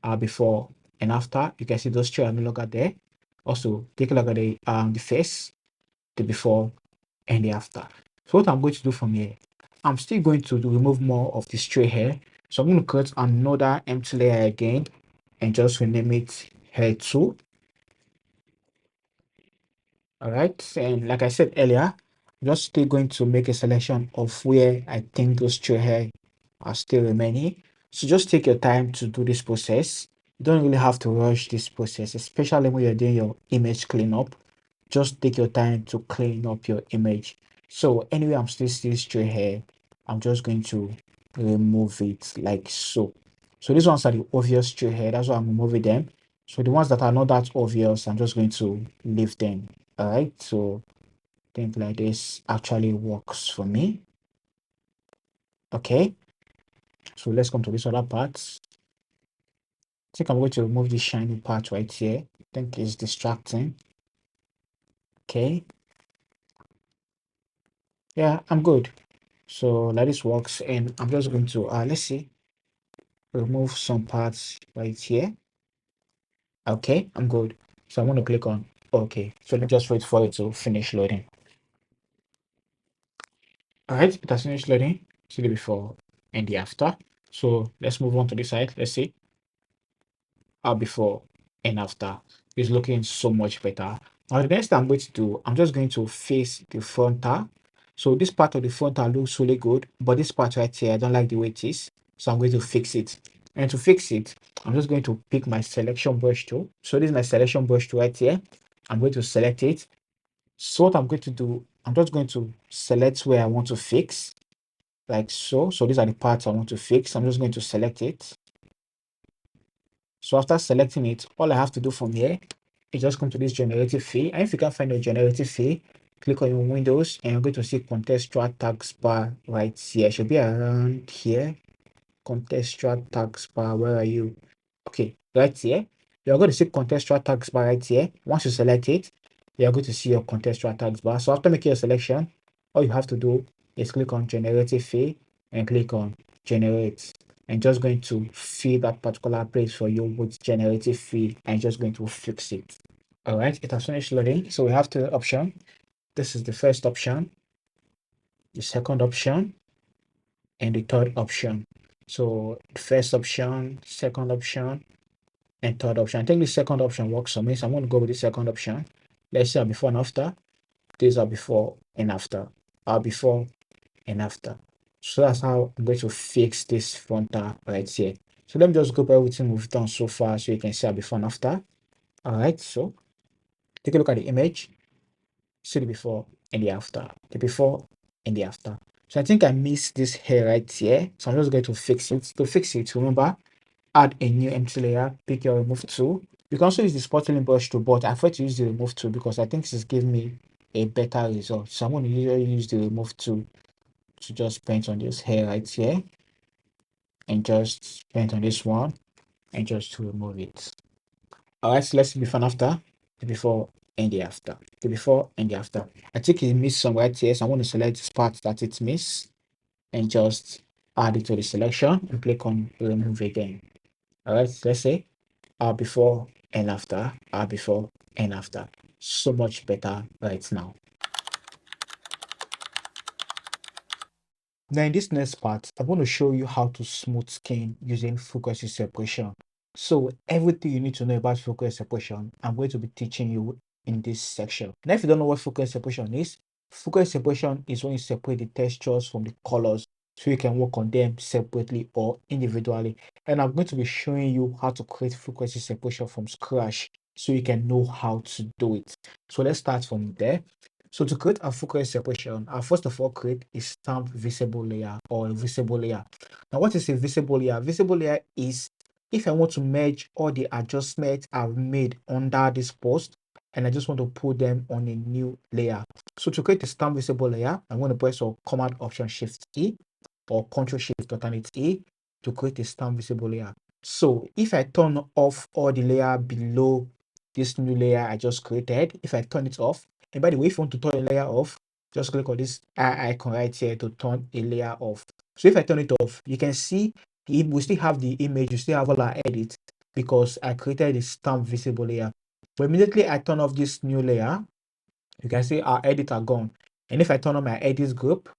Our before and after. You can see those two are no longer there. Also, take a look at the face, the before and the after. So what I'm going to do from here, I'm still going to remove more of the stray hair. So I'm going to create another empty layer again and just rename it hair 2. All right, and like I said earlier, I'm just still going to make a selection of where I think those stray hair are still remaining. So just take your time to do this process. You don't really have to rush this process, especially when you're doing your image cleanup. Just take your time to clean up your image. So anyway, I'm still seeing stray hair. I'm just going to remove it like so. So these ones are the obvious stray hair. That's why I'm removing them. So the ones that are not that obvious, I'm just going to leave them. All right, so think like this actually works for me. Okay, so let's come to this other part. I think I'm going to remove the shiny part right here. I think it's distracting. Okay, yeah, I'm good. So like this works, and I'm just going to let's see, remove some parts right here. Okay, I'm good. So I'm going to click on okay. So let's just wait for it to finish loading. All right, it has finished loading. See the before and the after. So let's move on to this side. Let's see our before and after. It's looking so much better. Now the next thing I'm going to do, I'm just going to face the frontal. So this part of the frontal looks really good, but this part right here, I don't like the way it is. So I'm going to fix it. And to fix it, I'm just going to pick my selection brush tool. So this is my selection brush tool right here. I'm going to select it. So what I'm going to do, I'm just going to select where I want to fix, like so. So these are the parts I want to fix. I'm just going to select it. So after selecting it, all I have to do from here is just come to this generative fill. And if you can't find your generative fill, click on your windows and you're going to see contextual tags bar right here. It should be around here. Contextual tags bar, where are you? Okay, right here. You're going to see contextual tags bar right here. Once you select it, you're going to see your contextual tags bar. So after making your selection, all you have to do is click on generative fill and click on generate. And just going to fill that particular place for you with generative fill and just going to fix it. All right, it has finished loading. So we have two options. This is the first option, the second option, and the third option. So first option, second option, and third option. I think the second option works for me, so I'm going to go with the second option. Let's see our before and after. These are before and after. Our before and after. So that's how I'm going to fix this frontal right here. So let me just group everything we've done so far so you can see our before and after. All right, so take a look at the image, see the before and the after, the before and the after. So I think I missed this hair right here. So I'm just going to fix it. To fix it, remember, add a new empty layer, pick your remove tool. You can also use the spotting brush tool, but I prefer to use the remove tool because I think this is giving me a better result. So I'm going to usually use the remove tool to just paint on this hair right here and just paint on this one and just to remove it. All right, so let's see before and after, the before and the after, the before and the after. I think it missed some right here, so I'm going to select this part that it missed and just add it to the selection and click on remove again. All right, so let's say before and after, before and after. So much better right now. Now in this next part, I want to show you how to smooth skin using frequency separation. So everything you need to know about frequency separation, I'm going to be teaching you in this section. Now if you don't know what frequency separation is when you separate the textures from the colors so you can work on them separately or individually. And I'm going to be showing you how to create frequency separation from scratch so you can know how to do it. So let's start from there. So to create a focus separation, I first of all create a stamp visible layer or a visible layer. Now, what is a visible layer? Visible layer is if I want to merge all the adjustments I've made under this post and I just want to put them on a new layer. So to create a stamp visible layer, I'm going to press or Command Option Shift E or Control Shift Alternate E to create a stamp visible layer. So if I turn off all the layer below this new layer I just created, if I turn it off, and by the way, if you want to turn a layer off, just click on this eye icon right here to turn a layer off. So if I turn it off, you can see we still have the image, you still have all our edits because I created a stamp visible layer. But immediately I turn off this new layer, you can see our edits are gone. And if I turn on my edits group,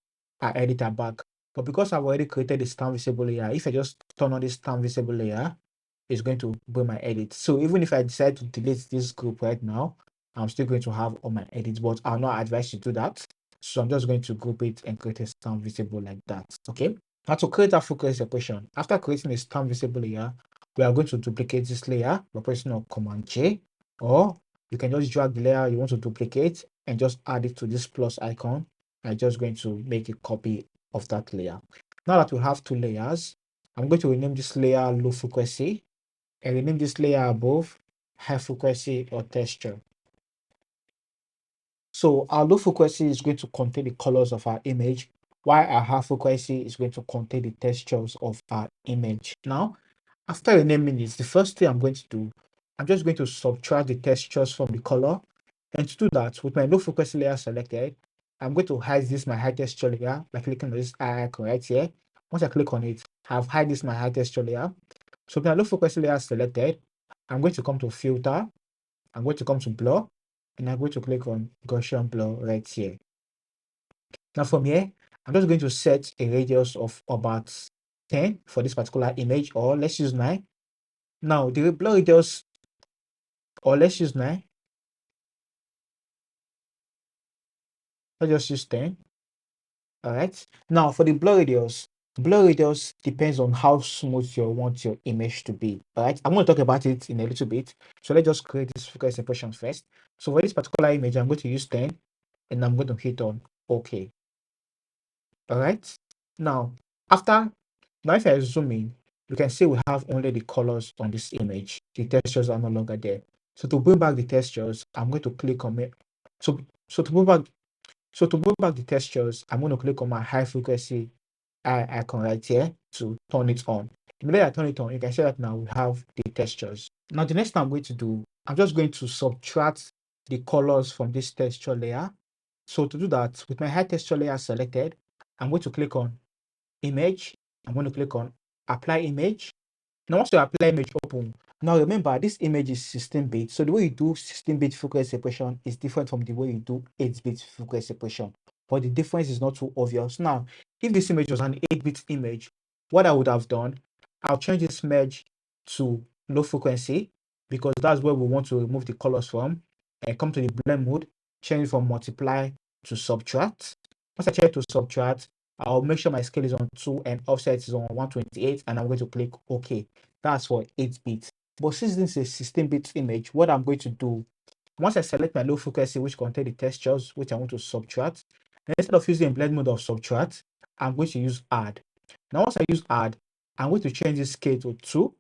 our edits are back. But because I've already created the stamp visible layer, if I just turn on this stamp visible layer, it's going to bring my edits. So even if I decide to delete this group right now, I'm still going to have all my edits, but I'll not advise you to do that. So I'm just going to group it and create a stamp visible like that. Okay. Now to create a focus separation, after creating a stamp visible layer, we are going to duplicate this layer by pressing on Command J, or you can just drag the layer you want to duplicate and just add it to this plus icon. I'm just going to make a copy of that layer. Now that we have two layers, I'm going to rename this layer low frequency and rename this layer above high frequency or texture. So our low frequency is going to contain the colors of our image, while our high frequency is going to contain the textures of our image. Now, after renaming this, the first thing I'm going to do, I'm just going to subtract the textures from the color. And to do that, with my low frequency layer selected, I'm going to hide this my high texture layer by clicking on this eye icon right here. Once I click on it, I've hide this my high texture layer. So with my low frequency layer selected, I'm going to come to filter, I'm going to come to blur, and I'm going to click on Gaussian blur right here. Now from here, I'm just going to set a radius of about 10 for this particular image, or let's use 9. Now the blur radius, or let's use 9. Let's just use 10. All right. Now for the blur radius depends on how smooth you want your image to be. All right. I'm going to talk about it in a little bit. So let's just create this focus separation first. So for this particular image, I'm going to use 10 and I'm going to hit on OK. All right. Now, after now, if I zoom in, you can see we have only the colors on this image. The textures are no longer there. So to bring back the textures, I'm going to click on it. So to bring back the textures, I'm going to click on my high frequency icon right here to turn it on. Immediately I turn it on, you can see that now we have the textures. Now the next thing I'm going to do, I'm just going to subtract the colors from this texture layer. So to do that, with my high texture layer selected, I'm going to click on image. I'm going to click on apply image. Now once you apply image open, now remember this image is 16-bit. So the way you do 16-bit focus separation is different from the way you do 8-bit focus separation. But the difference is not too obvious. Now, if this image was an 8-bit image, what I would have done, I'll change this merge to low frequency because that's where we want to remove the colors from, and come to the blend mode, change from multiply to subtract. Once I change to subtract, I'll make sure my scale is on 2 and offset is on 128, and I'm going to click OK. That's for 8-bit. But since this is a 16-bit image, what I'm going to do, once I select my low frequency, which contain the textures, which I want to subtract, instead of using blend mode of subtract, I'm going to use add. Now, once I use add, I'm going to change this scale to 2.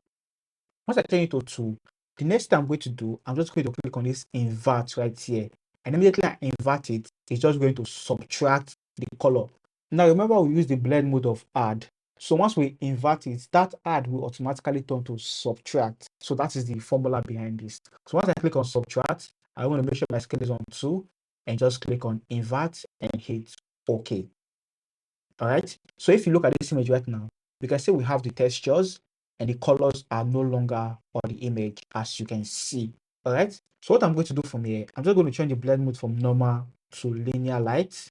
Once I change it to 2, the next thing I'm going to do, I'm just going to click on this invert right here. And immediately I invert it, it's just going to subtract the color. Now remember we use the blend mode of add. So once we invert it, that add will automatically turn to subtract. So that is the formula behind this. So once I click on subtract, I want to make sure my scale is on 2 and just click on invert and hit OK. All right. So if you look at this image right now, you can see we have the textures and the colors are no longer on the image, as you can see. All right. So what I'm going to do from here, I'm just going to change the blend mode from normal to linear light.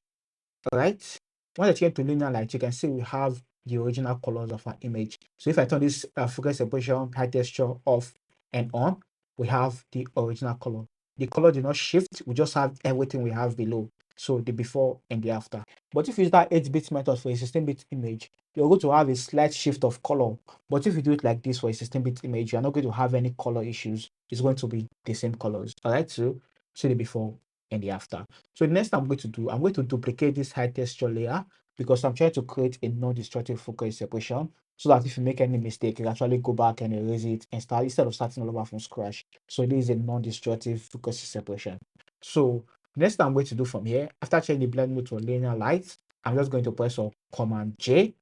All right. Once I change to linear light, you can see we have the original colors of our image. So if I turn this focus separation, high texture off and on, we have the original color. The color did not shift. We just have everything we have below. So the before and the after. But if you use that 8-bit method for a 16-bit image, you're going to have a slight shift of color. But if you do it like this for a 16-bit image, you're not going to have any color issues. It's going to be the same colors. All right. So see the before and the after. So the next thing I'm going to do, I'm going to duplicate this high texture layer because I'm trying to create a non-destructive focus separation so that if you make any mistake, you can actually go back and erase it and start instead of starting all over from scratch. So this is a non-destructive focus separation. So next thing I'm going to do from here, after changing the blend mode to linear light, I'm just going to press on Command J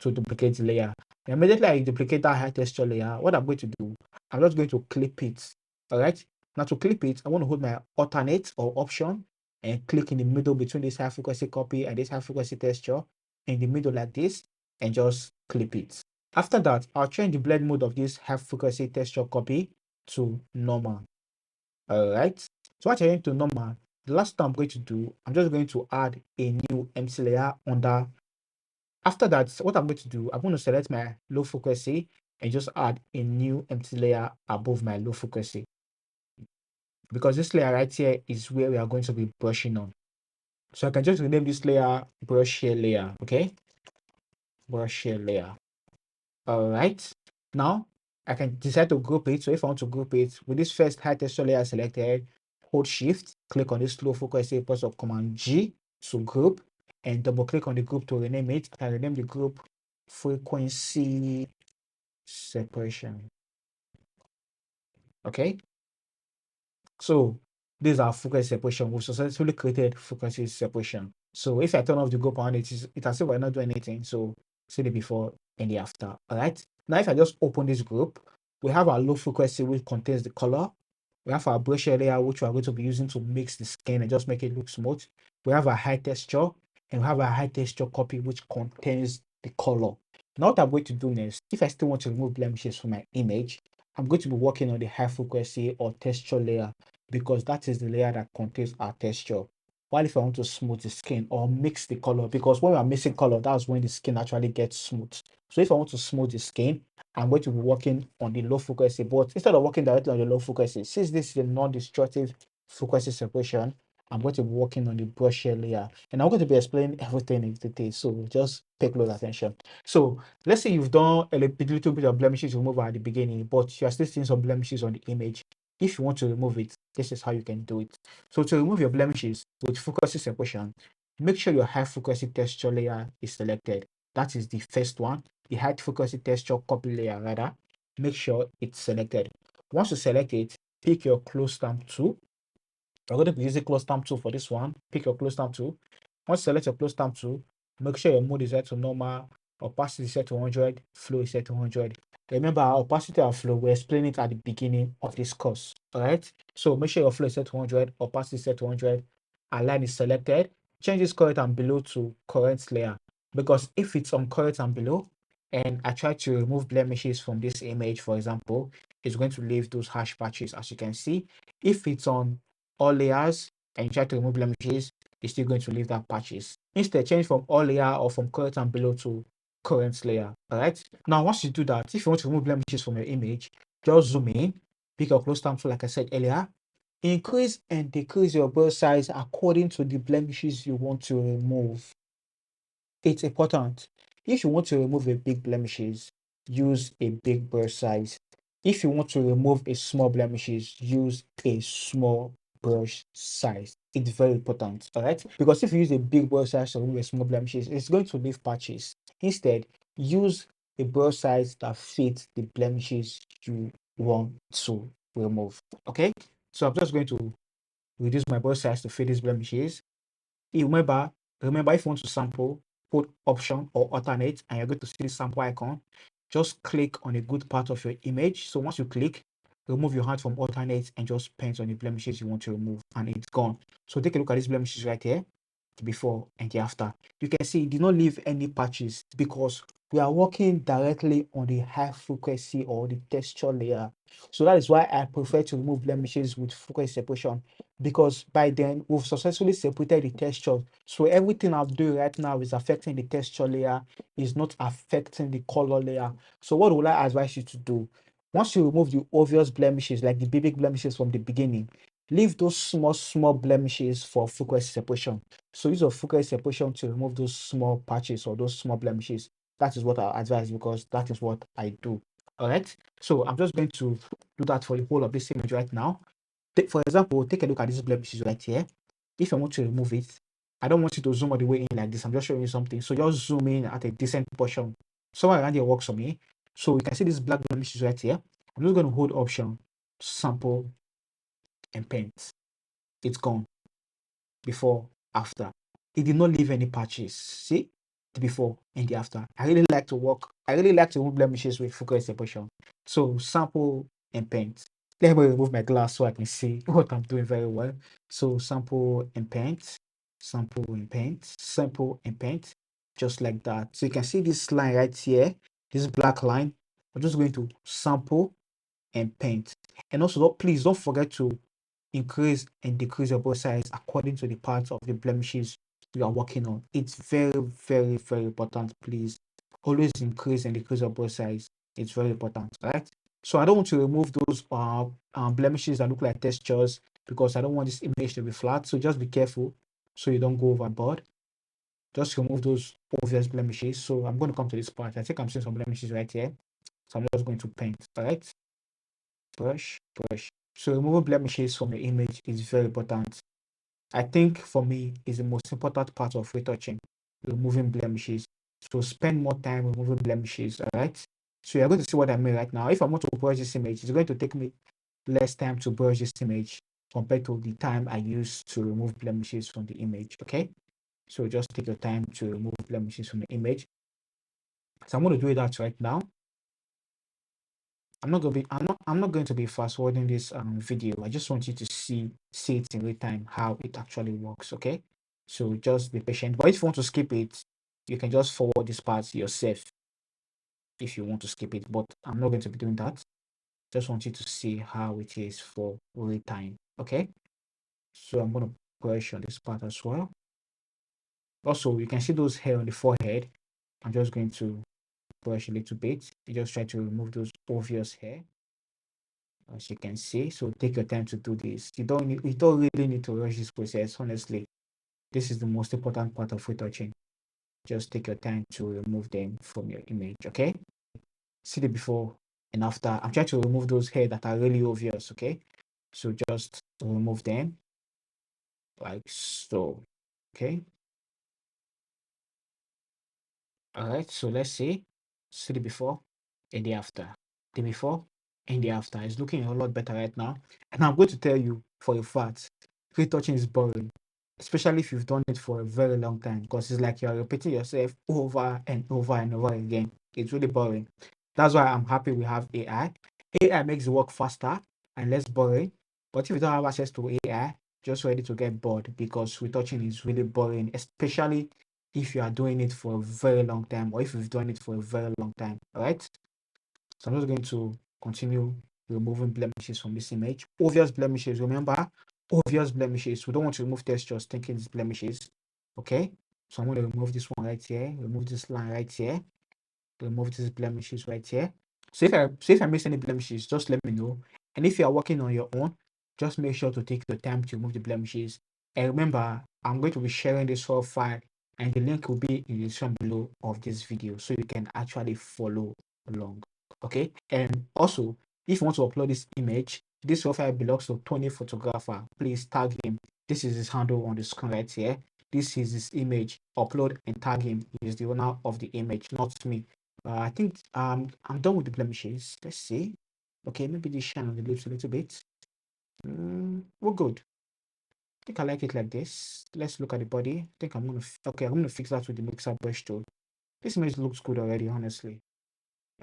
to duplicate the layer. And immediately I duplicate that high texture layer, what I'm going to do, I'm just going to clip it. All right. Now to clip it, I want to hold my alternate or option and click in the middle between this high frequency copy and this high frequency texture in the middle like this and just clip it. After that, I'll change the blend mode of this high frequency texture copy to normal. All right. So once I change to normal, the last thing I'm going to do, I'm just going to add a new empty layer under. After that, what I'm going to do, I'm going to select my low frequency and just add a new empty layer above my low frequency. Because this layer right here is where we are going to be brushing on. So I can just rename this layer brush hair layer, okay? Brush hair layer. All right. Now I can decide to group it. So if I want to group it with this first high texture layer selected, hold shift, click on this low frequency, press of Command G to group, and double click on the group to rename it. I rename the group frequency separation. Okay. So these are frequency separation. We've successfully created frequency separation. So if I turn off the group on it, it as if we're not doing anything. So see the before and the after. All right. Now if I just open this group, we have our low frequency which contains the color. We have our brush layer which we are going to be using to mix the skin and just make it look smooth. We have our high texture and we have our high texture copy which contains the color. Now what I'm going to do next, if I still want to remove blemishes from my image, I'm going to be working on the high frequency or texture layer because that is the layer that contains our texture. While if I want to smooth the skin or mix the color, because when we are mixing color, that's when the skin actually gets smooth. So if I want to smooth the skin, I'm going to be working on the low frequency, but instead of working directly on the low frequency, since this is a non-destructive frequency separation, I'm going to be working on the brush layer, and I'm going to be explaining everything in detail. So just pay close attention. So let's say you've done a little bit of blemishes removal at the beginning, but you are still seeing some blemishes on the image. If you want to remove it, this is how you can do it. So to remove your blemishes with frequency separation, make sure your high frequency texture layer is selected. That is the first one, the high frequency texture copy layer rather. Make sure it's selected. Once you select it, pick your close stamp tool. We're going to be using close stamp tool for this one. Pick your close stamp tool. Once you select your close stamp tool, make sure your mode is set to normal, opacity is set to 100, flow is set to 100. Remember, our opacity and flow, we explained it at the beginning of this course. All right. So make sure your flow is set to 100, opacity is set to 100, align is selected. Change this current and below to current layer, because if it's on current and below, and I try to remove blemishes from this image, for example, it's going to leave those harsh patches, as you can see. If it's on all layers and you try to remove blemishes, it's still going to leave that patches. Instead, change from all layer or from current and below to current layer. All right. Now, once you do that, if you want to remove blemishes from your image, just zoom in, pick your close stamp tool, like I said earlier. Increase and decrease your brush size according to the blemishes you want to remove. It's important. If you want to remove a big blemishes, use a big brush size. If you want to remove a small blemishes, use a small brush size. It's very important, all right? Because if you use a big brush size to remove a small blemishes, it's going to leave patches. Instead, use a brush size that fits the blemishes you want to remove. Okay, so I'm just going to reduce my brush size to fit these blemishes. Remember, if you want to sample, put option or alternate, and you're going to see the sample icon. Just click on a good part of your image. So once you click, remove your hand from alternate and just paint on the blemishes you want to remove, and it's gone. So take a look at these blemishes right here, the before and the after. You can see it did not leave any patches because we are working directly on the high frequency or the texture layer. So that is why I prefer to remove blemishes with frequency separation, because by then we've successfully separated the texture. So everything I'm doing right now is affecting the texture layer, is not affecting the color layer. So what would I advise you to do? Once you remove the obvious blemishes, like the big blemishes from the beginning, leave those small blemishes for frequency separation. So use your frequency separation to remove those small patches or those small blemishes. That is what I advise, because that is what I do. All right. So I'm just going to do that for the whole of this image right now. For example, take a look at this blemishes right here. If I want to remove it, I don't want you to zoom all the way in like this. I'm just showing you something. So just zoom in at a decent portion. Somewhere around here works for me. So you can see this black blemishes right here. I'm just going to hold option, sample, and paint. It's gone. Before, after. It did not leave any patches. See? The before and the after. I really like to remove blemishes with frequency separation. So sample and paint. Let me remove my glass so I can see what I'm doing very well. So sample and paint, sample and paint, sample and paint, just like that. So you can see this line right here, this black line. I'm just going to sample and paint. And also, please don't forget to increase and decrease your brush size according to the parts of the blemishes you are working on. It's very important. Please always increase and decrease your brush size. It's very important, right? So I don't want to remove those blemishes that look like textures, because I don't want this image to be flat. So just be careful so you don't go overboard. Just remove those obvious blemishes. So I'm going to come to this part. I think I'm seeing some blemishes right here. So I'm just going to paint, all right? Brush. So removing blemishes from the image is very important. I think for me is the most important part of retouching, removing blemishes. So spend more time removing blemishes, all right? So you're going to see what I mean right now. If I want to brush this image, it's going to take me less time to brush this image compared to the time I use to remove blemishes from the image, okay? So just take your time to remove blemishes from the image. So I'm going to do that right now. I'm not going to be fast forwarding this video. I just want you to see it in real time how it actually works. Okay, so just be patient. But if you want to skip it, you can just forward this part yourself if you want to skip it. But I'm not going to be doing that. Just want you to see how it is for real time. Okay, so I'm gonna brush on this part as well. Also, you can see those hair on the forehead. I'm just going to brush a little bit. You just try to remove those obvious hair, as you can see. So take your time to do this. You don't really need to rush this process. Honestly, this is the most important part of retouching. Just take your time to remove them from your image. Okay. See the before and after. I'm trying to remove those hair that are really obvious. Okay. So just remove them like so. Okay. All right. So let's see the before and the after. The before and the after is looking a lot better right now. And I'm going to tell you for a fact, retouching is boring, especially if you've done it for a very long time, because it's like you're repeating yourself over and over and over again. It's really boring. That's why I'm happy we have AI. AI makes the work faster and less boring. But if you don't have access to AI, just ready to get bored because retouching is really boring, especially if you are doing it for a very long time or if you've done it for a very long time. All right. So I'm just going to continue removing blemishes from this image. Obvious blemishes, remember, obvious blemishes. We don't want to remove textures thinking it's blemishes. Okay. So I'm going to remove this one right here, remove this line right here, remove these blemishes right here. So if I miss any blemishes, just let me know. And if you are working on your own, just make sure to take the time to remove the blemishes. And remember, I'm going to be sharing this raw file, and the link will be in the description below of this video, so you can actually follow along. Okay. And also, if you want to upload this image, this raw file belongs to Tony Photographer. Please tag him. This is his handle on the screen right here. This is his image. Upload and tag him. He is the owner of the image, not me. I think I'm done with the blemishes. Let's see. Okay, maybe this shine on the lips a little bit. We're good. I think I like it like this. Let's look at the body. I think I'm gonna fix that with the mixer brush tool. This image looks good already, honestly.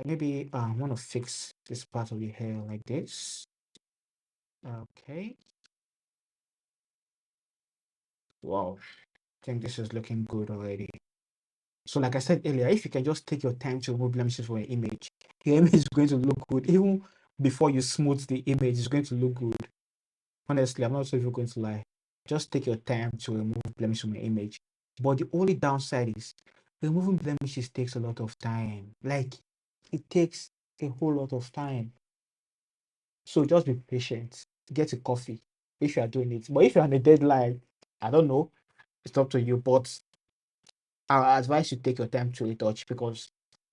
Maybe I want to fix this part of the hair like this. Okay. Wow. I think this is looking good already. So like I said earlier, if you can just take your time to remove blemishes from your image is going to look good. Even before you smooth the image, it's going to look good. Honestly, I'm not sure if you're going to lie. Just take your time to remove blemishes from your image. But the only downside is removing blemishes takes a lot of time. Like it takes a whole lot of time. So just be patient. Get a coffee if you are doing it. But if you're on a deadline, I don't know. It's up to you. But I advise you take your time to retouch because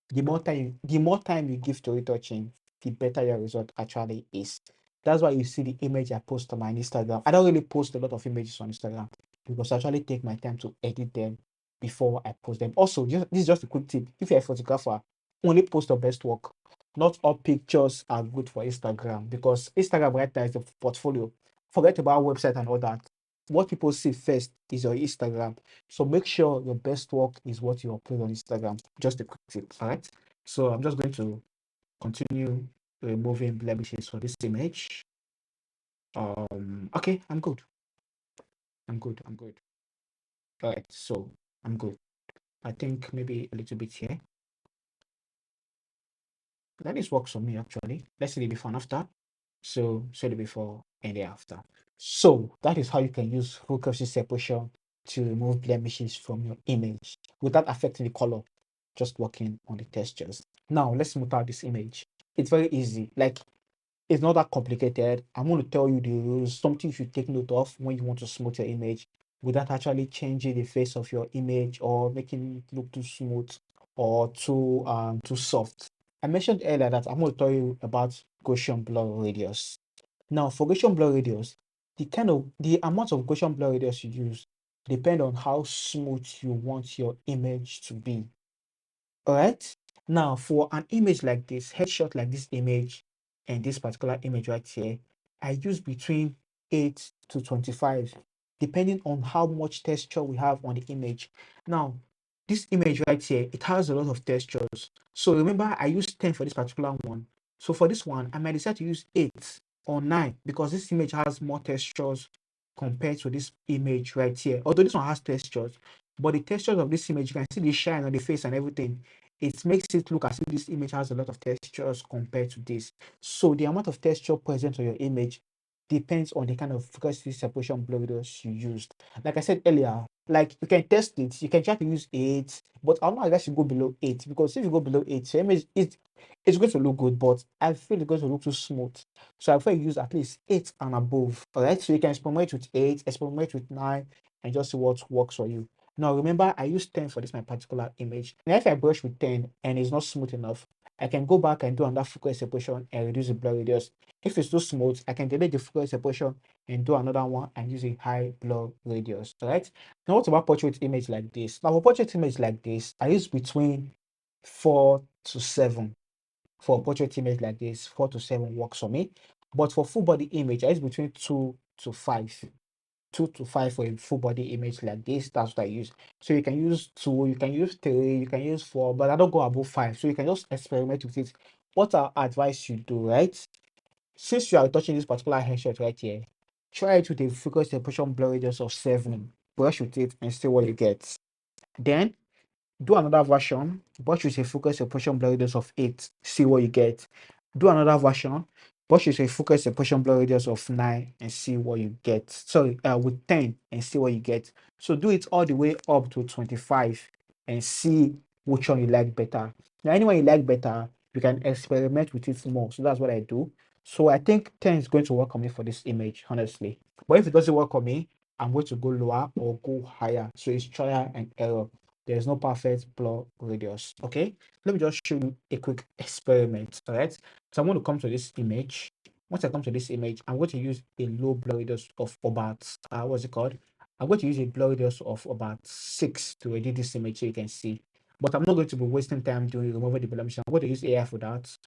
the more time you give to retouching, the better your result actually is. That's why you see the image I post on my Instagram. I don't really post a lot of images on Instagram because I actually take my time to edit them before I post them. Also, this is just a quick tip. If you're a photographer, only post your best work. Not all pictures are good for Instagram because Instagram right now is a portfolio. Forget about website and all that. What people see first is your Instagram. So make sure your best work is what you upload on Instagram. Just a quick tip, all right? So I'm just going to continue removing blemishes for this image. Okay, I'm good. I'm good. I'm good. All right, so I'm good. I think maybe a little bit here. That is works for me actually. Let's see the before and after. So the before and the after. So that is how you can use full curve separation to remove blemishes from your image without affecting the color, just working on the textures. Now let's smooth out this image. It's very easy. Like it's not that complicated. I'm going to tell you the rules, something you should take note of when you want to smooth your image without actually changing the face of your image or making it look too smooth or too soft. I mentioned earlier that I'm going to tell you about Gaussian blur radius. Now for Gaussian blur radius, the amount of Gaussian blur radius you use depend on how smooth you want your image to be. All right. Now, for an image like this, headshot like this image and this particular image right here, I use between 8 to 25, depending on how much texture we have on the image. Now, this image right here, it has a lot of textures. So remember, I used 10 for this particular one. So for this one, I might decide to use 8 or 9 because this image has more textures compared to this image right here. Although this one has textures, but the textures of this image, you can see the shine on the face and everything. It makes it look as if this image has a lot of textures compared to this. So the amount of texture present on your image depends on the kind of frequency separation blur radius you used. Like I said earlier, like you can test it, you can try to use 8, but I don't know, I guess you go below 8, because if you go below 8, your image it's going to look good, but I feel it's going to look too smooth. So I prefer you use at least 8 and above. All right, so you can experiment with 8, experiment with 9, and just see what works for you. Now remember, I use 10 for this my particular image. And if I brush with 10 and it's not smooth enough, I can go back and do another frequency separation and reduce the blur radius. If it's too smooth, I can delete the frequency separation and do another one and use a high blur radius. All right. Now what about portrait image like this? Now for portrait image like this, I use between 4 to 7. For a portrait image like this, 4 to 7 works for me. But for full body image, I use between 2 to 5. 2 to 5 for a full body image like this. That's what I use. So you can use 2, you can use 3, you can use 4, but I don't go above 5. So you can just experiment with it. What I advise you do, right? Since you are touching this particular headshot right here, try it with a frequency separation blur radius of 7. Brush with it and see what you get. Then do another version, but with a focus separation blur radius of 8. See what you get. Do another version, but with a focus separation blur radius of 9 and see what you get. Sorry, with 10 and see what you get. So do it all the way up to 25 and see which one you like better. Now, anyone you like better, you can experiment with it more. So that's what I do. So I think 10 is going to work on me for this image, honestly. But if it doesn't work on me, I'm going to go lower or go higher. So it's trial and error. There's no perfect blur radius. Okay, let me just show you a quick experiment. All right, so I'm going to come to this image. Once I come to this image, I'm going to use a low blur radius of about what's it called? I'm going to use a blur radius of about 6 to edit this image so you can see. But I'm not going to be wasting time doing removing the blemish. I'm going to use AI for that.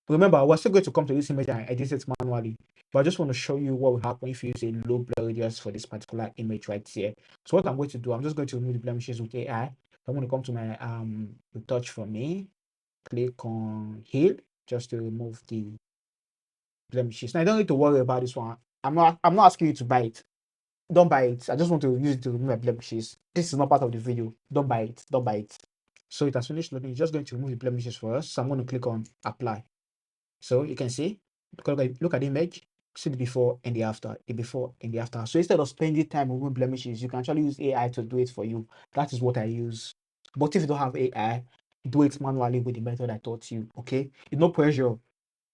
Remember, we're still going to come to this image and edit it manually, but I just want to show you what will happen if you use a low blur radius for this particular image right here. So what I'm going to do, I'm just going to remove the blemishes with AI. I'm going to come to my retouch for me, click on heal just to remove the blemishes. Now I don't need to worry about this one. I'm not asking you to buy it. Don't buy it. I just want to use it to remove my blemishes. This is not part of the video. Don't buy it. Don't buy it. So it has finished loading. It's just going to remove the blemishes for us. So I'm going to click on apply. So you can see, look at the image, see the before and the after, the before and the after. So instead of spending time removing blemishes, you can actually use AI to do it for you. That is what I use. But if you don't have AI, do it manually with the method I taught you. Okay, no pressure. All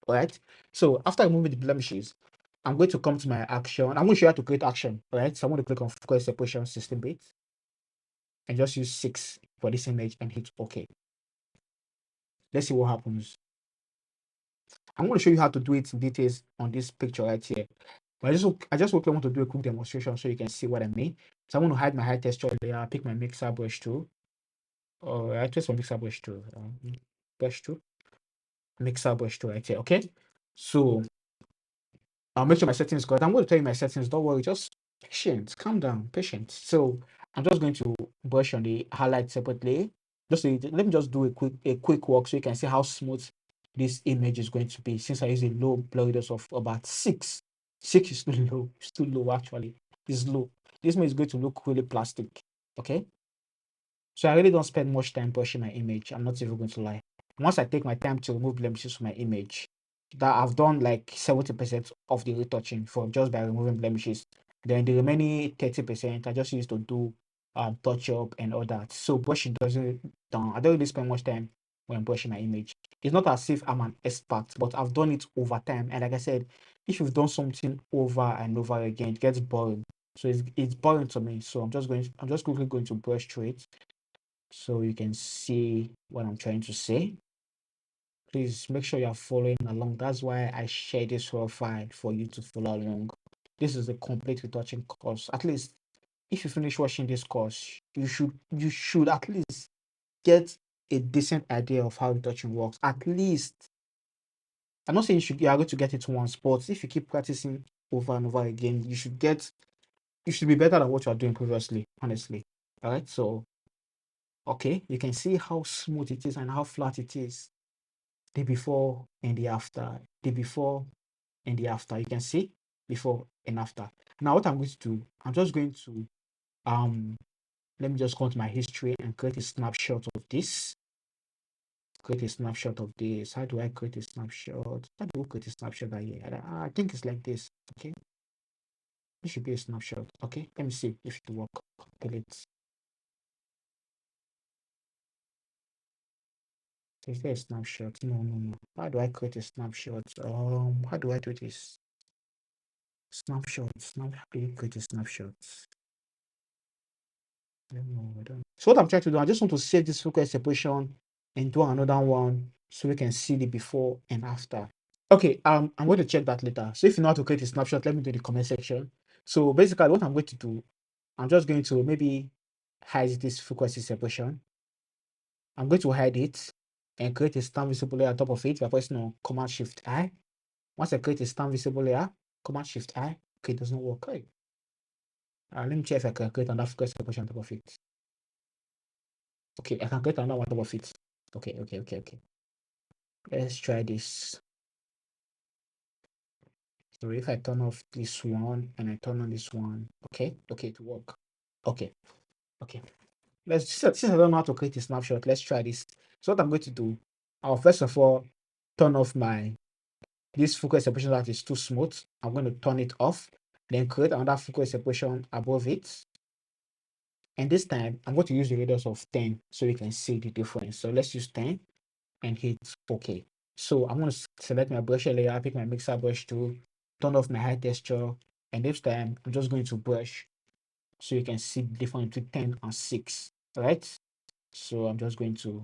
right. So after removing the blemishes, I'm going to come to my action. I'm going to show you how to create action. All right. So I'm going to click on focus separation system bit and just use 6 for this image and hit OK. Let's see what happens. I'm going to show you how to do it in details on this picture right here. But I just quickly want to do a quick demonstration so you can see what I mean. So I'm going to hide my high texture layer, pick my mixer brush tool. Or I just want mixer brush tool. Brush tool. Mixer brush tool right here. Okay. So I'll make sure my settings correct. I'm going to tell you my settings. Don't worry, just patient, calm down, patient. So I'm just going to brush on the highlight separately. Just so let me just do a quick walk so you can see how smooth this image is going to be. Since I use a low blur radius of about 6. 6 is too low. It's too low actually. It's low. This image is going to look really plastic. Okay. So I really don't spend much time brushing my image. I'm not even going to lie. Once I take my time to remove blemishes from my image, that I've done like 70% of the retouching for just by removing blemishes. Then the remaining 30% I just use to do touch up and all that. So brushing doesn't done. I don't really spend much time when brushing my image. It's not as if I'm an expert, but I've done it over time. And like I said, if you've done something over and over again, it gets boring. So it's boring to me. So I'm just quickly going to brush through it so you can see what I'm trying to say. Please make sure you're following along. That's why I share this raw file for you to follow along. This is a complete retouching course. At least if you finish watching this course, you should at least get a decent idea of how retouching works. At least I'm not saying you are going to get it once, but if you keep practicing over and over again, you should be better than what you are doing previously, honestly. All right, so okay, you can see how smooth it is and how flat it is. The before and the after. The before and the after. You can see before and after. Now what I'm going to do, I'm just going to let me just go to my history and create a snapshot of this. Create a snapshot of this. How do I create a snapshot? How do we create a snapshot right here? I think it's like this. Okay. This should be a snapshot. Okay, let me see if it will work. Delete. Is there a snapshot? No, no, no. How do I create a snapshot? How do I do this? Snapshots. How do you create a snapshot? I don't know. I don't know. So what I'm trying to do, I just want to save this focus separation and do another one so we can see the before and after. Okay, I'm going to check that later. So if you know how to create a snapshot, let me do the comment section. So basically, what I'm going to do, I'm just going to maybe hide this frequency separation. I'm going to hide it and create a stamp visible layer on top of it by pressing on Command Shift I. Once I create a stamp visible layer, Command Shift I. Okay, it does not work. Okay. Let me check if I can create another frequency separation on top of it. Okay, I can create another one on top of it. Okay. Let's try this. So if I turn off this one and I turn on this one, okay, it will work. Okay. Let's since I don't know how to create a snapshot, let's try this. So what I'm going to do, I'll first of all turn off this focus separation that is too smooth. I'm going to turn it off, then create another focus separation above it. And this time I'm going to use the radius of 10 so we can see the difference. So let's use 10 and hit OK. So I'm going to select my brush layer, pick my mixer brush tool, turn off my high texture, and this time I'm just going to brush so you can see the difference between 10 and 6. Right? So I'm just going to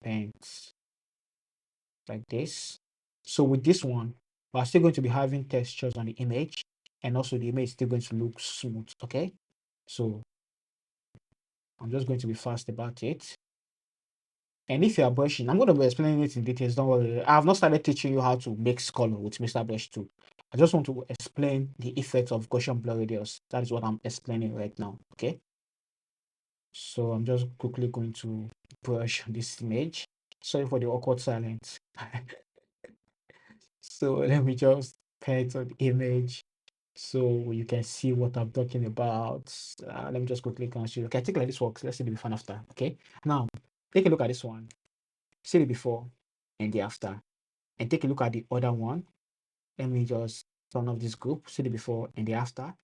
paint like this. So with this one, we're still going to be having textures on the image, and also the image is still going to look smooth. Okay, so I'm just going to be fast about it. And if you are brushing, I'm going to be explaining it in details. Don't worry. I have not started teaching you how to mix color with Mr. Brush 2. I just want to explain the effect of Gaussian blur radius. That is what I'm explaining right now. Okay. So I'm just quickly going to brush this image. Sorry for the awkward silence. So let me just paint on the image so you can see what I'm talking about. Let me just quickly consider. Okay, I think like this works. Let's see the before and after. Okay, now take a look at this one. See the before and the after, and take a look at the other one. Let me just turn off this group. See the before and the after.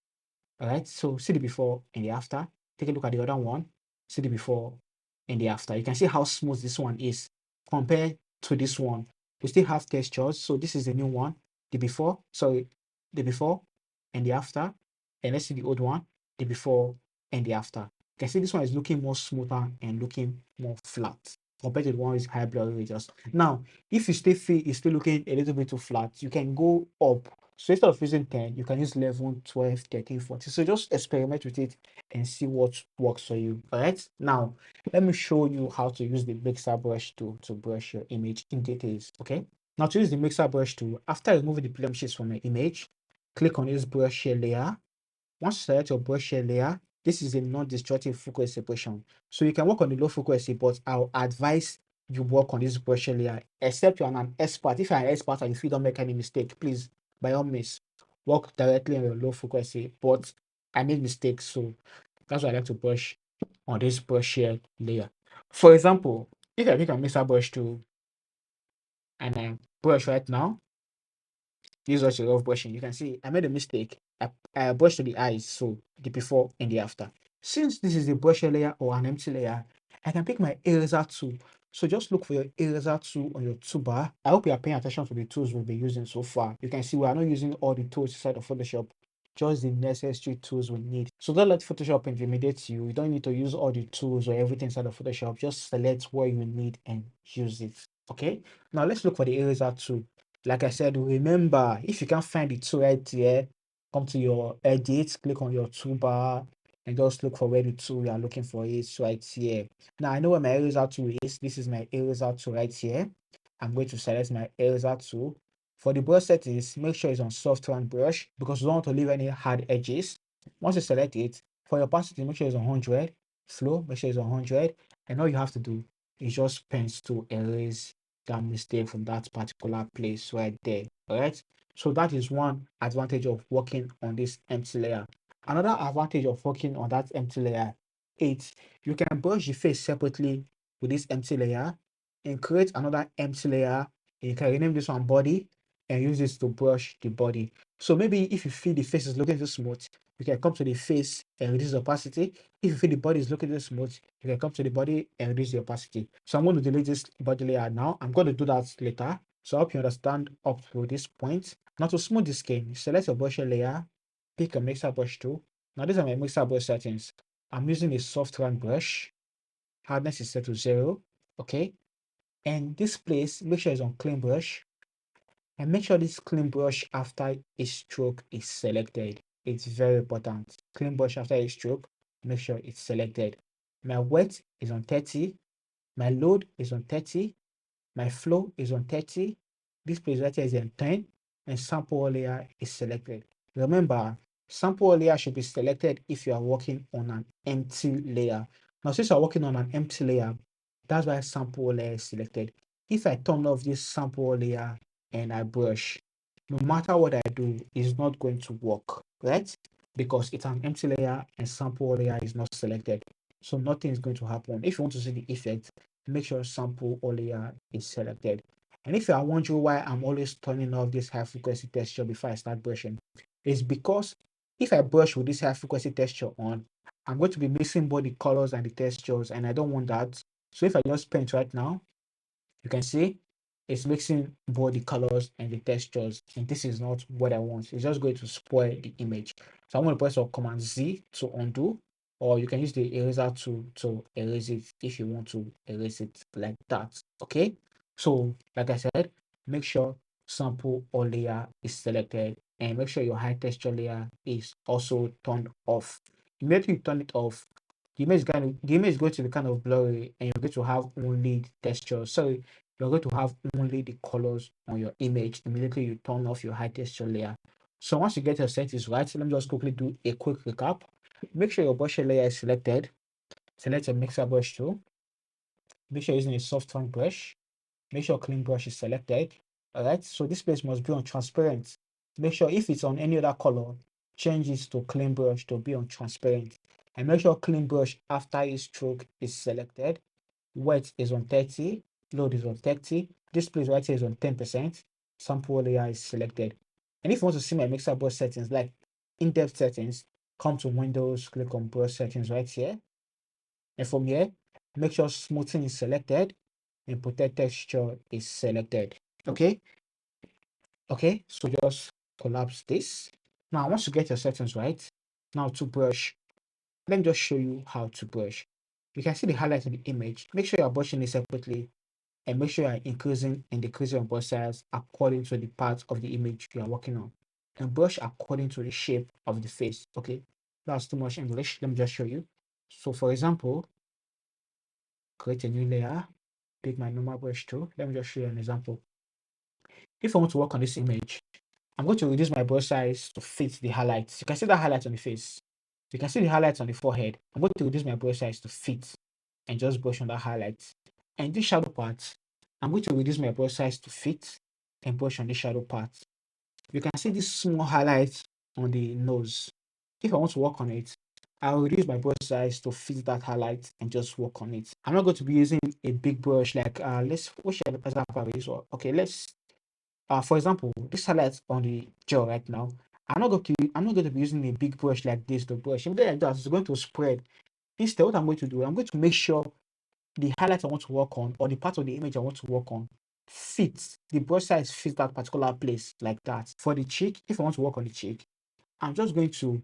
All right, so see the before and the after. Take a look at the other one. See the before and the after. You can see how smooth this one is compared to this one. We still have textures. So this is the new one. The before, sorry, the before and the after. And let's see the old one, the before and the after. You can see this one is looking more smoother and looking more flat compared to the one with high blur radius. Now, if you still feel it's still looking a little bit too flat, you can go up. So instead of using 10, you can use 11, 12, 13, 14. So just experiment with it and see what works for you. All right. Now, let me show you how to use the mixer brush tool to brush your image in details. Okay. Now, to use the mixer brush tool, after removing the blemishes from your image, click on this brush share layer. Once you select your brush share layer, this is a non-destructive focus separation. So you can work on the low frequency, but I'll advise you work on this brush share layer, except you're an expert. If you're an expert and if you don't make any mistake, please, by all means, work directly on your low frequency. But I made mistakes, so that's why I like to brush on this brush share layer. For example, if I pick a mixer brush tool and I brush right now, this is what you love brushing. You can see I made a mistake. I brushed to the eyes, so the before and the after. Since this is a brush layer or an empty layer, I can pick my eraser tool. So just look for your eraser tool on your toolbar. I hope you are paying attention to the tools we'll be using so far. You can see we are not using all the tools inside of Photoshop, just the necessary tools we need. So don't let Photoshop intimidate you. You don't need to use all the tools or everything inside of Photoshop. Just select what you need and use it. Okay. Now let's look for the eraser tool. Like I said, remember, if you can't find the tool right here, come to your edit, click on your toolbar, and just look for where the tool you are looking for is right here. Now I know where my eraser tool is. This is my eraser tool right here. I'm going to select my eraser tool. For the brush settings, make sure it's on soft round brush because you don't want to leave any hard edges. Once you select it, for your opacity, make sure it's on 100. Flow, make sure it's on 100. And all you have to do is just paint to erase that mistake from that particular place right there. All right. So that is one advantage of working on this empty layer. Another advantage of working on that empty layer is you can brush the face separately with this empty layer and create another empty layer. You can rename this one body and use this to brush the body. So maybe if you feel the face is looking too smooth, you can come to the face and reduce the opacity. If you feel the body is looking too smooth, you can come to the body and reduce the opacity. So I'm going to delete this body layer now. I'm going to do that later. So I hope you understand up to this point. Now to smooth the skin, select your brush layer, pick a mixer brush tool. Now these are my mixer brush settings. I'm using a soft round brush. Hardness is set to 0. Okay. And this place, make sure it's on clean brush. And make sure this clean brush after a stroke is selected. It's very important. Clean brush after a stroke, make sure it's selected. My wet is on 30. My load is on 30. My flow is on 30. This place right here is on 10. And sample layer is selected. Remember, sample layer should be selected if you are working on an empty layer. Now, since you are working on an empty layer, that's why sample layer is selected. If I turn off this sample layer and I brush, no matter what I do, it's not going to work, right? Because it's an empty layer and sample layer is not selected. So nothing is going to happen. If you want to see the effect, make sure sample layer is selected. And if you are wondering why I'm always turning off this high frequency texture before I start brushing, it's because if I brush with this high frequency texture on, I'm going to be mixing both the colors and the textures, and I don't want that. So if I just paint right now, you can see it's mixing both the colors and the textures, and this is not what I want. It's just going to spoil the image. So I'm going to press Command Z to undo, or you can use the eraser to erase it if you want to erase it like that. Okay, so like I said, make sure sample or layer is selected, and make sure your high texture layer is also turned off. Immediately you turn it off, the image is going to be kind of blurry, and you're going to have only the texture. So you're going to have only the colors on your image immediately you turn off your high texture layer. So once you get your settings right, let me just quickly do a quick recap. Make sure your brush layer is selected. Select a mixer brush tool. Make sure you're using a soft tongue brush. Make sure clean brush is selected. All right, so this place must be on transparent. Make sure if it's on any other color, change it to clean brush to be on transparent. And make sure clean brush after each stroke is selected. Wet is on 30, load is on 30. This place right here is on 10%. Sample layer is selected. And if you want to see my mixer brush settings, like in-depth settings, come to Windows, click on brush settings right here. And from here, make sure smoothing is selected and protect texture is selected. Okay. Okay. So just collapse this. Now, once you get your settings right, now to brush, let me just show you how to brush. You can see the highlight of the image. Make sure you're brushing it separately, and make sure you're increasing and decreasing your brush size according to the part of the image you are working on. And brush according to the shape of the face. Okay, that's too much English. Let me just show you. So for example, create a new layer, pick my normal brush tool. Let me just show you an example. If I want to work on this image, I'm going to reduce my brush size to fit the highlights. You can see the highlights on the face. You can see the highlights on the forehead. I'm going to reduce my brush size to fit and just brush on that highlight. And this shadow part, I'm going to reduce my brush size to fit and brush on the shadow part. You can see this small highlight on the nose. If I want to work on it, I'll reduce my brush size to fit that highlight and just work on it. I'm not going to be using a big brush like which example I use? Okay, let's for example, this highlight on the gel right now. I'm not going to be using a big brush like this to brush. If like that, it's going to spread. Instead, what I'm going to do, I'm going to make sure the highlight I want to work on or the part of the image I want to work on fits the brush size fits that particular place like that. For the cheek, if I want to work on the cheek, I'm just going to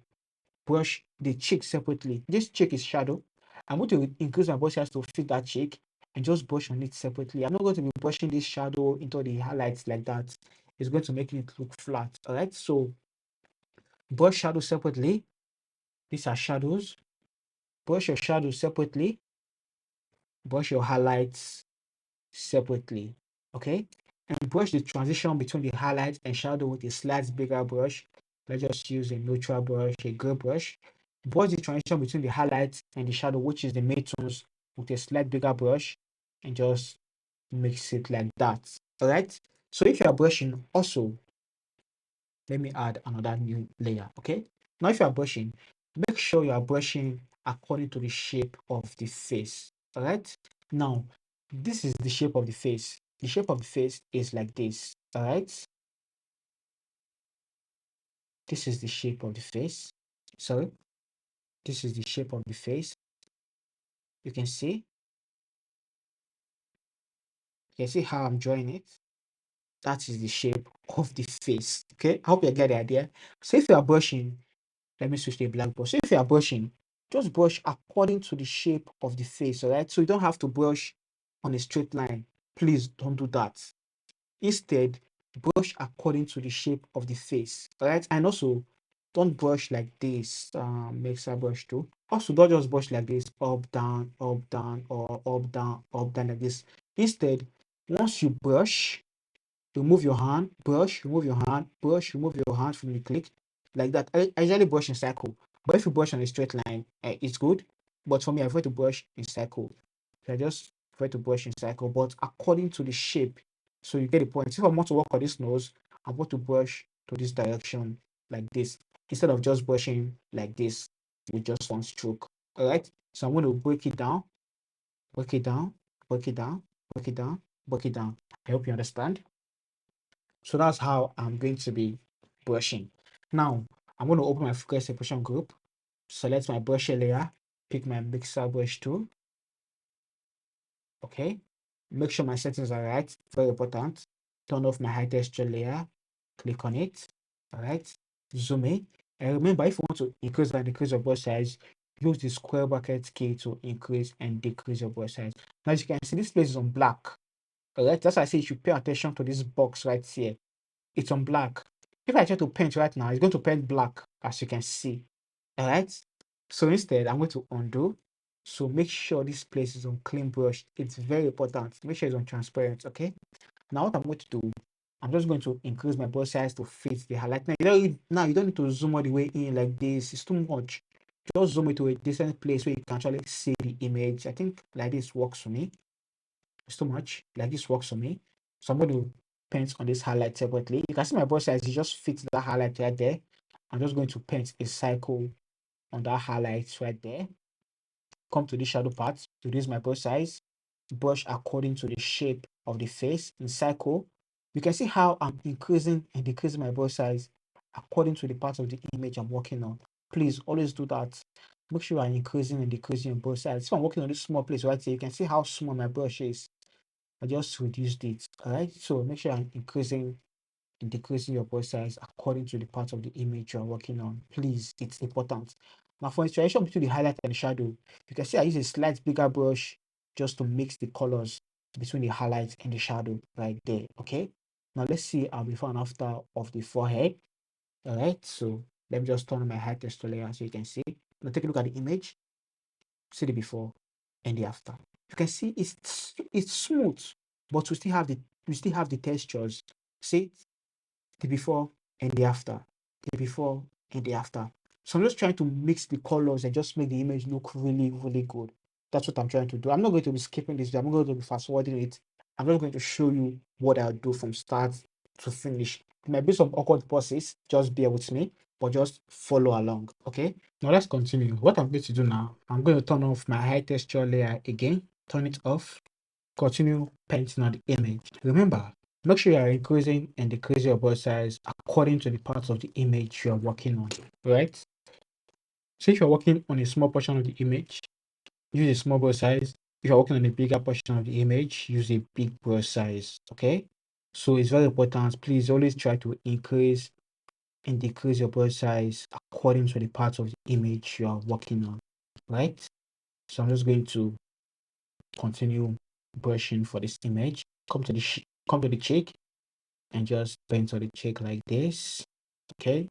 brush the cheek separately. This cheek is shadow. I'm going to increase my brush size to fit that cheek and just brush on it separately. I'm not going to be brushing this shadow into the highlights like that. It's going to make it look flat. All right. So brush shadow separately. These are shadows. Brush your shadows separately. Brush your highlights separately. Okay. And brush the transition between the highlight and shadow with a slight bigger brush. Let's just use a neutral brush, a gray brush. Brush the transition between the highlight and the shadow, which is the midtones, with a slight bigger brush, and just mix it like that. All right. So if you are brushing, also let me add another new layer. Okay. Now, if you are brushing, make sure you are brushing according to the shape of the face. All right. Now, this is the shape of the face. The shape of the face is like this. All right. This is the shape of the face. Sorry, this is the shape of the face. You can see, how I'm drawing it. That is the shape of the face. Okay, I hope you get the idea. So if you are brushing, let me switch to a black brush. So if you are brushing, just brush according to the shape of the face. All right, so you don't have to brush on a straight line. Please don't do that. Instead, brush according to the shape of the face. All right, and also don't brush like this. Makes a brush too. Also, don't just brush like this, up, down, or up, down like this. Instead, once you brush, remove your hand, brush, remove your hand, brush, remove your hand from the click, like that. I usually brush in circle, but if you brush on a straight line, it's good. But for me, I prefer to brush in circle. So I just prefer to brush in circle, but according to the shape. So you get the point. If I want to work on this nose, I want to brush to this direction like this instead of just brushing like this with just one stroke. All right. So I'm going to break it down, break it down, break it down, break it down, break it down. I hope you understand. So that's how I'm going to be brushing. Now, I'm going to open my focus separation group, select my brush layer, pick my mixer brush tool. Okay. Make sure my settings are right. Very important. Turn off my high texture layer. Click on it. All right. Zoom in. And remember, if you want to increase and decrease your brush size, use the square bracket key to increase and decrease your brush size. Now, as you can see, this place is on black. All right. That's why I say you should pay attention to this box right here. It's on black. If I try to paint right now, it's going to paint black, as you can see. All right. So instead, I'm going to undo. So make sure this place is on clean brush. It's very important. Make sure it's on transparent. Okay. Now what I'm going to do, I'm just going to increase my brush size to fit the highlight. Now you don't need to zoom all the way in like this. It's too much. Just zoom it to a decent place where you can actually see the image. I think like this works for me. It's too much. Like this works for me. So I'm going to paint on this highlight separately. You can see my brush size, it just fits that highlight right there. I'm just going to paint a cycle on that highlight right there. Come to the shadow part, reduce my brush size, brush according to the shape of the face in cycle. You can see how I'm increasing and decreasing my brush size according to the part of the image I'm working on. Please always do that. Make sure I'm increasing and decreasing your brush size. If I'm working on this small place right here, you can see how small my brush is. I just reduced it. All right. So make sure I'm increasing and decreasing your brush size according to the part of the image you're working on. Please, it's important. Now, for inspiration between the highlight and the shadow, you can see I use a slight bigger brush just to mix the colors between the highlight and the shadow right there. Okay. Now let's see our before and after of the forehead. All right. So let me just turn on my high texture layer so you can see. Now take a look at the image. See the before and the after. You can see it's smooth, but we still have the textures. See the before and the after, the before and the after. So I'm just trying to mix the colors and just make the image look really, really good. That's what I'm trying to do. I'm not going to be skipping this. I'm not going to be fast forwarding it. I'm just going to show you what I'll do from start to finish. It might be some awkward pauses. Just bear with me, but just follow along. Okay. Now let's continue. What I'm going to do now, I'm going to turn off my high texture layer again. Turn it off. Continue painting on the image. Remember, make sure you are increasing and decreasing your brush size according to the parts of the image you are working on, right? So if you're working on a small portion of the image, use a small brush size. If you're working on a bigger portion of the image, use a big brush size, okay? So it's very important. Please always try to increase and decrease your brush size according to the parts of the image you are working on, right? So I'm just going to continue brushing for this image. Come to the cheek and just paint on the cheek like this. Okay,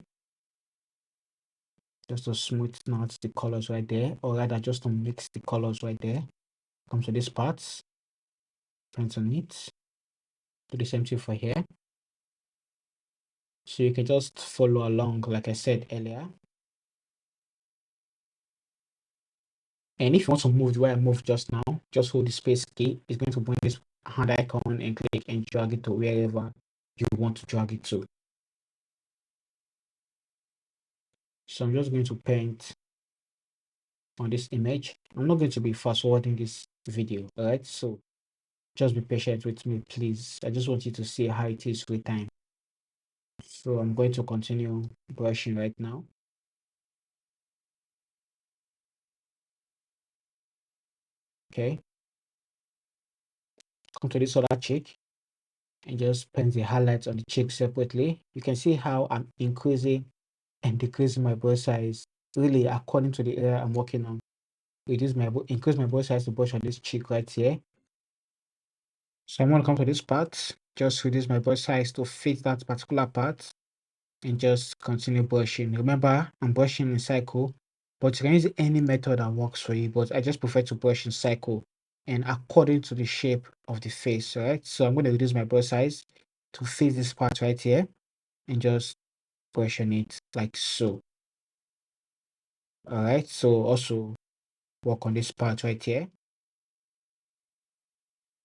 just to smooth out the colors right there, or rather just to mix the colors right there. Come to this part, paint on it. Do the same thing for here. So you can just follow along like I said earlier. And if you want to move the way I moved just now, just hold the space key. It's going to bring this hand icon and click and drag it to wherever you want to drag it to. So I'm just going to paint on this image. I'm not going to be fast forwarding this video, all right? So just be patient with me, please. I just want you to see how it is with time. So I'm going to continue brushing right now. Okay, come to this other cheek and just paint the highlights on the cheek separately. You can see how I'm increasing and decreasing my brush size really according to the area I'm working on. Increase my brush size to brush on this cheek right here. So I'm going to come to this part, just reduce my brush size to fit that particular part and just continue brushing. Remember, I'm brushing in cycle, but you can use any method that works for you, but I just prefer to brush in cycle and according to the shape of the face, right? So I'm going to reduce my brush size to fit this part right here and just brush on it like so. All right, so also work on this part right here.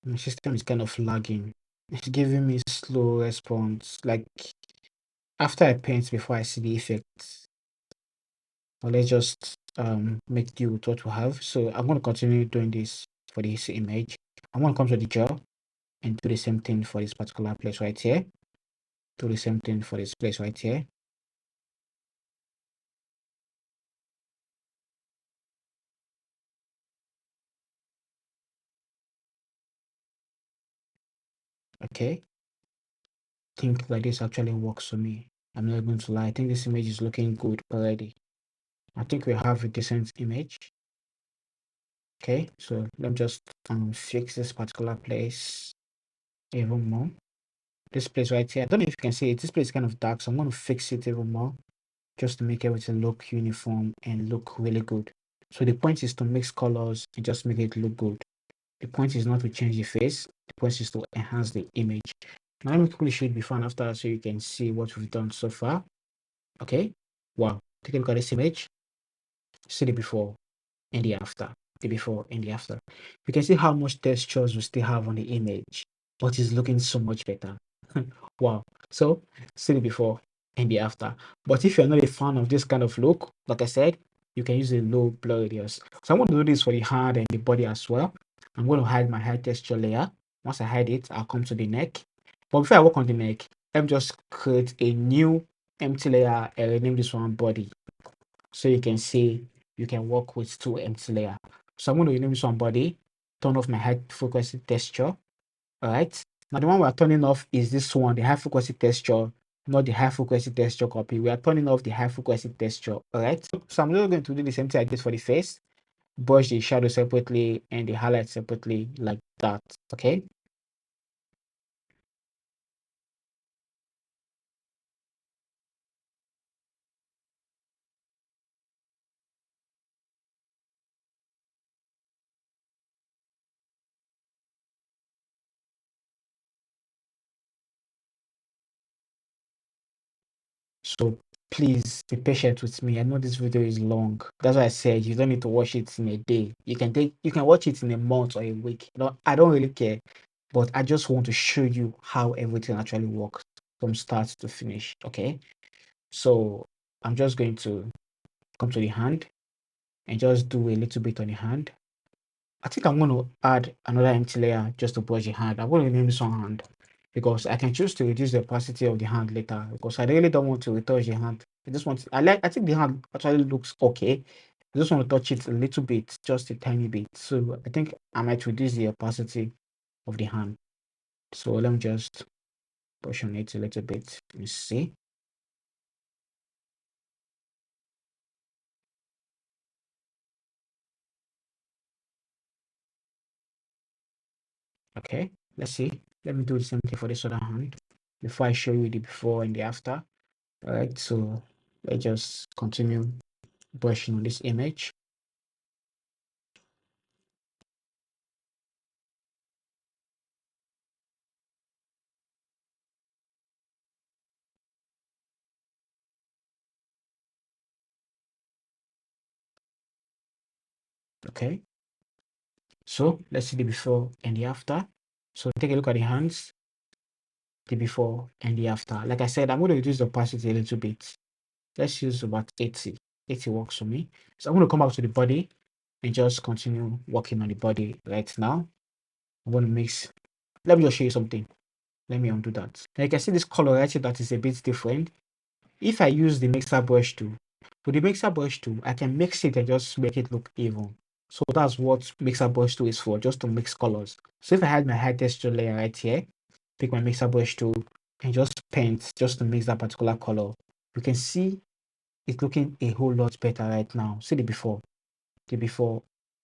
My system is kind of lagging. It's giving me slow response. Like after I paint before I see the effects. But let's just make do with what we have. So I'm going to continue doing this for this image. I'm going to come to the jaw and do the same thing for this particular place right here. Do the same thing for this place right here. Okay. I think like this actually works for me. I'm not going to lie. I think this image is looking good already. I think we have a decent image. Okay, so let me just fix this particular place even more. This place right here, I don't know if you can see it. This place is kind of dark, so I'm going to fix it even more just to make everything look uniform and look really good. So the point is to mix colors and just make it look good. The point is not to change the face. The point is to enhance the image. Now let me quickly show it before and after so you can see what we've done so far. Okay. Wow. Take a look at this image. See the before and the after. The before and the after. You can see how much textures we still have on the image, but it's looking so much better. Wow. So see the before and the after. But if you're not a fan of this kind of look, like I said, you can use a low blur radius. So I'm going to do this for the hand and the body as well. I'm going to hide my hair texture layer. Once I hide it, I'll come to the neck. But before I work on the neck, let me just create a new empty layer and rename this one body. So you can see you can work with two empty layer. So I'm going to rename this one body, turn off my high frequency texture. All right. Now the one we are turning off is this one, the high frequency texture, not the high frequency texture copy. We are turning off the high frequency texture. All right. So I'm just going to do the same thing I did for the face, brush the shadow separately and the highlight separately like that. Okay. So please be patient with me. I know this video is long. That's why I said you don't need to watch it in a day. You can watch it in a month or a week. No, I don't really care. But I just want to show you how everything actually works from start to finish. Okay. So I'm just going to come to the hand and just do a little bit on the hand. I think I'm going to add another empty layer just to brush the hand. I'm going to name this one hand because I can choose to reduce the opacity of the hand later because I really don't want to retouch the hand. I think the hand actually looks okay. I just want to touch it a little bit, just a tiny bit. So I think I might reduce the opacity of the hand. So let me just brush on it a little bit. Let me see. Okay, let's see. Let me do the same thing for this other hand before I show you the before and the after. All right, so let's just continue brushing on this image. Okay, so let's see the before and the after. So take a look at the hands, the before and the after. Like I said, I'm going to reduce the opacity a little bit. Let's use about 80. 80 works for me. So I'm going to come back to the body and just continue working on the body right now. I'm going to mix. Let me just show you something. Let me undo that. Now you can see this color right here that is a bit different. If I use the mixer brush tool, with the mixer brush tool, I can mix it and just make it look even. So that's what mixer brush tool is for, just to mix colors. So if I had my high texture layer right here, pick my mixer brush tool and just paint just to mix that particular color, you can see it's looking a whole lot better right now. See the before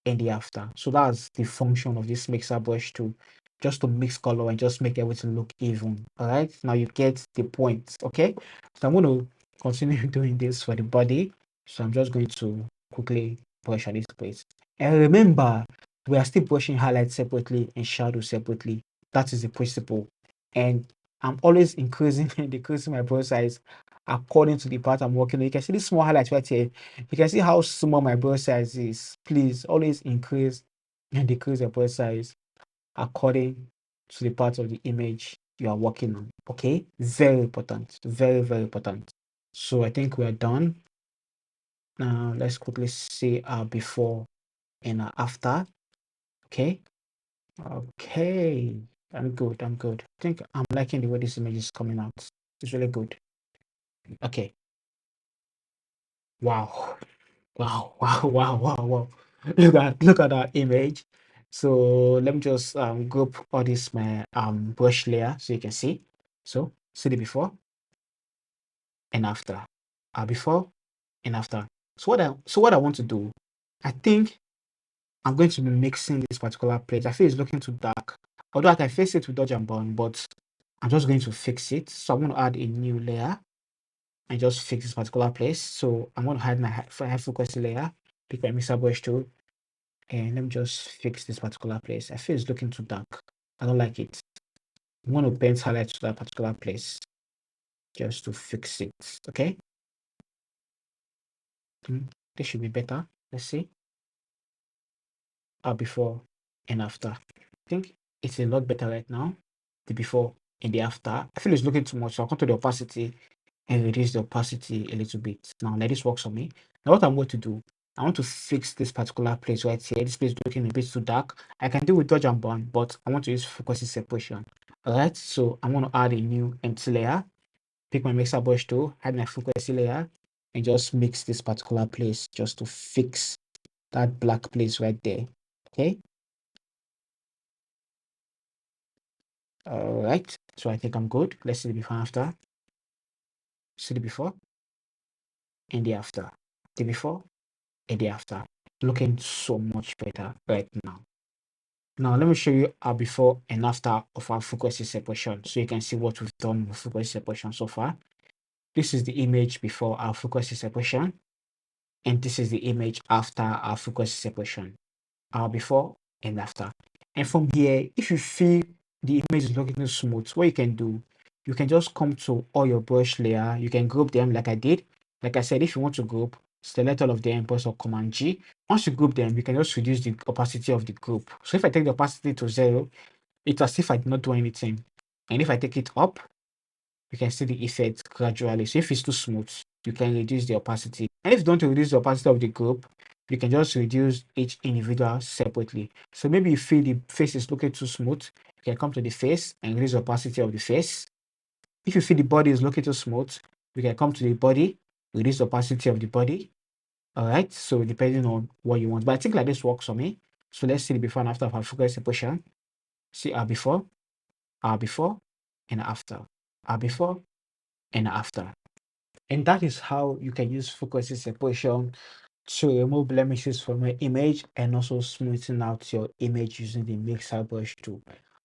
and the after. So that's the function of this mixer brush tool, just to mix color and just make everything look even. All right, now you get the point. Okay, so I'm going to continue doing this for the body. So I'm just going to quickly brush at this place. And remember, we are still brushing highlights separately and shadow separately. That is the principle. And I'm always increasing and decreasing my brush size according to the part I'm working on. You can see this small highlight right here. You can see how small my brush size is. Please always increase and decrease your brush size according to the part of the image you are working on. Okay, very important, very, very important. So I think we are done. Now let's quickly see our before and our after. Okay, okay, I'm good. I'm good. I think I'm liking the way this image is coming out. It's really good. Okay, wow. Wow, wow, wow, wow, wow. Look at that image. So let me just group all this my brush layer so you can see. So see the before and after. Before and after. So what I want to do, I think I'm going to be mixing this particular place. I feel it's looking too dark. Although I can fix it with dodge and burn, but I'm just going to fix it. So I'm going to add a new layer and just fix this particular place. So I'm going to hide my high frequency layer, pick my mixer brush tool, and let me just fix this particular place. I feel it's looking too dark. I don't like it. I'm going to paint highlight to that particular place just to fix it. Okay. This should be better. Let's see. Before and after. I think it's a lot better right now. The before and the after. I feel it's looking too much. So I'll come to the opacity and reduce the opacity a little bit. Now let this work for me. Now what I'm going to do, I want to fix this particular place right here. This place is looking a bit too dark. I can do with dodge and burn, but I want to use frequency separation. Alright, so I'm going to add a new empty layer, pick my mixer brush tool, add my frequency layer, and just mix this particular place just to fix that black place right there. Okay. Alright, so I think I'm good. Let's see the before and after. See the before and the after. The before and the after, looking so much better right now. Now let me show you our before and after of our frequency separation so you can see what we've done with frequency separation so far. This is the image before our frequency separation, and this is the image after our frequency separation, our before and after. And from here, if you feel the image is looking too smooth, what you can do, you can just come to all your brush layer, you can group them like I did. Like I said, if you want to group, select all of them, press or Command G. Once you group them, you can just reduce the opacity of the group. So if I take the opacity to 0, it's as if I did not do anything. And if I take it up, you can see the effect gradually. So if it's too smooth, you can reduce the opacity. And if you don't reduce the opacity of the group, you can just reduce each individual separately. So maybe you feel the face is looking too smooth, you can come to the face and reduce the opacity of the face. If you feel the body is looking too smooth, you can come to the body, reduce the opacity of the body. All right, so depending on what you want. But I think like this works for me. So let's see the before and after of our focus separation. See our before and after, our before and after. And that is how you can use frequency separation to remove blemishes from your image and also smoothing out your image using the mixer brush tool.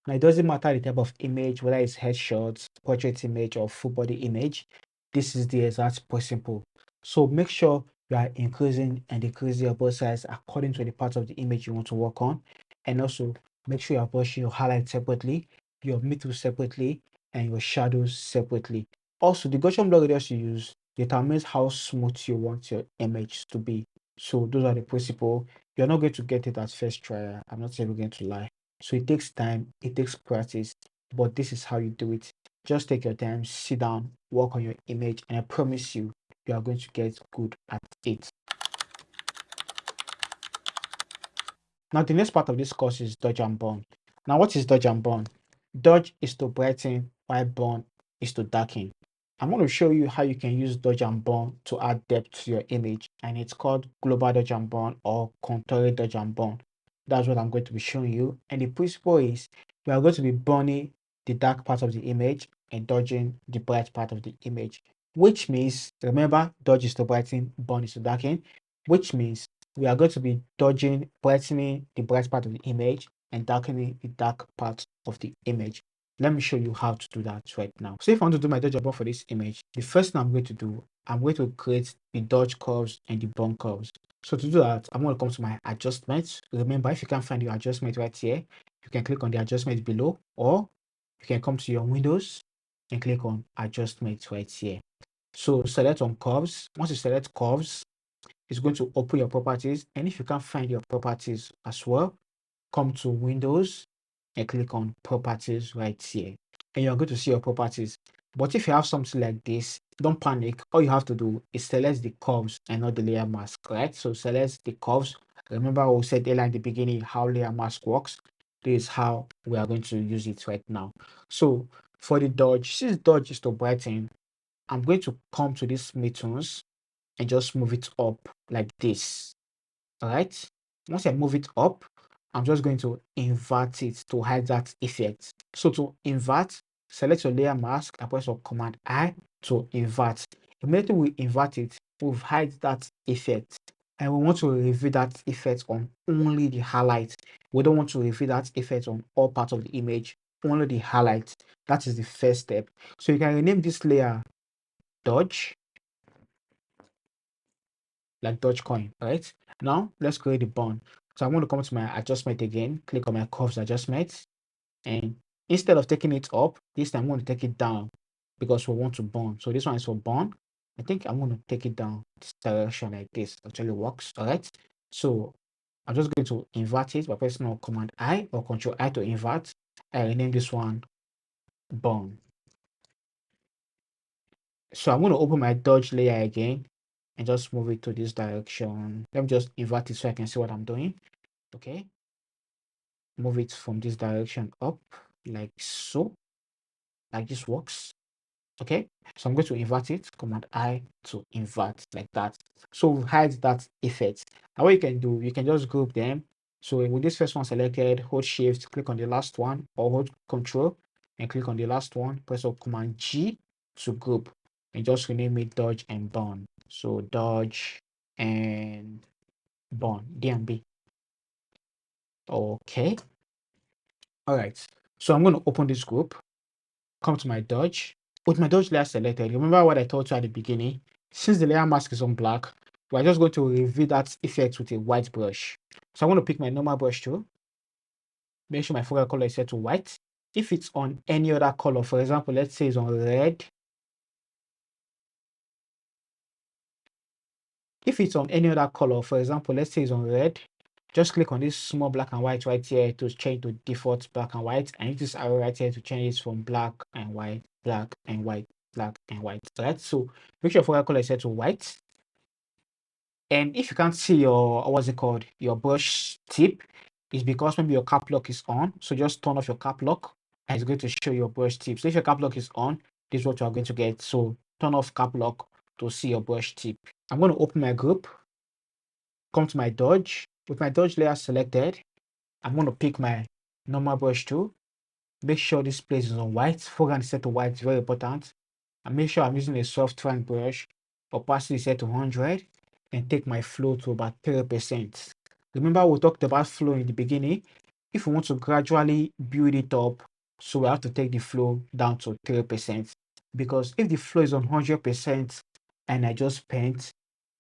Now it doesn't matter the type of image, whether it's headshots, portrait image, or full body image. This is the exact principle. So make sure you are increasing and decreasing your brush size according to the part of the image you want to work on. And also make sure you're brushing your highlights separately, your middle separately, and your shadows separately. Also, the Gaussian blur radius you use determines how smooth you want your image to be. So those are the principle. You're not going to get it at first try. I'm not even going to lie. So it takes time, it takes practice, but this is how you do it. Just take your time, sit down, work on your image, and I promise you, you are going to get good at it. Now, the next part of this course is dodge and burn. Now, what is dodge and burn? Dodge is to brighten, while burn is to darken. I'm going to show you how you can use dodge and burn to add depth to your image, and it's called global dodge and burn or contoured dodge and burn. That's what I'm going to be showing you. And the principle is we are going to be burning the dark part of the image and dodging the bright part of the image, which means, remember, dodge is to brighten, burn is to darken, which means we are going to be dodging, brightening the bright part of the image and darkening the dark part of the image. Let me show you how to do that right now. So if I want to do my dodge above for this image, the first thing I'm going to do, I'm going to create the dodge curves and the burn curves. So to do that, I'm going to come to my adjustments. Remember, if you can't find your adjustment right here, you can click on the adjustment below, or you can come to your windows and click on adjustments right here. So select on curves. Once you select curves, it's going to open your properties. And if you can't find your properties as well, come to Windows and click on Properties right here. And you're going to see your properties. But if you have something like this, don't panic. All you have to do is select the curves and not the layer mask, right? So select the curves. Remember we said earlier in the beginning how layer mask works. This is how we are going to use it right now. So for the dodge, since dodge is to brighten, I'm going to come to this midtones and just move it up like this. All right. Once I move it up, I'm just going to invert it to hide that effect. So to invert, select your layer mask and press your Command I to invert. Immediately we invert it, we've hide that effect. And we want to reveal that effect on only the highlight. We don't want to reveal that effect on all parts of the image, only the highlight. That is the first step. So you can rename this layer Dodge, like Dogecoin, right? Now let's create the bond. So I'm going to come to my adjustment again, click on my curves adjustment, and instead of taking it up, this time I'm going to take it down because we want to bond. So this one is for bond. I think I'm going to take it down this direction like this. Actually works, all right? So I'm just going to invert it by pressing on Command I or Control I to invert. I rename this one bond. So I'm going to open my dodge layer again and just move it to this direction. Let me just invert it so I can see what I'm doing. Okay, move it from this direction up like so, like this works. Okay, so I'm going to invert it, Command I to invert like that. So hide that effect. And what you can do, you can just group them. So with this first one selected, hold shift, click on the last one, or hold control and click on the last one, press up Command G to group and just rename it dodge and burn. So dodge and burn, D and B. Okay, all right. So I'm going to open this group, come to my dodge. With my dodge layer selected, remember what I told you at the beginning? Since the layer mask is on black, we're just going to reveal that effect with a white brush. So I'm going to pick my normal brush tool, make sure my focal color is set to white. If it's on any other color, for example, let's say it's on red. If it's on any other color, for example, let's say it's on red, just click on this small black and white right here to change to default black and white, and use this arrow right here to change it from black and white, black and white, black and white. Right? So make sure your focal color is set to white. And if you can't see your, what's it called, your brush tip, is because maybe your cap lock is on. So just turn off your cap lock and it's going to show your brush tip. So if your cap lock is on, this is what you are going to get. So turn off cap lock to see your brush tip. I'm going to open my group, come to my dodge. With my dodge layer selected, I'm going to pick my normal brush tool. Make sure this place is on white. Foreground is set to white, it's very important. And make sure I'm using a soft round brush. Opacity is set to 100 and take my flow to about 30%. Remember we talked about flow in the beginning. If we want to gradually build it up, so we have to take the flow down to 30%. Because if the flow is on 100% and I just paint,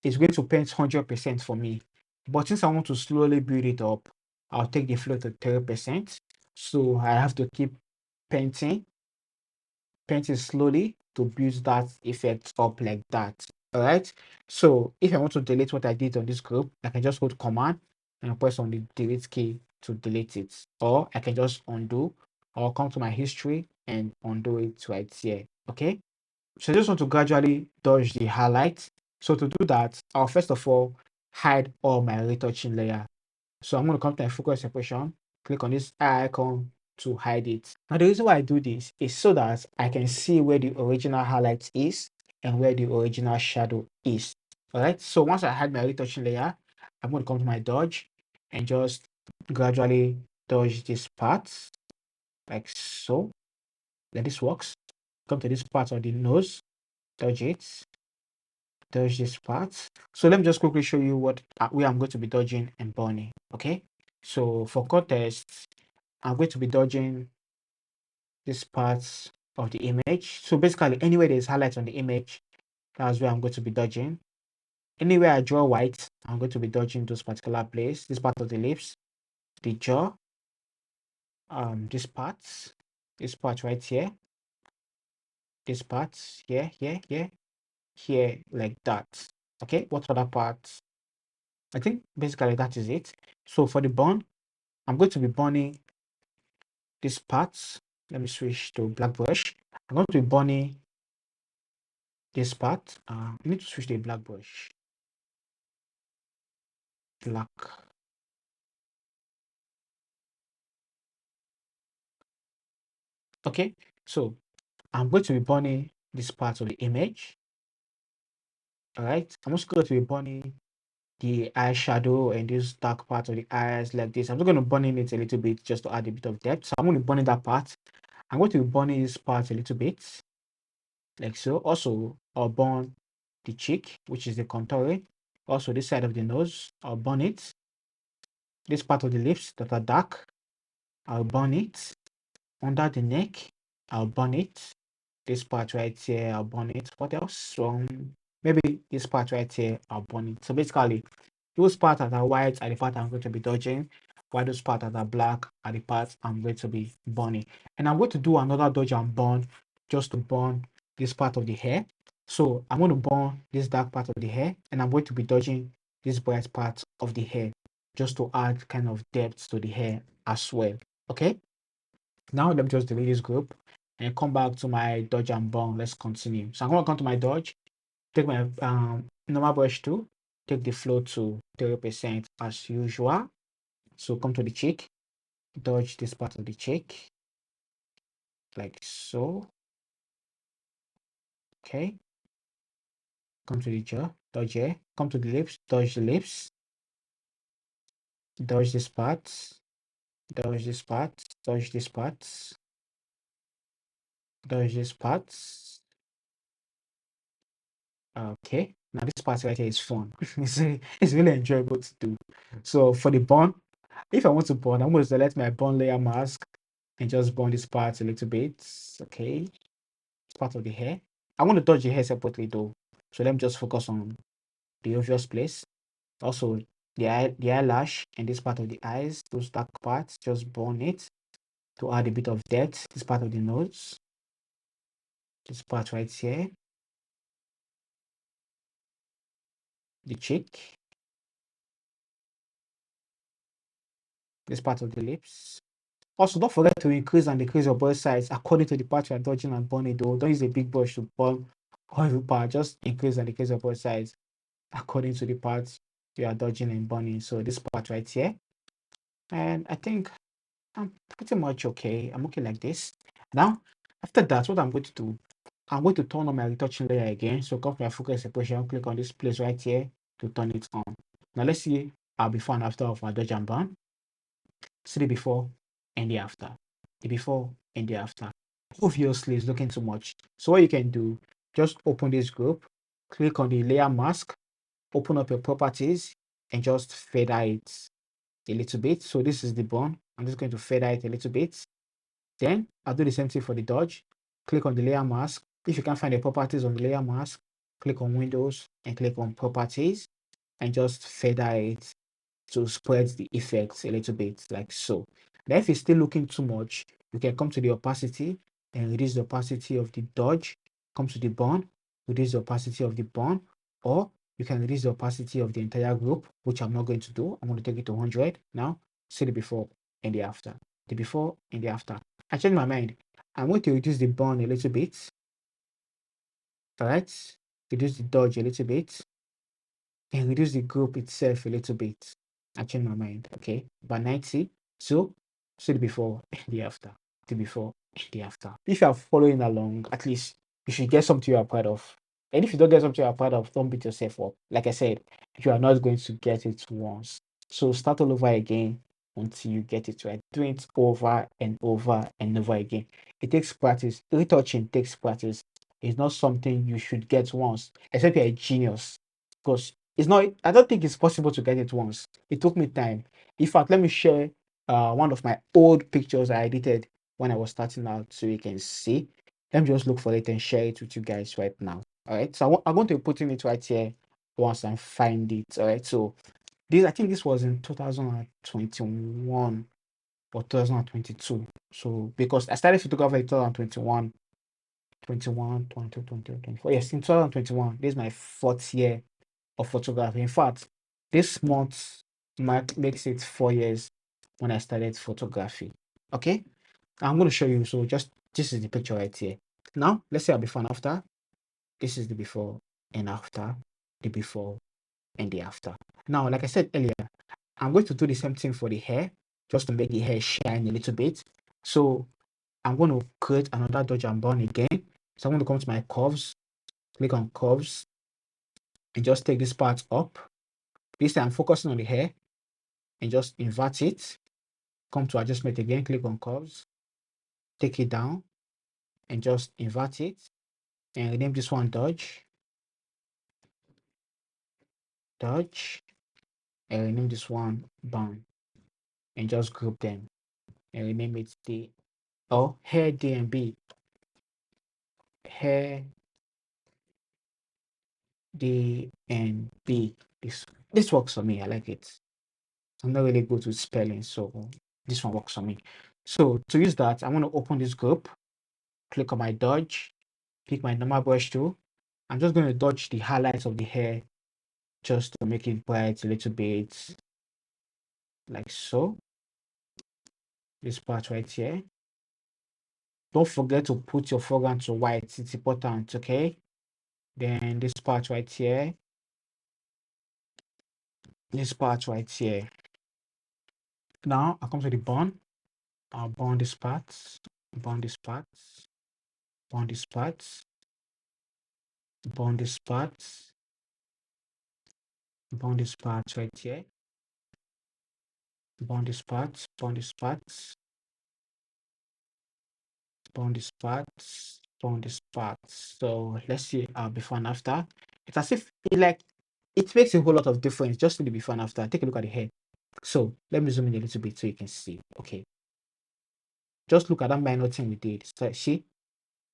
it's going to paint 100% for me. But since I want to slowly build it up, I'll take the flow to 30%. So I have to keep painting slowly to build that effect up like that. All right. So if I want to delete what I did on this group, I can just hold Command and press on the delete key to delete it. Or I can just undo or come to my history and undo it right here. Okay. So I just want to gradually dodge the highlight. So to do that, I'll first of all hide all my retouching layer. So I'm going to come to my focus separation, click on this eye icon, to hide it. Now, the reason why I do this is so that I can see where the original highlight is and where the original shadow is. All right. So once I hide my retouching layer, I'm going to come to my dodge and just gradually dodge this part like so. Then this works. Come to this part of the nose, dodge it, dodge this part. So let me just quickly show you what where I'm going to be dodging and burning. Okay. So for context, I'm going to be dodging this part of the image. So basically, anywhere there's highlights on the image, that's where I'm going to be dodging. Anywhere I draw white, I'm going to be dodging those particular place. This part of the lips, the jaw, this part right here, this part here, here, like that. Okay, what other parts? I think basically that is it. So for the burn, I'm going to be burning this part. Let me switch to black brush. I'm going to be burning this part. I need to switch to a black brush. Black. Okay, so I'm going to be burning this part of the image. All right, I'm also going to be burning the eyeshadow and this dark part of the eyes like this. I'm just going to burn it a little bit just to add a bit of depth. So I'm going to burn that part. I'm going to be burning this part a little bit like so. Also, I'll burn the cheek, which is the contouring. Also, this side of the nose, I'll burn it. This part of the lips that are dark, I'll burn it. Under the neck, I'll burn it. This part right here, I'll burn it. What else? Maybe this part right here, I'll burn it. So basically, those parts that are white are the part I'm going to be dodging, while those parts that are black are the parts I'm going to be burning. And I'm going to do another dodge and burn just to burn this part of the hair. So I'm going to burn this dark part of the hair, and I'm going to be dodging this bright part of the hair just to add kind of depth to the hair as well. Okay. Now let me just delete this group and come back to my dodge and burn. Let's continue. So I'm going to come to my dodge, take my normal brush tool, take the flow to 30% as usual. So come to the cheek, dodge this part of the cheek, like so. Okay. Come to the jaw, dodge here. Come to the lips, dodge the lips, dodge this part, dodge this part, dodge this part, dodge this part. Okay. Now this part right here is fun. It's really enjoyable to do. So for the burn, if I want to burn, I'm going to select my burn layer mask and just burn this part a little bit. Okay. It's part of the hair. I want to dodge the hair separately though. So let me just focus on the obvious place. Also, the eyelash and this part of the eyes, those dark parts, just burn it to add a bit of depth. This part of the nose, this part right here, the cheek, this part of the lips. Also, don't forget to increase and decrease your brush size according to the part you are dodging and burning though. Don't use a big brush to burn every part. Just increase and decrease your brush size according to the parts you are dodging and burning. So this part right here. And I think I'm pretty much okay. I'm okay like this. Now, after that, what I'm going to do, I'm going to turn on my retouching layer again. So come to my focus separation, click on this place right here to turn it on. Now let's see our before and after of my dodge and burn. See the before and the after. The before and the after. Obviously, it's looking too much. So what you can do, just open this group, click on the layer mask, open up your properties, and just feather it a little bit. So this is the burn. I'm just going to feather it a little bit. Then I'll do the same thing for the dodge. Click on the layer mask. If you can't find the properties on the layer mask, click on Windows and click on Properties and just feather it to spread the effects a little bit like so. Now, if it's still looking too much, you can come to the opacity and reduce the opacity of the dodge. Come to the burn, reduce the opacity of the burn, or you can reduce the opacity of the entire group, which I'm not going to do. I'm going to take it to 100. Now, see the before and the after. The before and the after. I changed my mind. I'm going to reduce the burn a little bit. All right. Reduce the dodge a little bit and reduce the group itself a little bit. I changed my mind. Okay. By 90. So See the before and the after. The before and the after. If you are following along, at least you should get something you are proud of. And if you don't get something you are proud of, don't beat yourself up. Like I said, you are not going to get it once. So start all over again until you get it right. Do it over and over and over again. It takes practice. Retouching takes practice. It's not something you should get once, except you're a genius. Because it's not, I don't think it's possible to get it once. It took me time. In fact, let me share one of my old pictures I edited when I was starting out so you can see. Let me just look for it and share it with you guys right now. All right. So I'm going to be putting it right here once I find it. All right. So this, I think this was in 2021 or 2022. So because I started photography in 2021, 21, 22, 23, 24. Yes, in 2021. This is my fourth year of photography. In fact, this month makes it 4 years when I started photography. Okay, I'm going to show you. So just this is the picture right here. Now let's say a before and after. This is the before and after, the before and the after. Now, like I said earlier, I'm going to do the same thing for the hair, just to make the hair shine a little bit. So I'm going to create another dodge and burn again. So I'm going to come to my curves, click on curves, and just take this part up. This time I'm focusing on the hair and just invert it. Come to adjustment again, click on curves, take it down and just invert it and rename this one dodge, dodge, and rename this one burn and just group them and rename it D or hair D and B, hair D and B. This works for me. I like it. I'm not really good with spelling, so this one works for me. So to use that, I'm going to open this group, click on my dodge, pick my normal brush tool. I'm just going to dodge the highlights of the hair just to make it bright a little bit, like so. This part right here. Don't forget to put your foreground to white. It's important, okay? Then this part right here. This part right here. Now I come to the bond. I'll bond this part, bond this part, bond this part, bond this part, bond this part right here, bond this part, bond this part, bond this part, bond this part. So let's see before and after. It's as if it makes a whole lot of difference just in the before and after. Take a look at the head. So let me zoom in a little bit so you can see. Okay, just look at that minor thing we did. So, see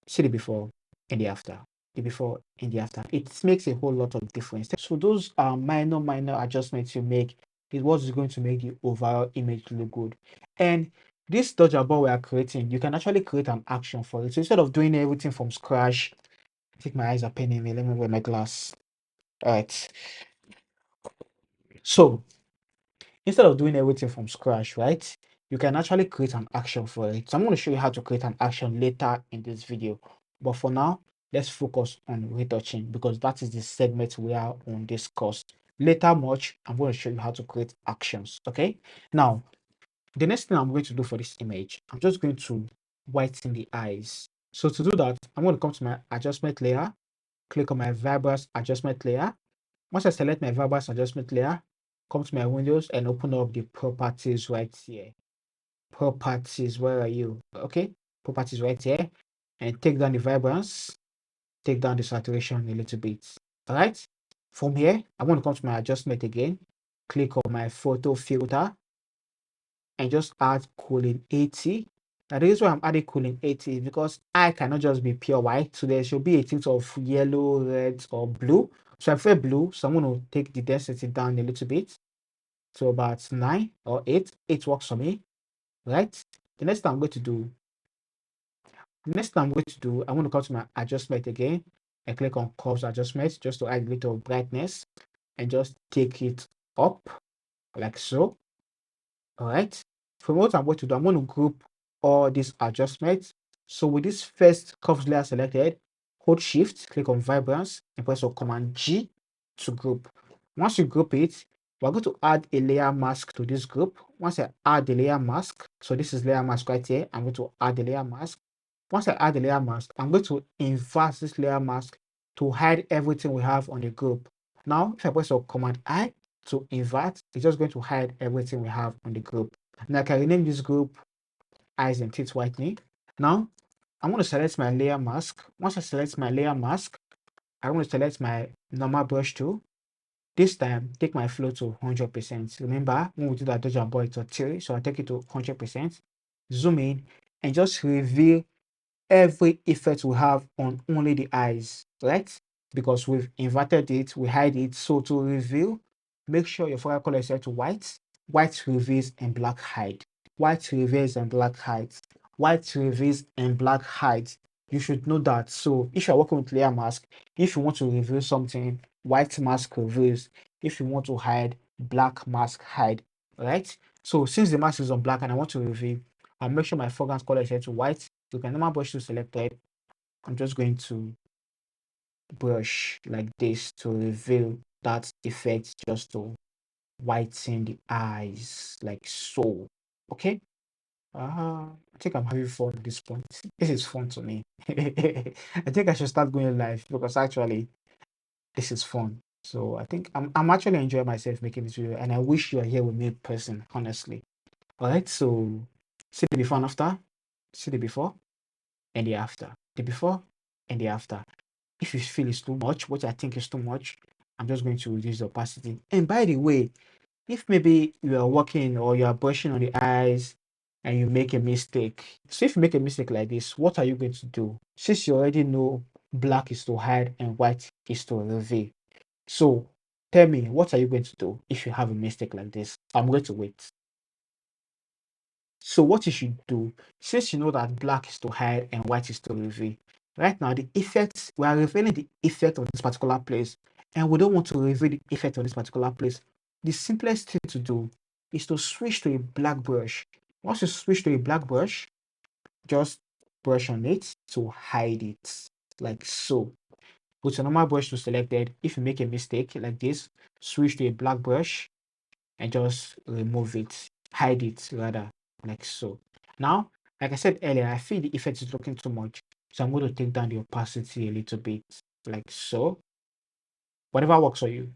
the before and the after, the before and the after. It makes a whole lot of difference. So those are minor adjustments you make is what is going to make the overall image look good. And this dodgeable we are creating, you can actually create an action for it. So instead of doing everything from scratch, I think my eyes are paining me. Let me wear my glass. All right. So instead of doing everything from scratch, right? You can actually create an action for it. So I'm going to show you how to create an action later in this video. But for now, let's focus on retouching because that is the segment we are on this course. Later much, I'm going to show you how to create actions. Okay. Now, the next thing I'm going to do for this image, I'm just going to whiten the eyes. So to do that, I'm going to come to my adjustment layer, click on my vibrance adjustment layer. Once I select my vibrance adjustment layer, come to my windows and open up the properties right here. Properties, where are you? Okay, properties right here, and take down the vibrance, take down the saturation a little bit. All right, from here, I want to come to my adjustment again, click on my photo filter, and just add cooling 80. Now, the reason why I'm adding cooling 80 is because I cannot just be pure white, so there should be a tint of yellow, red, or blue. So I prefer blue, so I'm going to take the density down a little bit to about 9 or 8. 8 works for me, right? The next thing I'm going to do, I'm going to come to my adjustment again and click on curves adjustment just to add a little brightness and just take it up like so. All right. For what I'm going to do, I'm going to group all these adjustments. So with this first curves layer selected, hold shift, click on vibrance, and press on command G to group. Once you group it, we're going to add a layer mask to this group. Once I add the layer mask, so this is layer mask right here, I'm going to add the layer mask. Once I add the layer mask, I'm going to invert this layer mask to hide everything we have on the group. Now, if I press Command I to invert, it's just going to hide everything we have on the group. Now I can rename this group Eyes and Teeth Whitening. Now, I'm going to select my layer mask. Once I select my layer mask, I'm going to select my normal brush tool. This time, take my flow to 100%. Remember, when we do that dodge and boy, it's a 3, so I take it to 100%. Zoom in and just reveal every effect we have on only the eyes, right? Because we've inverted it, we hide it. So to reveal, make sure your focal color is set to white. White reveals and black hide. White reveals and black hides. White reveals and black hides. You should know that. So if you're working with layer mask, if you want to reveal something, white mask reveals. If you want to hide, black mask hide. Right? So since the mask is on black and I want to reveal, I'll make sure my foreground color is set to white. With my normal brush tool selected, I'm just going to brush like this to reveal that effect, just to whiten the eyes like so. Okay. I think I'm having fun at this point. This is fun to me. I think I should start going live because actually this is fun. So I think I'm actually enjoying myself making this video, and I wish you are here with me in person, honestly. All right, so see the before and after. See the before and the after. The before and the after. If you feel it's too much, which I think is too much, I'm just going to reduce the opacity. And by the way, if maybe you are working or you are brushing on the eyes and you make a mistake, so if you make a mistake like this, what are you going to do? Since you already know black is to hide and white is to reveal. So tell me, what are you going to do if you have a mistake like this? I'm going to wait. So what you should do, since you know that black is to hide and white is to reveal, right now the effects, we are revealing the effect of this particular place, and we don't want to reveal the effect of this particular place. The simplest thing to do is to switch to a black brush. Once you switch to a black brush, just brush on it to hide it, like so. With your normal brush to selected, if you make a mistake like this, switch to a black brush and just remove it, hide it rather, like so. Now, like I said earlier, I feel the effect is looking too much, so I'm going to take down the opacity a little bit, like so. Whatever works for you.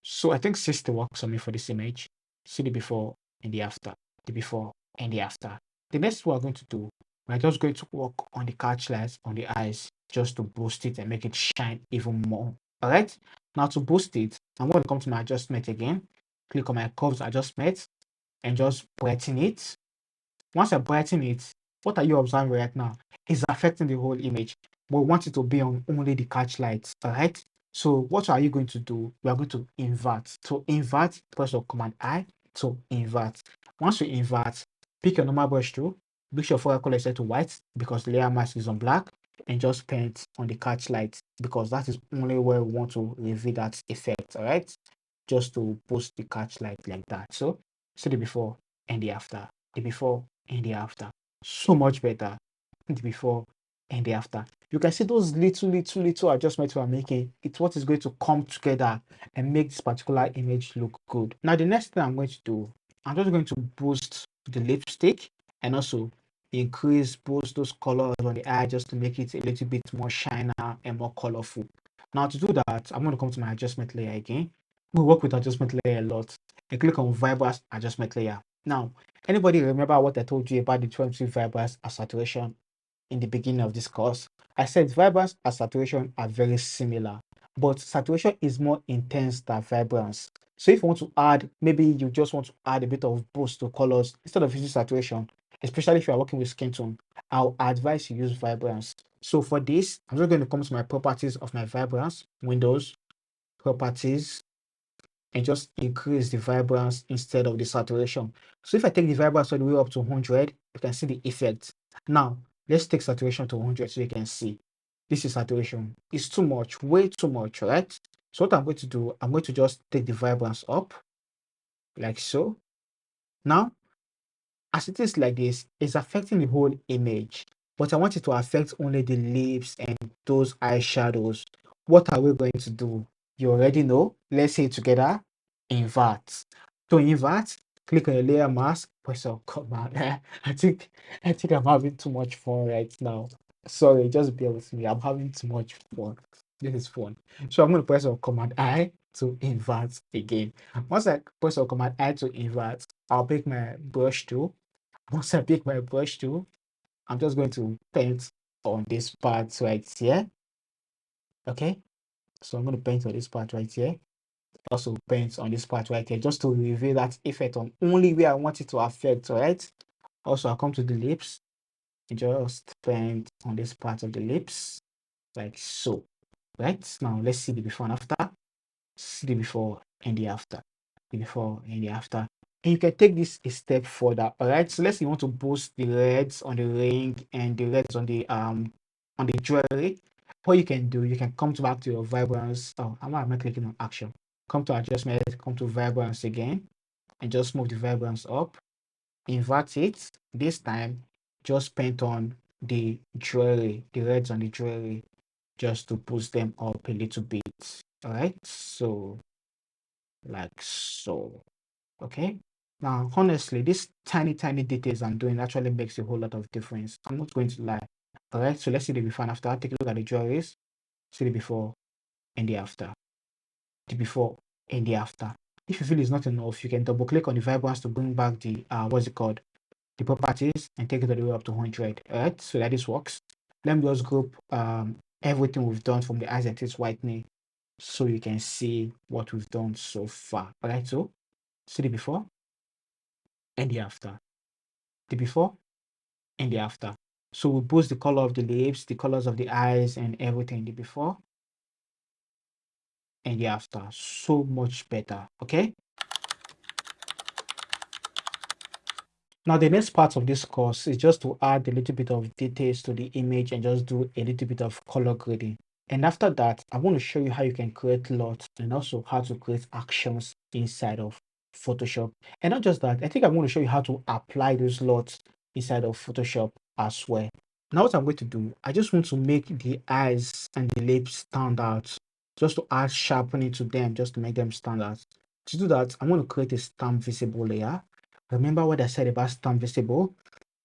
So I think 60 works for me for this image. See the before and the after, the before and the after. The next we're going to do, we're just going to work on the catch lights on the eyes just to boost it and make it shine even more. All right. Now to boost it, I'm going to come to my adjustment again, click on my curves adjustment and just brighten it. Once I brighten it, what are you observing right now? It's affecting the whole image. But we want it to be on only the catch lights. All right. So what are you going to do? We are going to invert. To invert, press or Command I to invert. Once you invert, pick your normal brush tool. Make sure focal color is set to white because the layer mask is on black, and just paint on the catch light because that is only where we want to reveal that effect. All right. Just to boost the catch light like that. So see the before and the after. The before and the after. So much better. The before and the after. You can see those little adjustments we are making. It's what is going to come together and make this particular image look good. Now, the next thing I'm going to do, I'm just going to boost the lipstick and also boost those colors on the eye just to make it a little bit more shiner and more colorful. Now, to do that, I'm going to come to my adjustment layer again. We work with adjustment layer a lot and click on Vibrance adjustment layer. Now, anybody remember what I told you about the 20 vibrance and saturation in the beginning of this course? I said vibrance and saturation are very similar, but saturation is more intense than vibrance. So if you want to add, maybe you just want to add a bit of boost to colors instead of using saturation, especially if you are working with skin tone, I'll advise you use vibrance. So for this, I'm just going to come to my properties of my vibrance, Windows, properties, and just increase the vibrance instead of the saturation. So if I take the vibrance all the way up to 100, you can see the effect. Now, let's take saturation to 100 so you can see. This is saturation. It's too much, way too much, right? So what I'm going to do, I'm going to just take the vibrance up, like so. Now, as it is like this, it's affecting the whole image. But I want it to affect only the lips and those eyeshadows. What are we going to do? You already know. Let's say it together. invert. To invert, click on your layer mask, press on command. I think I'm having too much fun right now. Sorry, just bear with me. I'm having too much fun. This is fun. So I'm going to press on command I to invert again. Once I press on command I to invert, I'll pick my brush tool. Once I pick my brush tool, I'm just going to paint on this part right here. Okay, so I'm going to paint on this part right here. Also paint on this part right here, just to reveal that effect on only where I want it to affect. All right. Also, I'll come to the lips and just paint on this part of the lips, like so. Right now, let's see the before and after. See the before and the after. The before and the after. And you can take this a step further. All right. So let's say you want to boost the reds on the ring and the reds on the jewelry. What you can do, you can come back to your vibrance. Oh, I'm not clicking on action. Come to adjustment, come to vibrance again, and just move the vibrance up. Invert it. This time, just paint on the jewelry, the reds on the jewelry, just to boost them up a little bit. All right. So like so. Okay. Now, honestly, these tiny details I'm doing actually makes a whole lot of difference. I'm not going to lie. All right. So let's see the before and after. Take a look at the jewelries. See the before and the after. The before and the after. If you feel it's not enough, you can double click on the vibrance to bring back the what's it called, the properties, and take it all the way up to 100. All right. So that this works. Let me just group everything we've done from the eyes and its whitening, so you can see what we've done so far. All right. So see the before and the after. The before and the after. So we boost the color of the lips, the colors of the eyes, and everything. The before and the after. So much better. Okay. Now, the next part of this course is just to add a little bit of details to the image and just do a little bit of color grading. And after that, I want to show you how you can create LUTs and also how to create actions inside of Photoshop. And not just that, I think I'm going to show you how to apply those LUTs inside of Photoshop as well. Now, what I'm going to do, I just want to make the eyes and the lips stand out, just to add sharpening to them, just to make them stand out. To do that, I'm going to create a stamp visible layer. Remember what I said about stamp visible?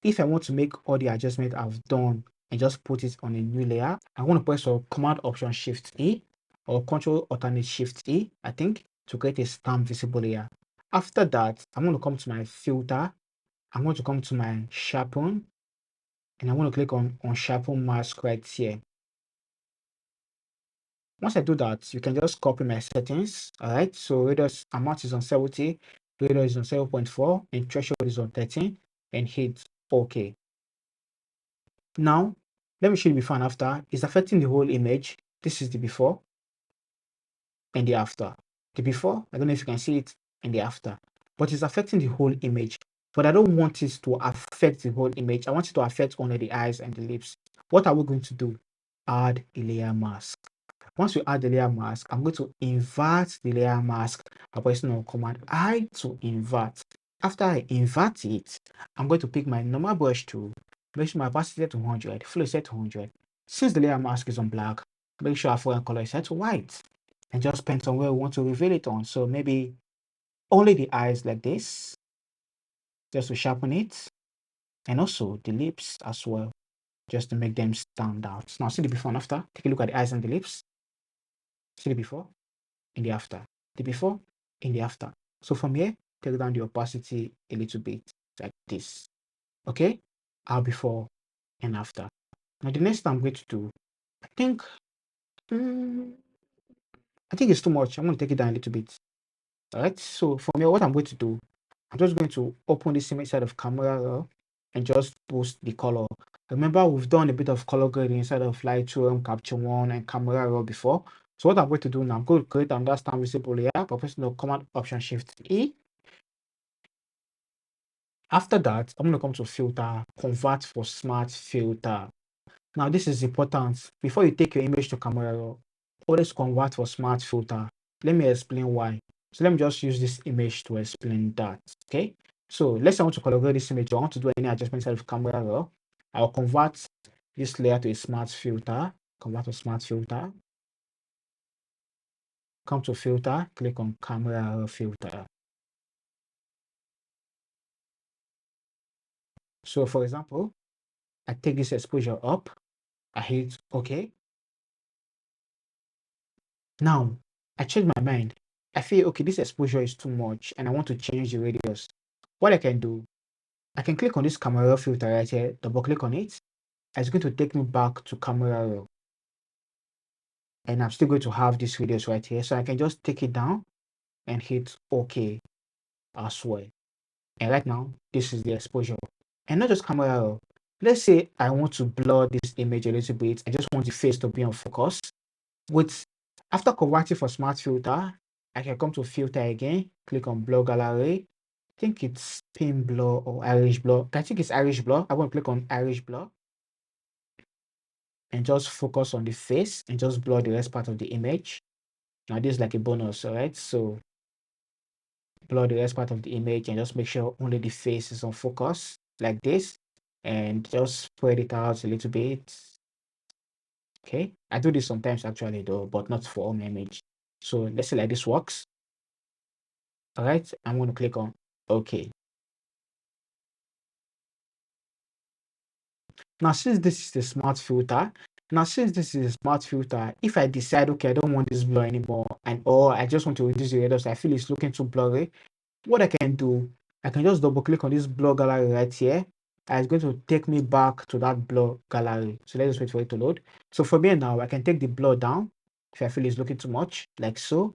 If I want to make all the adjustments I've done and just put it on a new layer, I want to press Command Option Shift E or Control Alternate Shift E, I think, to create a stamp visible layer. After that, I'm going to come to my filter. I'm going to come to my sharpen, and I want to click on sharpen mask right here. Once I do that, you can just copy my settings. All right. So radius amount is on 70, radius is on 7.4, and threshold is on 13, and hit OK. Now, let me show you before and after. It's affecting the whole image. This is the before and the after. The before, I don't know if you can see it, and the after, but it's affecting the whole image. But I don't want it to affect the whole image. I want it to affect only the eyes and the lips. What are we going to do? Add a layer mask. Once you add the layer mask, I'm going to invert the layer mask by pressing on Command I to invert. After I invert it, I'm going to pick my normal brush tool, make sure my opacity set to 100, flow is set to 100. Since the layer mask is on black, make sure our foreground color is set to white. And just paint on where we want to reveal it on. So maybe only the eyes like this, just to sharpen it. And also the lips as well, just to make them stand out. Now see the before and after. Take a look at the eyes and the lips. See the before in the after, the before in the after. So from here, take down the opacity a little bit like this. Okay, our before and after. Now the next thing I'm going to do, I think, I think it's too much. I'm going to take it down a little bit. All right. So from here, what I'm going to do, I'm just going to open this image side of camera raw and just boost the color. Remember, we've done a bit of color grading inside of Lightroom, Capture One, and Camera Raw before. So what I'm going to do now, I'm going to create another stamp visible layer by pressing the Command Option Shift E. After that, I'm going to come to Filter, Convert for Smart Filter. Now this is important. Before you take your image to Camera Raw, always convert for Smart Filter. Let me explain why. So let me just use this image to explain that. Okay. So let's say I want to color grade this image. I want to do any adjustments of Camera Raw. I'll convert this layer to a smart filter. Convert to smart filter. come to filter, click on camera raw filter. So for example, I take this exposure up, I hit OK. Now I change my mind. I feel okay, this exposure is too much and I want to change the radius. What I can do, I can click on this camera raw filter right here, double click on it. It's going to take me back to camera raw. And I'm still going to have this radius right here. So I can just take it down and hit OK as well. And right now, this is the exposure. And not just camera raw. Let's say I want to blur this image a little bit. I just want the face to be on focus. After converting for smart filter, I can come to filter again, click on blur gallery. I think it's pin blur or Irish blur. I think it's Irish blur. I want to click on Irish blur and just focus on the face and just blur the rest part of the image. Now this is like a bonus, all right? So blur the rest part of the image and just make sure only the face is on focus like this, and just spread it out a little bit. Okay, I do this sometimes actually though, but not for all my image. So let's say like this works. All right, I'm going to click on OK. Now, since this is a smart filter, if I decide, okay, I don't want this blur anymore, or I just want to reduce the radius, I feel it's looking too blurry, what I can do, I can just double click on this blur gallery right here, and it's going to take me back to that blur gallery. So let's just wait for it to load. So for me now, I can take the blur down if I feel it's looking too much, like so,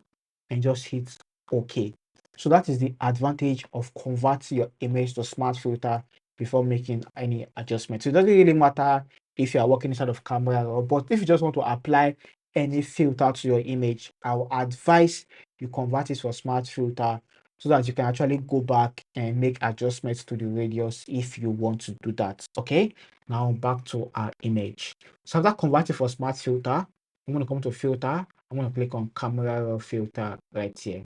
and just hit OK. So that is the advantage of converting your image to smart filter before making any adjustment. So it doesn't really matter if you are working inside of camera, but if you just want to apply any filter to your image, I will advise you convert it to a smart filter so that you can actually go back and make adjustments to the radius if you want to do that. Okay, now back to our image. So after converting for smart filter, I'm going to come to filter. I'm going to click on camera raw filter right here.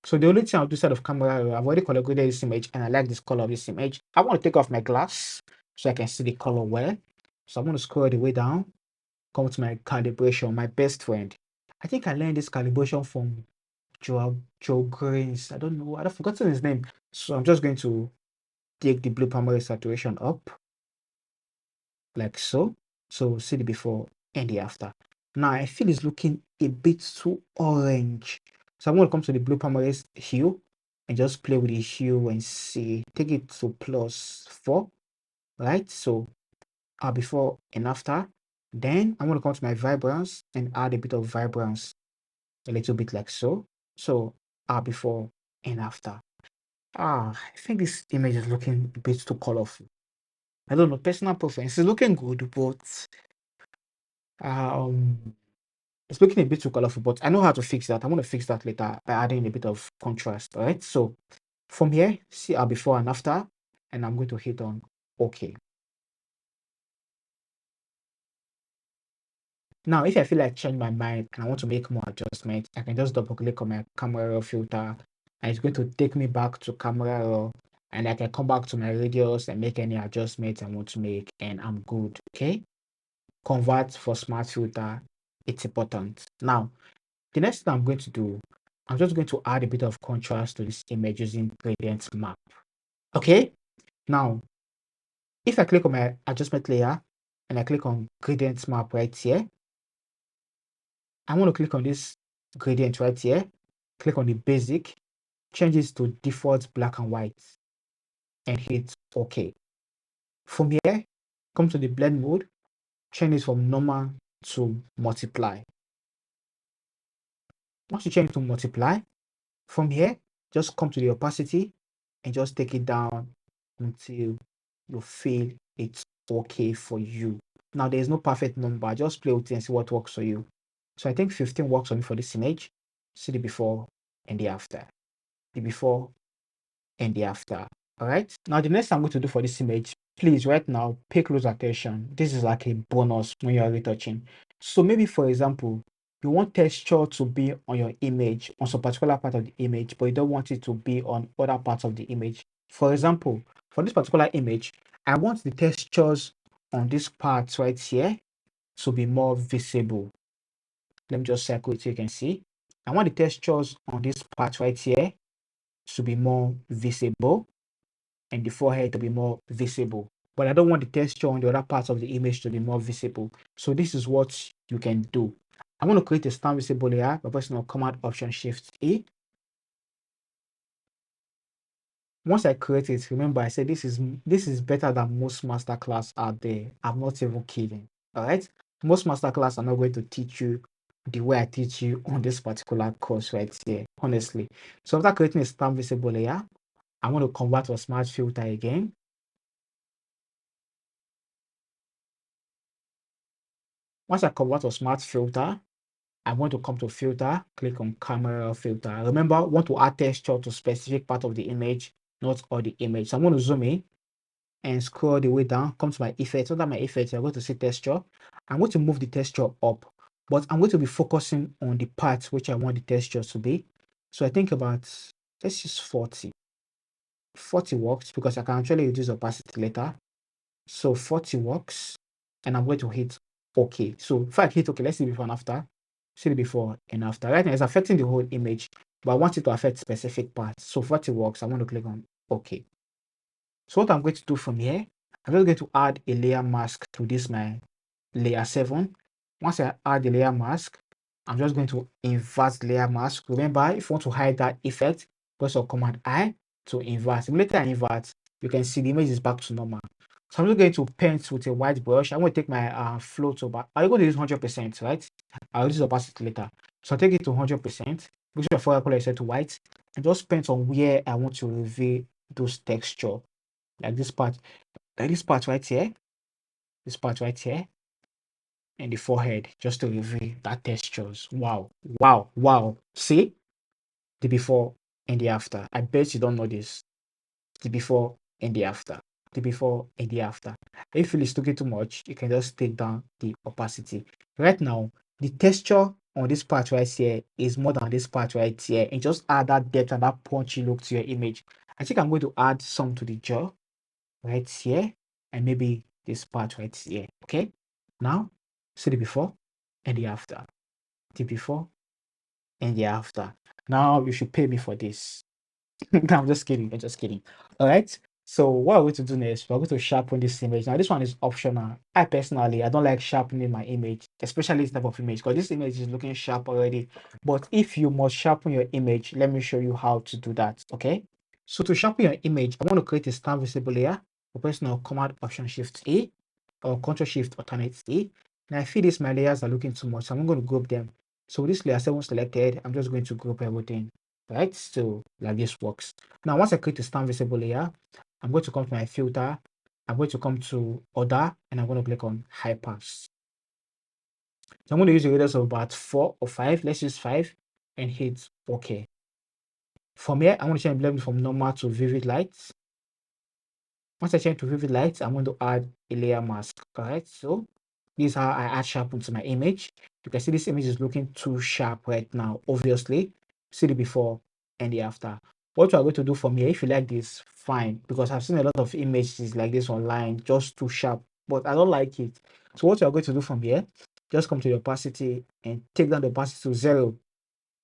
So the only thing I'll do instead of camera raw, I've already color-graded this image and I like this color of this image. I want to take off my glass so I can see the color well. So I'm going to scroll the way down, come to my calibration, my best friend. I think I learned this calibration from Joe Grains. I don't know. I've forgotten his name. So I'm just going to take the blue primary saturation up like so. So see the before and the after. Now I feel it's looking a bit too orange. So I'm going to come to the blue primary hue and just play with the hue and see. Take it to +4, right? So before and after. Then I'm going to come to my vibrance and add a bit of vibrance, a little bit like so. So before and after. I think this image is looking a bit too colorful. I don't know, personal preference. It's looking good, but um, it's looking a bit too colorful. But I know how to fix that. I'm gonna fix that later by adding a bit of contrast. All right. So from here, see our before and after, and I'm going to hit on OK. Now, if I feel like change my mind and I want to make more adjustments, I can just double click on my camera raw filter, and it's going to take me back to camera raw, and I can come back to my radius and make any adjustments I want to make, and I'm good. Okay. Convert for smart filter, it's important. Now, the next thing I'm going to do, I'm just going to add a bit of contrast to this image using gradient map. Okay. Now, if I click on my adjustment layer and I click on gradient map right here, I want to click on this gradient right here, click on the basic, change this to default black and white, and hit OK. From here, come to the blend mode, change this from normal to multiply. Once you change to multiply, from here, just come to the opacity and just take it down until you feel it's okay for you. Now, there is no perfect number. Just play with it and see what works for you. So I think 15 works for me for this image. See the before and the after. The before and the after. All right. Now, the next thing I'm going to do for this image, please, right now, pay close attention. This is like a bonus when you are retouching. So maybe, for example, you want texture to be on your image, on some particular part of the image, but you don't want it to be on other parts of the image. For example, for this particular image, I want the textures on this part right here to be more visible. Let me just circle it so you can see. I want the textures on this part right here to be more visible and the forehead to be more visible. But I don't want the texture on the other parts of the image to be more visible. So this is what you can do. I'm going to create a stand visible layer by pressing on Command Option Shift A. Once I create it, remember I said this is better than most masterclass out there. I'm not even kidding. All right. Most masterclass are not going to teach you the way I teach you on this particular course right here, honestly. So after creating a stand visible layer, I want to convert to a smart filter again. Once I convert to smart filter, I want to come to filter, click on camera filter. Remember, I want to add texture to specific part of the image, not all the image. So I'm going to zoom in and scroll the way down, come to my effects. Under my effects, I'm going to see texture. I'm going to move the texture up, but I'm going to be focusing on the parts which I want the texture to be. So I think about, let's use 40. 40 works because I can actually reduce opacity later. So 40 works, and I'm going to hit OK. So if I hit OK, let's see before and after. See the before and after. Right now, it's affecting the whole image, but I want it to affect specific parts. So 40 works, I want to click on OK. So what I'm going to do from here, I'm just going to add a layer mask to this my layer 7. Once I add the layer mask, I'm just going to invert the layer mask. Remember, if you want to hide that effect, press on Command I to invert. Immediately I invert, you can see the image is back to normal. So I'm just going to paint with a white brush. I'm going to take my float over. I'm going to use 100%, right? I'll use opacity later. So I'll take it to 100%. Make sure your foreground color is set to white. And just paint on where I want to reveal those texture. Like this part right here, this part right here, and the forehead, just to reveal that textures. Wow, wow, wow. See the before and the after. I bet you don't know this. The before and the after. The before and the after. If you feel it's looking too much, you can just take down the opacity. Right now, the texture on this part right here is more than this part right here, and just add that depth and that punchy look to your image. I think I'm going to add some to the jaw right here, and maybe this part right here. Okay, now see the before and the after. The before and the after. Now you should pay me for this. No, I'm just kidding. I'm just kidding. All right. So what we're going to do next, we're going to sharpen this image. Now this one is optional. I personally, I don't like sharpening my image, especially this type of image, because this image is looking sharp already. But if you must sharpen your image, let me show you how to do that. Okay. So to sharpen your image, I want to create a stand visible layer. For pressing on Command Option Shift A or Control Shift Alternate A. Now I feel these my layers are looking too much, so I'm going to group them. So with this layer 7 selected, I'm just going to group everything. Right, so like this works. Now once I create a stand visible layer, I'm going to come to my filter. I'm going to come to Order, and I'm going to click on High Pass. So I'm going to use a radius of about 4 or 5. Let's use 5 and hit OK. From here, I want to change blend from normal to vivid light. Once I change to vivid light, I'm going to add a layer mask. Correct. So this is how I add sharpen to my image. You can see this image is looking too sharp right now. Obviously, see the before and the after. What you are going to do from here, if you like this, fine, because I've seen a lot of images like this online, just too sharp, but I don't like it. So what you are going to do from here, just come to the opacity and take down the opacity to 0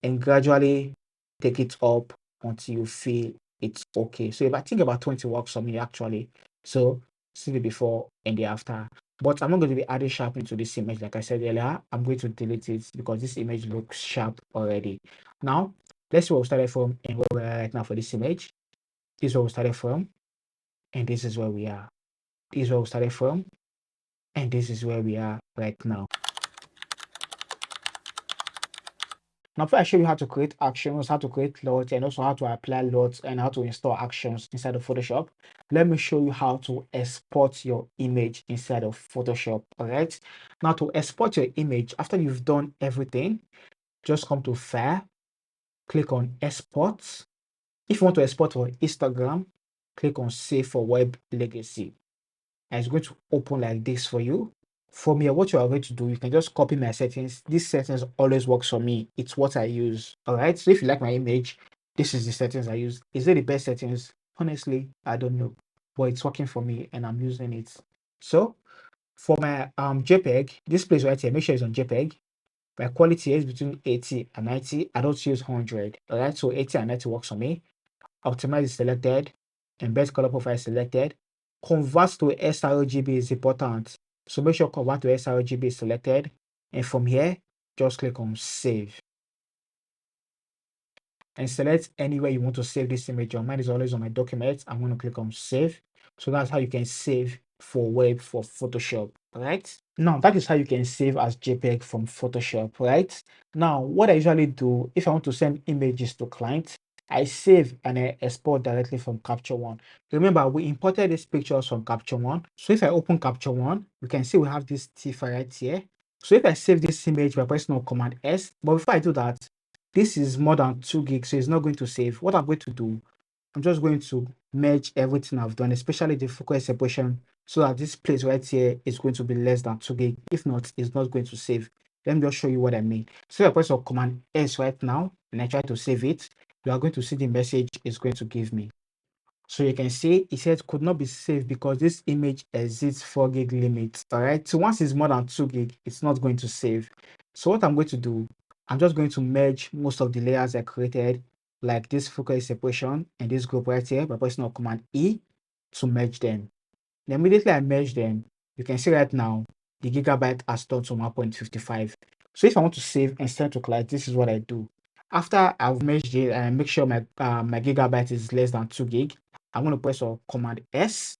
and gradually take it up until you feel it's okay. So if I think about 20 works for me actually. So see the before and the after. But I'm not going to be adding sharp into this image. Like I said earlier, I'm going to delete it because this image looks sharp already. Now, let's see where we started from and where we are right now for this image. This is where we started from, and this is where we are. This is where we started from, and this is where we are right now. Now, before I show you how to create actions, how to create LUTs, and also how to apply LUTs and how to install actions inside of Photoshop, let me show you how to export your image inside of Photoshop. All right. Now, to export your image, after you've done everything, just come to File, click on Export. If you want to export for Instagram, click on Save for Web Legacy. And it's going to open like this for you. From here, what you are going to do, you can just copy my settings. These settings always works for me. It's what I use. All right. So if you like my image, this is the settings I use. Is it the best settings? Honestly, I don't know, but it's working for me and I'm using it. So for my JPEG, this place right here, make sure it's on JPEG. My quality is between 80 and 90. I don't use 100. All right, so 80 and 90 works for me. Optimize is selected. Embed color profile is selected. Convert to sRGB is important. So make sure convert to sRGB is selected. And from here, just click on save. And select anywhere you want to save this image on. Mine is always on my documents. I'm going to click on save. So that's how you can save for web for Photoshop, right? Now that is how you can save as JPEG from Photoshop, right? Now, what I usually do if I want to send images to clients, I save and I export directly from Capture One. Remember, we imported these pictures from Capture One. So if I open Capture One, you can see we have this TIFF right here. So if I save this image by pressing on Command S, but before I do that, this is more than 2 gigs, so it's not going to save. What I'm going to do, I'm just going to merge everything I've done, especially the focus separation, so that this place right here is going to be less than 2 gig. If not, it's not going to save. Let me just show you what I mean. So I press on Command S right now, and I try to save it. You are going to see the message it's going to give me. So you can see it says could not be saved because this image exceeds 4 gig limit. All right. So once it's more than 2 gig, it's not going to save. So what I'm going to do, I'm just going to merge most of the layers I created, like this focus separation and this group right here by pressing on Command E to merge them. And immediately I merge them, you can see right now the gigabyte has turned to 1.55. So if I want to save and send to client, this is what I do. After I've merged it and I make sure my gigabyte is less than 2 gig, I'm going to press on Command S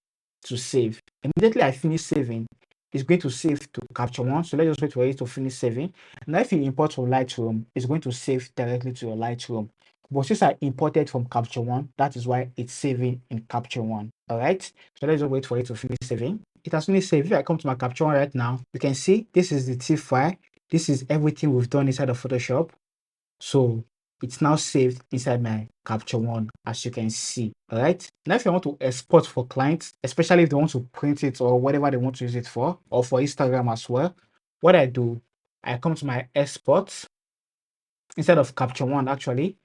to save. Immediately I finish saving, it's going to save to Capture One. So let's just wait for it to finish saving. Now if you import from Lightroom, it's going to save directly to your Lightroom. But since I imported from Capture One, that is why it's saving in Capture One. All right. So let's just wait for it to finish saving. It has finished saving. If I come to my Capture One right now, you can see this is the TIFF file. This is everything we've done inside of Photoshop. So it's now saved inside my Capture One, as you can see. All right. Now, if you want to export for clients, especially if they want to print it or whatever they want to use it for, or for Instagram as well, what I do, I come to my export instead of Capture One. Actually,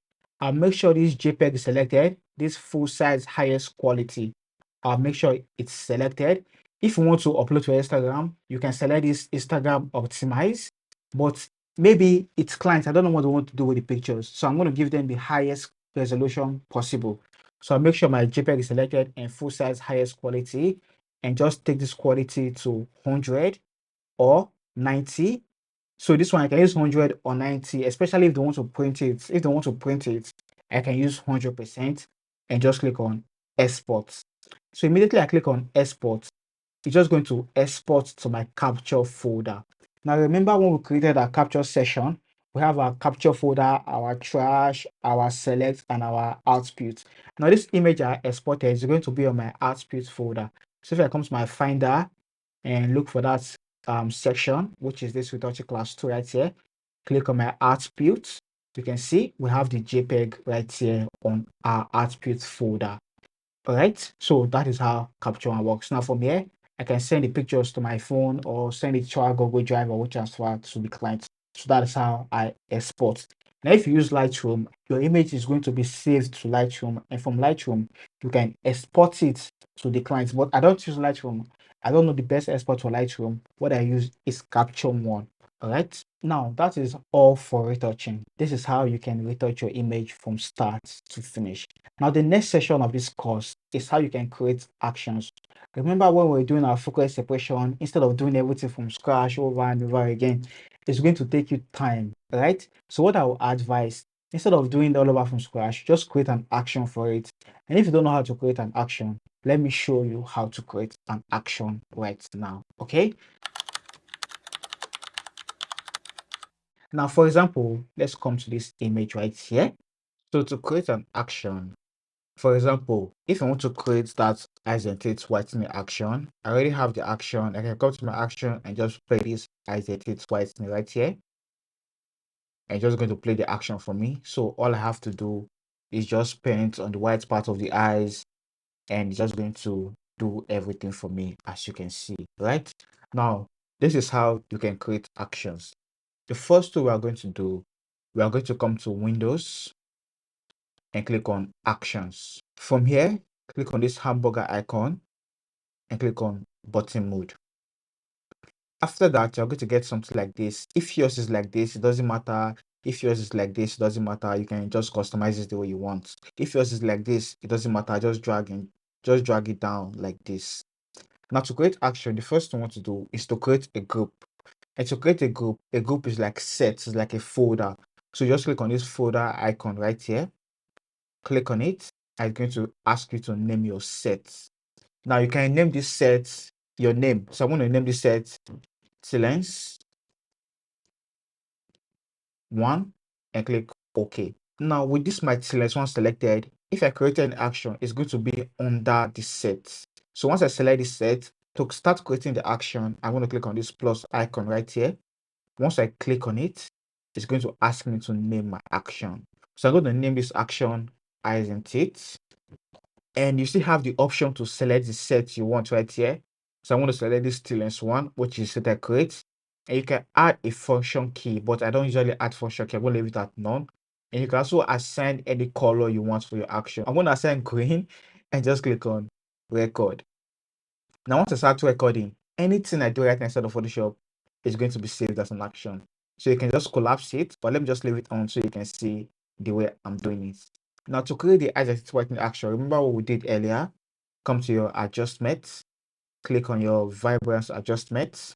I'll make sure this JPEG is selected, this full size highest quality. I'll make sure it's selected. If you want to upload to Instagram, you can select this Instagram optimize, but maybe it's clients. I don't know what they want to do with the pictures. So I'm going to give them the highest resolution possible. So I'll make sure my JPEG is selected and full size highest quality and just take this quality to 100 or 90. So this one I can use 100 or 90, especially if they want to print it. If they want to print it, I can use 100% and just click on export. So immediately I click on export, it's just going to export to my capture folder. Now remember when we created our capture session, we have our capture folder, our trash, our select, and our output. Now this image I exported is going to be on my output folder. So if I come to my finder and look for that section, which is this Retouching class 2 right here, click on my output. You can see we have the JPEG right here on our output folder. All right, so that is how Capture One works. Now from here, I can send the pictures to my phone or send it to our Google Drive or transfer to the client. So that is how I export. Now, if you use Lightroom, your image is going to be saved to Lightroom, and from Lightroom, you can export it to the client. But I don't use Lightroom. I don't know the best export for Lightroom. What I use is Capture One. All right. Now that is all for retouching. This is how you can retouch your image from start to finish. Now, the next session of this course is how you can create actions. Remember when we were doing our focus separation, instead of doing everything from scratch over and over again, it's going to take you time, right? So what I will advise, instead of doing it all over from scratch, just create an action for it. And if you don't know how to create an action, let me show you how to create an action right now, okay? Now, for example, let's come to this image right here. So to create an action, for example, if I want to create that isentate whitening action, I already have the action. I can come to my action and just play this isentate whitening right here. And just going to play the action for me. So all I have to do is just paint on the white part of the eyes and it's just going to do everything for me, as you can see, right? Now, this is how you can create actions. The first two we are going to do, we are going to come to Windows and click on Actions. From here, click on this hamburger icon and click on Button Mode. After that, you're going to get something like this. If yours is like this, it doesn't matter. If yours is like this, it doesn't matter. You can just customize it the way you want. If yours is like this, it doesn't matter. Just drag it down like this. Now to create action, the first thing I want to do is to create a group. And to create a group is like sets, it's like a folder. So just click on this folder icon right here. Click on it. I'm going to ask you to name your set. Now you can name this set your name. So I'm going to name this set Teelens 1 and click OK. Now with this my Teelens 1 selected, if I created an action, it's going to be under the set. So once I select this set, to start creating the action, I'm going to click on this plus icon right here. Once I click on it, it's going to ask me to name my action. So I'm going to name this action eyes and teeth. And you still have the option to select the set you want right here. So I'm going to select this Teelens 1, which is set I create. And you can add a function key, but I don't usually add function key. I'm going to leave it at none. And you can also assign any color you want for your action. I'm going to assign green and just click on record. Now, once I start recording, anything I do right now inside of Photoshop is going to be saved as an action. So you can just collapse it, but let me just leave it on so you can see the way I'm doing it. Now, to create the eyes that working action, remember what we did earlier? Come to your adjustments, click on your vibrance adjustments,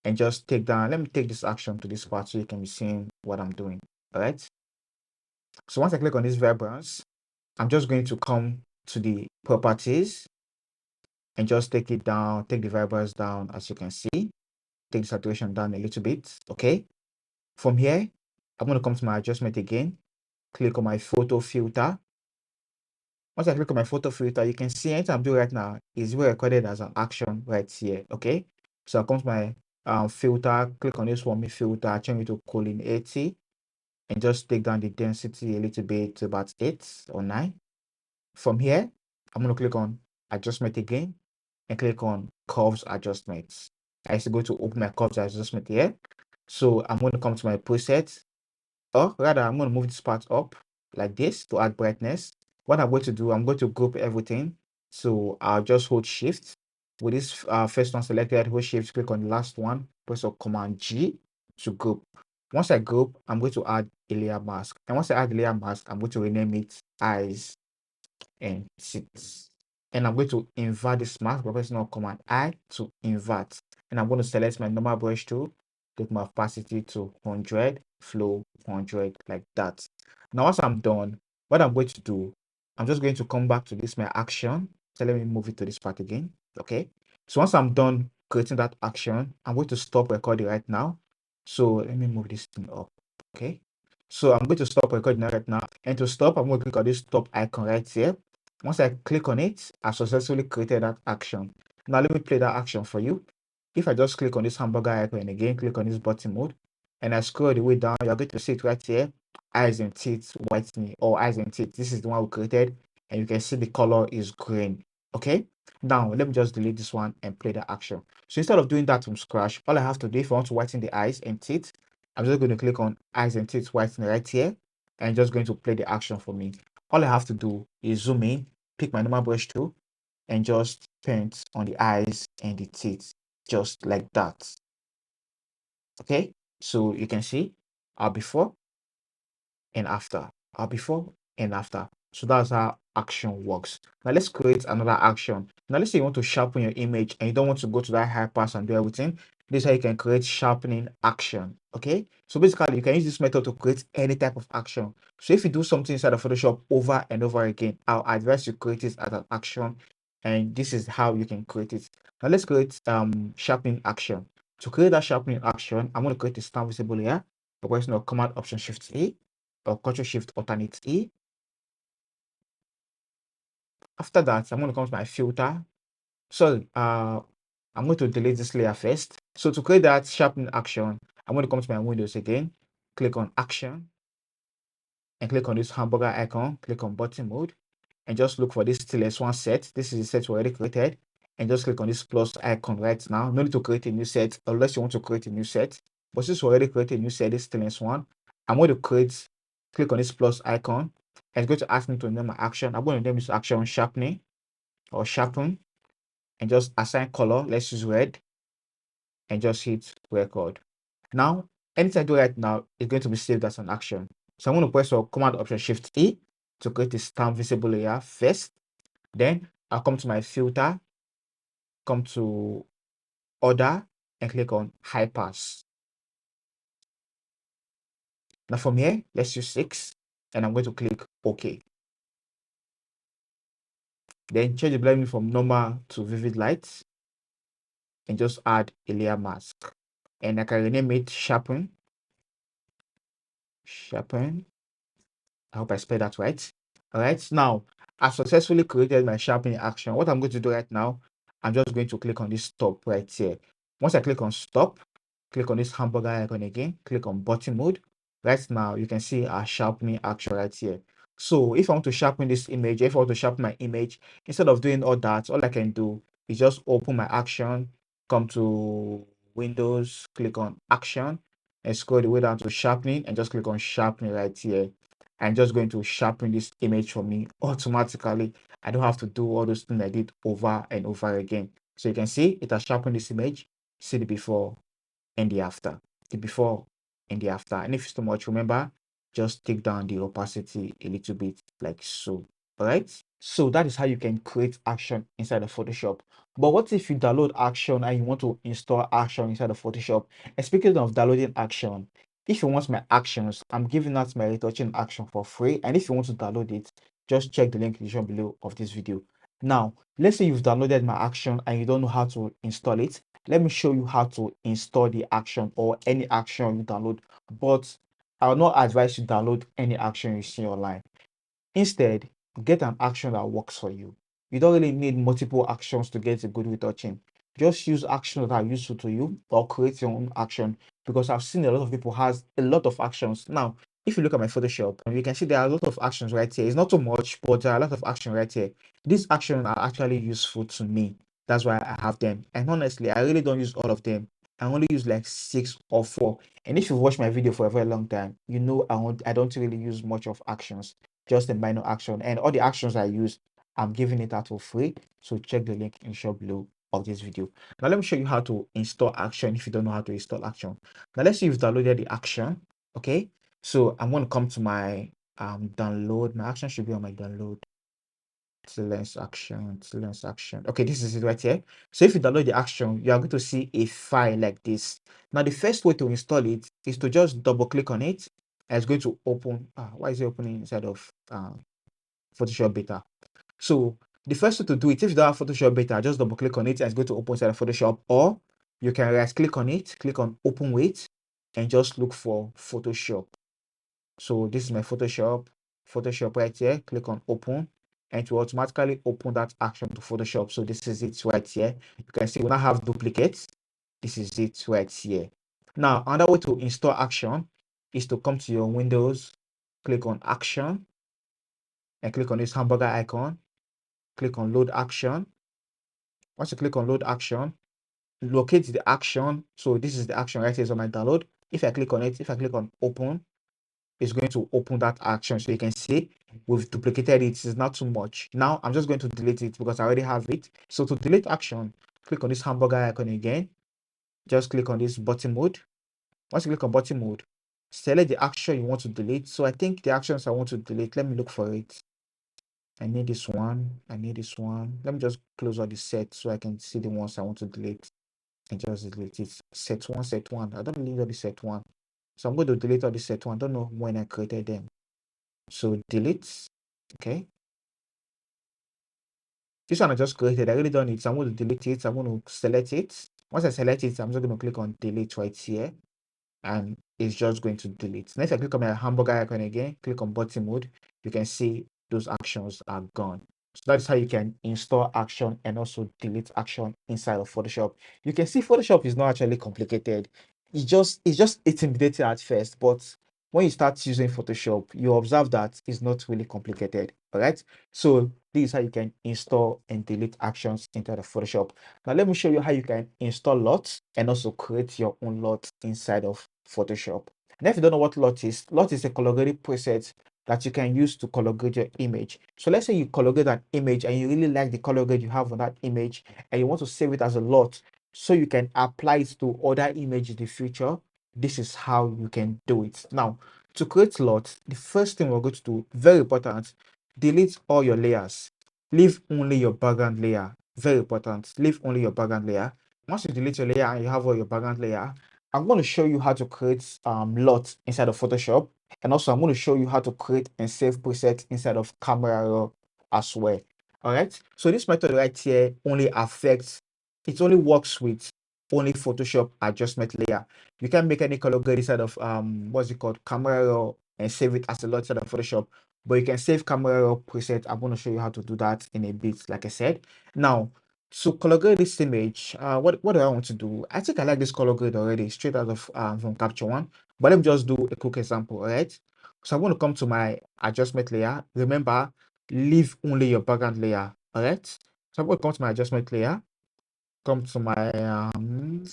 and just take down. Let me take this action to this part so you can be seeing what I'm doing. All right. So once I click on this vibrance, I'm just going to come to the properties and just take it down, take the vibrance down as you can see. Take the saturation down a little bit. Okay. From here, I'm going to come to my adjustment again, click on my photo filter. Once I click on my photo filter, you can see anything I'm doing right now is recorded as an action right here. Okay. So I come to my filter, click on this one, me filter, change it to colon 80, and just take down the density a little bit to about 8 or 9. From here, I'm going to click on adjustment again and click on curves adjustments. I used to go to open my curves adjustment here. So I'm going to come to my presets, or rather, I'm going to move this part up like this to add brightness. What I'm going to do, I'm going to group everything. So I'll just hold shift. With this first one selected, hold shift, click on the last one, press Command G to group. Once I group, I'm going to add a layer mask. And once I add the layer mask, I'm going to rename it eyes and teeth. And I'm going to invert this mask by pressing on Command I to invert. And I'm going to select my normal brush tool, take my opacity to 100, flow 100, like that. Now, once I'm done, what I'm going to do, I'm just going to come back to this, my action. So let me move it to this part again. Okay. So once I'm done creating that action, I'm going to stop recording right now. So let me move this thing up. Okay. So I'm going to stop recording right now. And to stop, I'm going to click on this stop icon right here. Once I click on it, I successfully created that action. Now let me play that action for you. If I just click on this hamburger icon and again click on this button mode, and I scroll the way down, you're going to see it right here, eyes and teeth whitening, or eyes and teeth. This is the one we created, and you can see the color is green. Okay. Now let me just delete this one and play the action. So instead of doing that from scratch, all I have to do, if I want to whiten the eyes and teeth, I'm just going to click on eyes and teeth whitening right here, and just going to play the action for me. All I have to do is zoom in, pick my normal brush tool, and just paint on the eyes and the teeth, just like that. Okay, so you can see our before and after, our before and after. So that's how action works. Now let's create another action. Now let's say you want to sharpen your image and you don't want to go to that high pass and do everything. This is how you can create sharpening action. Okay, so basically you can use this method to create any type of action. So if you do something inside of Photoshop over and over again, I'll advise you create it as an action, and this is how you can create it. Now let's create sharpening action. To create that sharpening action, I'm going to create a stamp visible here by pressing the Command Option Shift A or Ctrl Shift Alternate E. After that, I'm going to come to my filter. So I'm going to delete this layer first. So to create that sharpening action, I'm going to come to my windows again, click on action, and click on this hamburger icon, click on button mode, and just look for this Teelens 1 set. This is the set we already created, and just click on this plus icon right now. No need to create a new set unless you want to create a new set. But since we already created a new set, this Teelens 1, I'm going to click on this plus icon, and it's going to ask me to name my action. I'm going to name this action sharpening or sharpen, and just assign color. Let's use red. and just hit record. Now, anything I do right now is going to be saved as an action. So I'm going to press Command Option Shift E to create a stamp visible layer first. Then I'll come to my filter, come to order, and click on high pass. Now from here, let's use 6, and I'm going to click OK. Then change the blending from normal to vivid light, and just add a layer mask. And I can rename it sharpen. Sharpen. I hope I spelled that right. All right. Now, I successfully created my sharpening action. What I'm going to do right now, I'm just going to click on this stop right here. Once I click on stop, click on this hamburger icon again, click on button mode. Right now, you can see our sharpening action right here. So if I want to sharpen this image, if I want to sharpen my image, instead of doing all that, all I can do is just open my action, come to Windows, click on action, and scroll the way down to sharpening, and just click on sharpening right here. I'm just going to sharpen this image for me automatically. I don't have to do all those things I did over and over again. So you can see it has sharpened this image. See the before and the after. The before and the after. And if it's too much, remember, just take down the opacity a little bit like so. All right. So that is how you can create action inside of Photoshop. But what if you download action and you want to install action inside of Photoshop? And speaking of downloading action, if you want my actions, I'm giving out my retouching action for free. And if you want to download it, just check the link in the description below of this video. Now, let's say you've downloaded my action and you don't know how to install it. Let me show you how to install the action or any action you download. But I will not advise you download any action you see online. Instead, get an action that works for you. You don't really need multiple actions to get a good retouching. Just use actions that are useful to you or create your own action, because I've seen a lot of people has a lot of actions. Now, if you look at my Photoshop, you can see there are a lot of actions right here. It's not too much, but there are a lot of action right here. These actions are actually useful to me. That's why I have them. And honestly, I really don't use all of them. I only use like 6 or 4. And if you've watched my video for a very long time, you know I don't really use much of actions, just a minor action. And all the actions I use, I'm giving it out for free. So check the link in the shop below of this video. Now let me show you how to install action if you don't know how to install action. Now let's say you've downloaded the action. Okay, so I'm going to come to my download. My action should be on my download. Teelens action, Teelens action. Okay, this is it right here. So if you download the action, you are going to see a file like this. Now the first way to install it is to just double click on it, and it's going to open. Why is it opening inside of Photoshop beta? So the first way to do it, if you don't have Photoshop beta, just double click on it and it's going to open inside of Photoshop, or you can right click on it, click on open with, and just look for Photoshop. So this is my Photoshop right here. Click on open, and it will automatically open that action to Photoshop. So this is it right here. You can see we now have duplicates. This is it right here. Now another way to install action is to come to your Windows, click on action, and click on this hamburger icon. Click on load action. Once you click on load action, locate the action. So this is the action right here on my download. If I click on it, if I click on open, it's going to open that action. So you can see we've duplicated it. It's not too much. Now I'm just going to delete it because I already have it. So to delete action, click on this hamburger icon again. Just click on this button mode. Once you click on button mode, select the action you want to delete. So I think the actions I want to delete, let me look for it. I need this one. I need this one. Let me just close all the sets so I can see the ones I want to delete and just delete it. Set one, set one. I don't need all the set one. So I'm going to delete all the set one. I don't know when I created them. So delete. Okay. This one I just created. I really don't need. So I'm going to delete it. I'm going to select it. Once I select it, I'm just going to click on delete right here. And it's just going to delete. Next, I click on my hamburger icon again, click on button mode. You can see those actions are gone. So that's how you can install action and also delete action inside of Photoshop. You can see Photoshop is not actually complicated. It's just intimidating at first, but when you start using Photoshop, you observe that it's not really complicated. All right. So this is how you can install and delete actions inside of Photoshop. Now let me show you how you can install LUTs and also create your own LUT inside of Photoshop. And if you don't know what LUT is a color grading preset that you can use to color grade your image. So let's say you color grade an image and you really like the color grade you have on that image and you want to save it as a LUT. so you can apply it to other images in the future, this is how you can do it. Now, to create LUTs, the first thing we're going to do, very important, delete all your layers. Leave only your background layer. Very important. Leave only your background layer. Once you delete your layer and you have all your background layer, I'm going to show you how to create LUTs inside of Photoshop. And also, I'm going to show you how to create and save presets inside of Camera Raw as well. All right. So this method right here only affects, it only works with only Photoshop adjustment layer. You can make any color grade inside of what's it called, Camera Raw, and save it as a LUT inside of Photoshop. But you can save Camera Raw preset. I'm going to show you how to do that in a bit, like I said. Now, to color grade this image, what do I want to do? I think I like this color grade already, straight out of from Capture One. But let me just do a quick example, all right? So I'm going to come to my adjustment layer. Remember, leave only your background layer, all right? So I'm going to come to my adjustment layer, come to my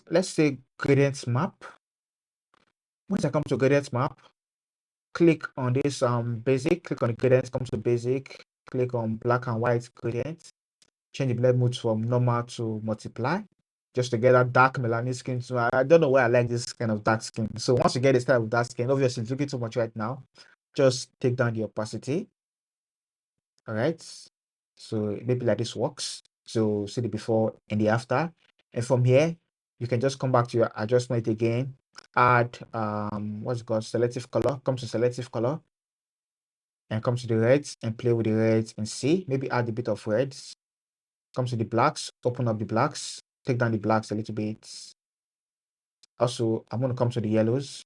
let's say gradient map. Once I come to gradient map, click on this basic, click on the gradient, come to basic, click on black and white gradient, change the blend mode from normal to multiply, just to get that dark melanin skin. So I don't know why I like this kind of dark skin. So once you get this type of dark skin, obviously it's looking too much right now, just take down the opacity. All right, so maybe like this works. So see the before and the after, and from here you can just come back to your adjustment again, add what's it called, selective color, come to selective color and come to the reds and play with the reds and see, maybe add a bit of reds, come to the blacks, open up the blacks, take down the blacks a little bit. Also, I'm going to come to the yellows,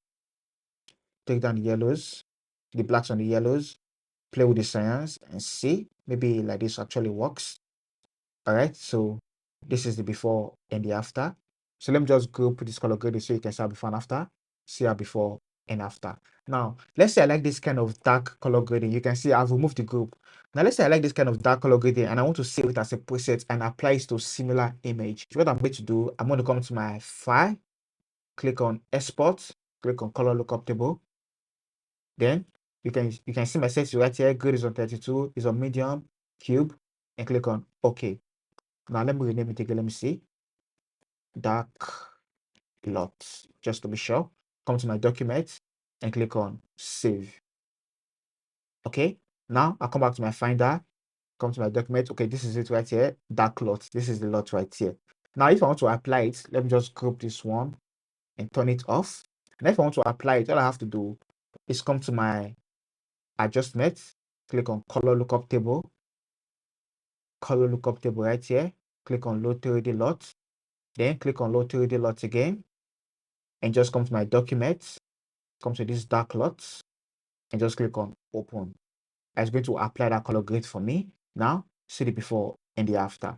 take down the yellows, the blacks on the yellows, play with the cyans and see, maybe like this actually works. All right, so this is the before and the after. So let me just group this color grading so you can see our before and after, see our before and after. Now, let's say I like this kind of dark color grading. You can see I've removed the group. Now, let's say I like this kind of dark color grading and I want to save it as a preset and apply it to similar image. So what I'm going to do, I'm going to come to my file, click on export, click on color lookup table. Then you can see my settings right here. Grid is on 32, is on medium, cube, and click on OK. Now let me rename it again. Let me see. Dark LUTs, just to be sure. Come to my document and click on save. Okay. Now I'll come back to my finder. Come to my document. Okay, this is it right here. Dark LUTs. This is the LUT right here. Now, if I want to apply it, let me just group this one and turn it off. And if I want to apply it, all I have to do is come to my adjustment, click on color lookup table right here, click on load 3D LUT, then click on load 3D LUT again, and just come to my documents, come to this dark LUTs, and just click on open. It's going to apply that color grade for me. Now, see the before and the after,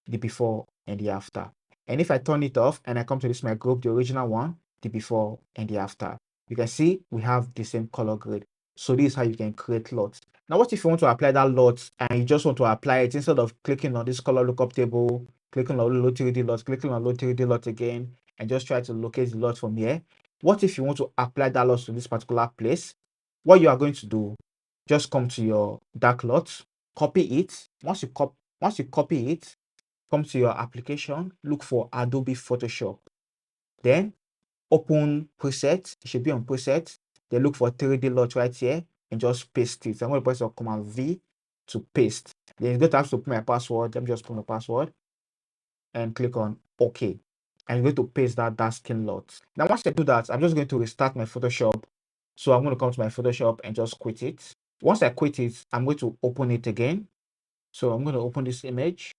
the before and the after. And if I turn it off and I come to this my group, the original one, the before and the after, you can see we have the same color grade. So this is how you can create LUTs. Now, what if you want to apply that LUT and you just want to apply it instead of clicking on this color lookup table, clicking on load 3D LUT, clicking on load 3D LUT again, and just try to locate the LUT from here? What if you want to apply that LUT to this particular place? What you are going to do, just come to your dark LUT, copy it. Once you copy it, come to your application, look for Adobe Photoshop. Then open preset, it should be on preset. Then look for 3D LUT right here and just paste it. I'm going to press on Command V to paste. Then you're going to have to put my password. Let me just put my password and click on OK. And you're going to paste that dark skin LUT. Now, once I do that, I'm just going to restart my Photoshop. So I'm going to come to my Photoshop and just quit it. Once I quit it, I'm going to open it again. So I'm going to open this image.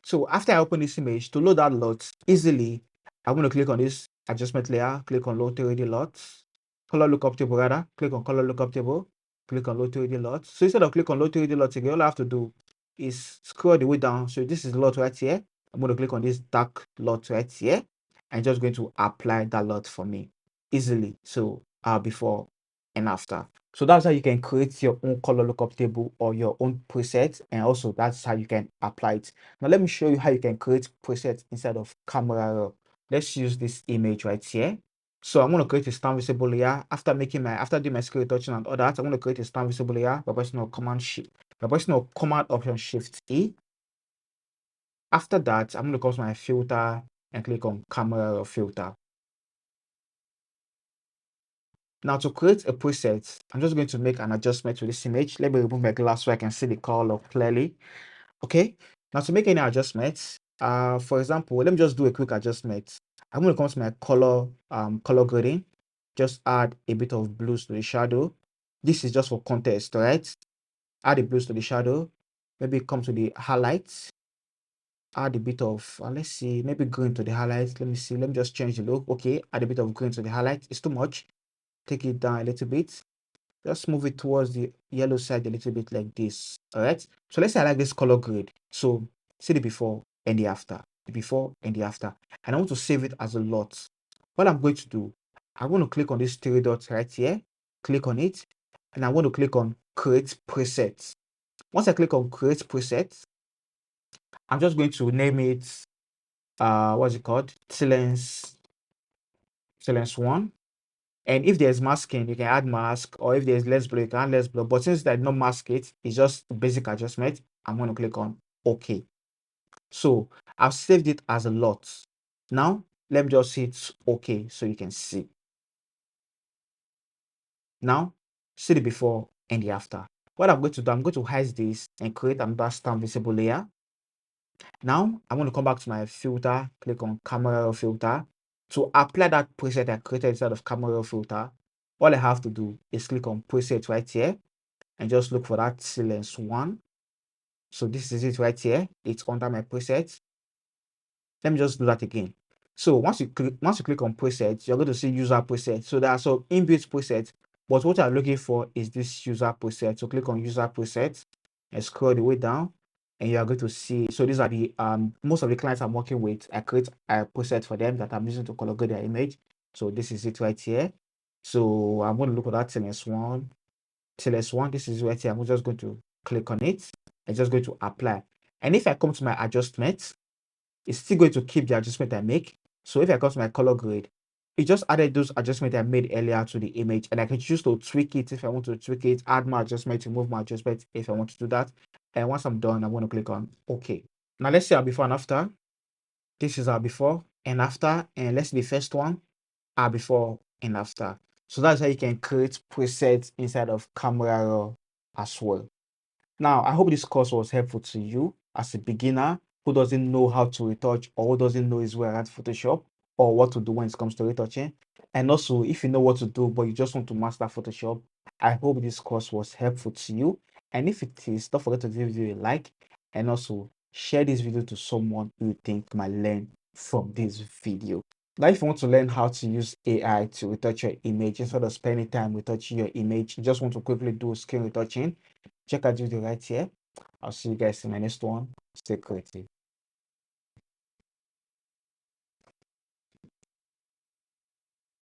So after I open this image, to load that LUT easily, I'm going to click on this adjustment layer, click on load 3D LUTs, color lookup table rather, click on color lookup table, click on load 3D LUTs. So instead of click on load 3D LUTs again, all I have to do is scroll the way down. So this is LUT right here. I'm going to click on this dark LUT right here and just going to apply that LUT for me easily. So before and after. So that's how you can create your own color lookup table or your own preset, and also that's how you can apply it. Now let me show you how you can create presets inside of Camera Raw. Let's use this image right here. So I'm going to create a stand visible layer after doing my screen retouching and all that. I'm going to create a stand visible layer by pressing on Command Option Shift E. After that, I'm going to come to my filter and click on camera raw filter. Now to create a preset, I'm just going to make an adjustment to this image. Let me remove my glass so I can see the color clearly. Okay. Now to make any adjustments, for example, let me just do a quick adjustment. I'm going to come to my color grading. Just add a bit of blues to the shadow. This is just for context, all right? Add the blues to the shadow. Maybe come to the highlights. Add a bit of, let's see, maybe green to the highlights. Let me see. Let me just change the look. Okay. Add a bit of green to the highlights. It's too much. Take it down a little bit. Just move it towards the yellow side a little bit like this. All right. So let's say I like this color grade. So see the before and the after. The before and the after. And I want to save it as a LUT. What I'm going to do, I want to click on these three dots right here. Click on it. And I want to click on create presets. Once I click on create presets, I'm just going to name it what's it called? Teelens 1. And if there's masking, you can add mask, or if there's less blur, you can add less blur. But since I did not mask it, it's just a basic adjustment. I'm going to click on OK. So I've saved it as a LUT. Now let me just hit OK so you can see. Now see the before and the after. What I'm going to do, I'm going to hide this and create another stamp visible layer. Now I'm going to come back to my filter, click on camera raw filter. To apply that preset I created inside of camera raw filter, all I have to do is click on preset right here and just look for that Teelens 1. So this is it right here. It's under my preset. Let me just do that again. So once you click on presets, you're going to see user preset. So there are some inbuilt presets, but what I'm looking for is this user preset. So click on user preset and scroll the way down, and you are going to see. So these are the most of the clients I'm working with. I create a preset for them that I'm using to color grade their image. So this is it right here. So I'm going to look at that Teelens 1. Teelens 1. This is right here. I'm just going to click on it. I'm just going to apply. And if I come to my adjustments, it's still going to keep the adjustment I make. So if I come to my color grade, it just added those adjustments I made earlier to the image, and I can choose to tweak it if I want to tweak it, add more adjustment, remove my adjustment if I want to do that. And once I'm done, I'm going to click on OK. Now let's see our before and after. This is our before and after, and let's see the first one, our before and after. So that's how you can create presets inside of Camera Raw as well. Now, I hope this course was helpful to you as a beginner who doesn't know how to retouch, or who doesn't know his way around Photoshop, or what to do when it comes to retouching. And also, if you know what to do, but you just want to master Photoshop, I hope this course was helpful to you. And if it is, don't forget to give the video a like, and also share this video to someone you think might learn from this video. Now, if you want to learn how to use AI to retouch your image instead of spending time retouching your image, you just want to quickly do screen retouching, check out the video right here. I'll see you guys in my next one. Stay creative.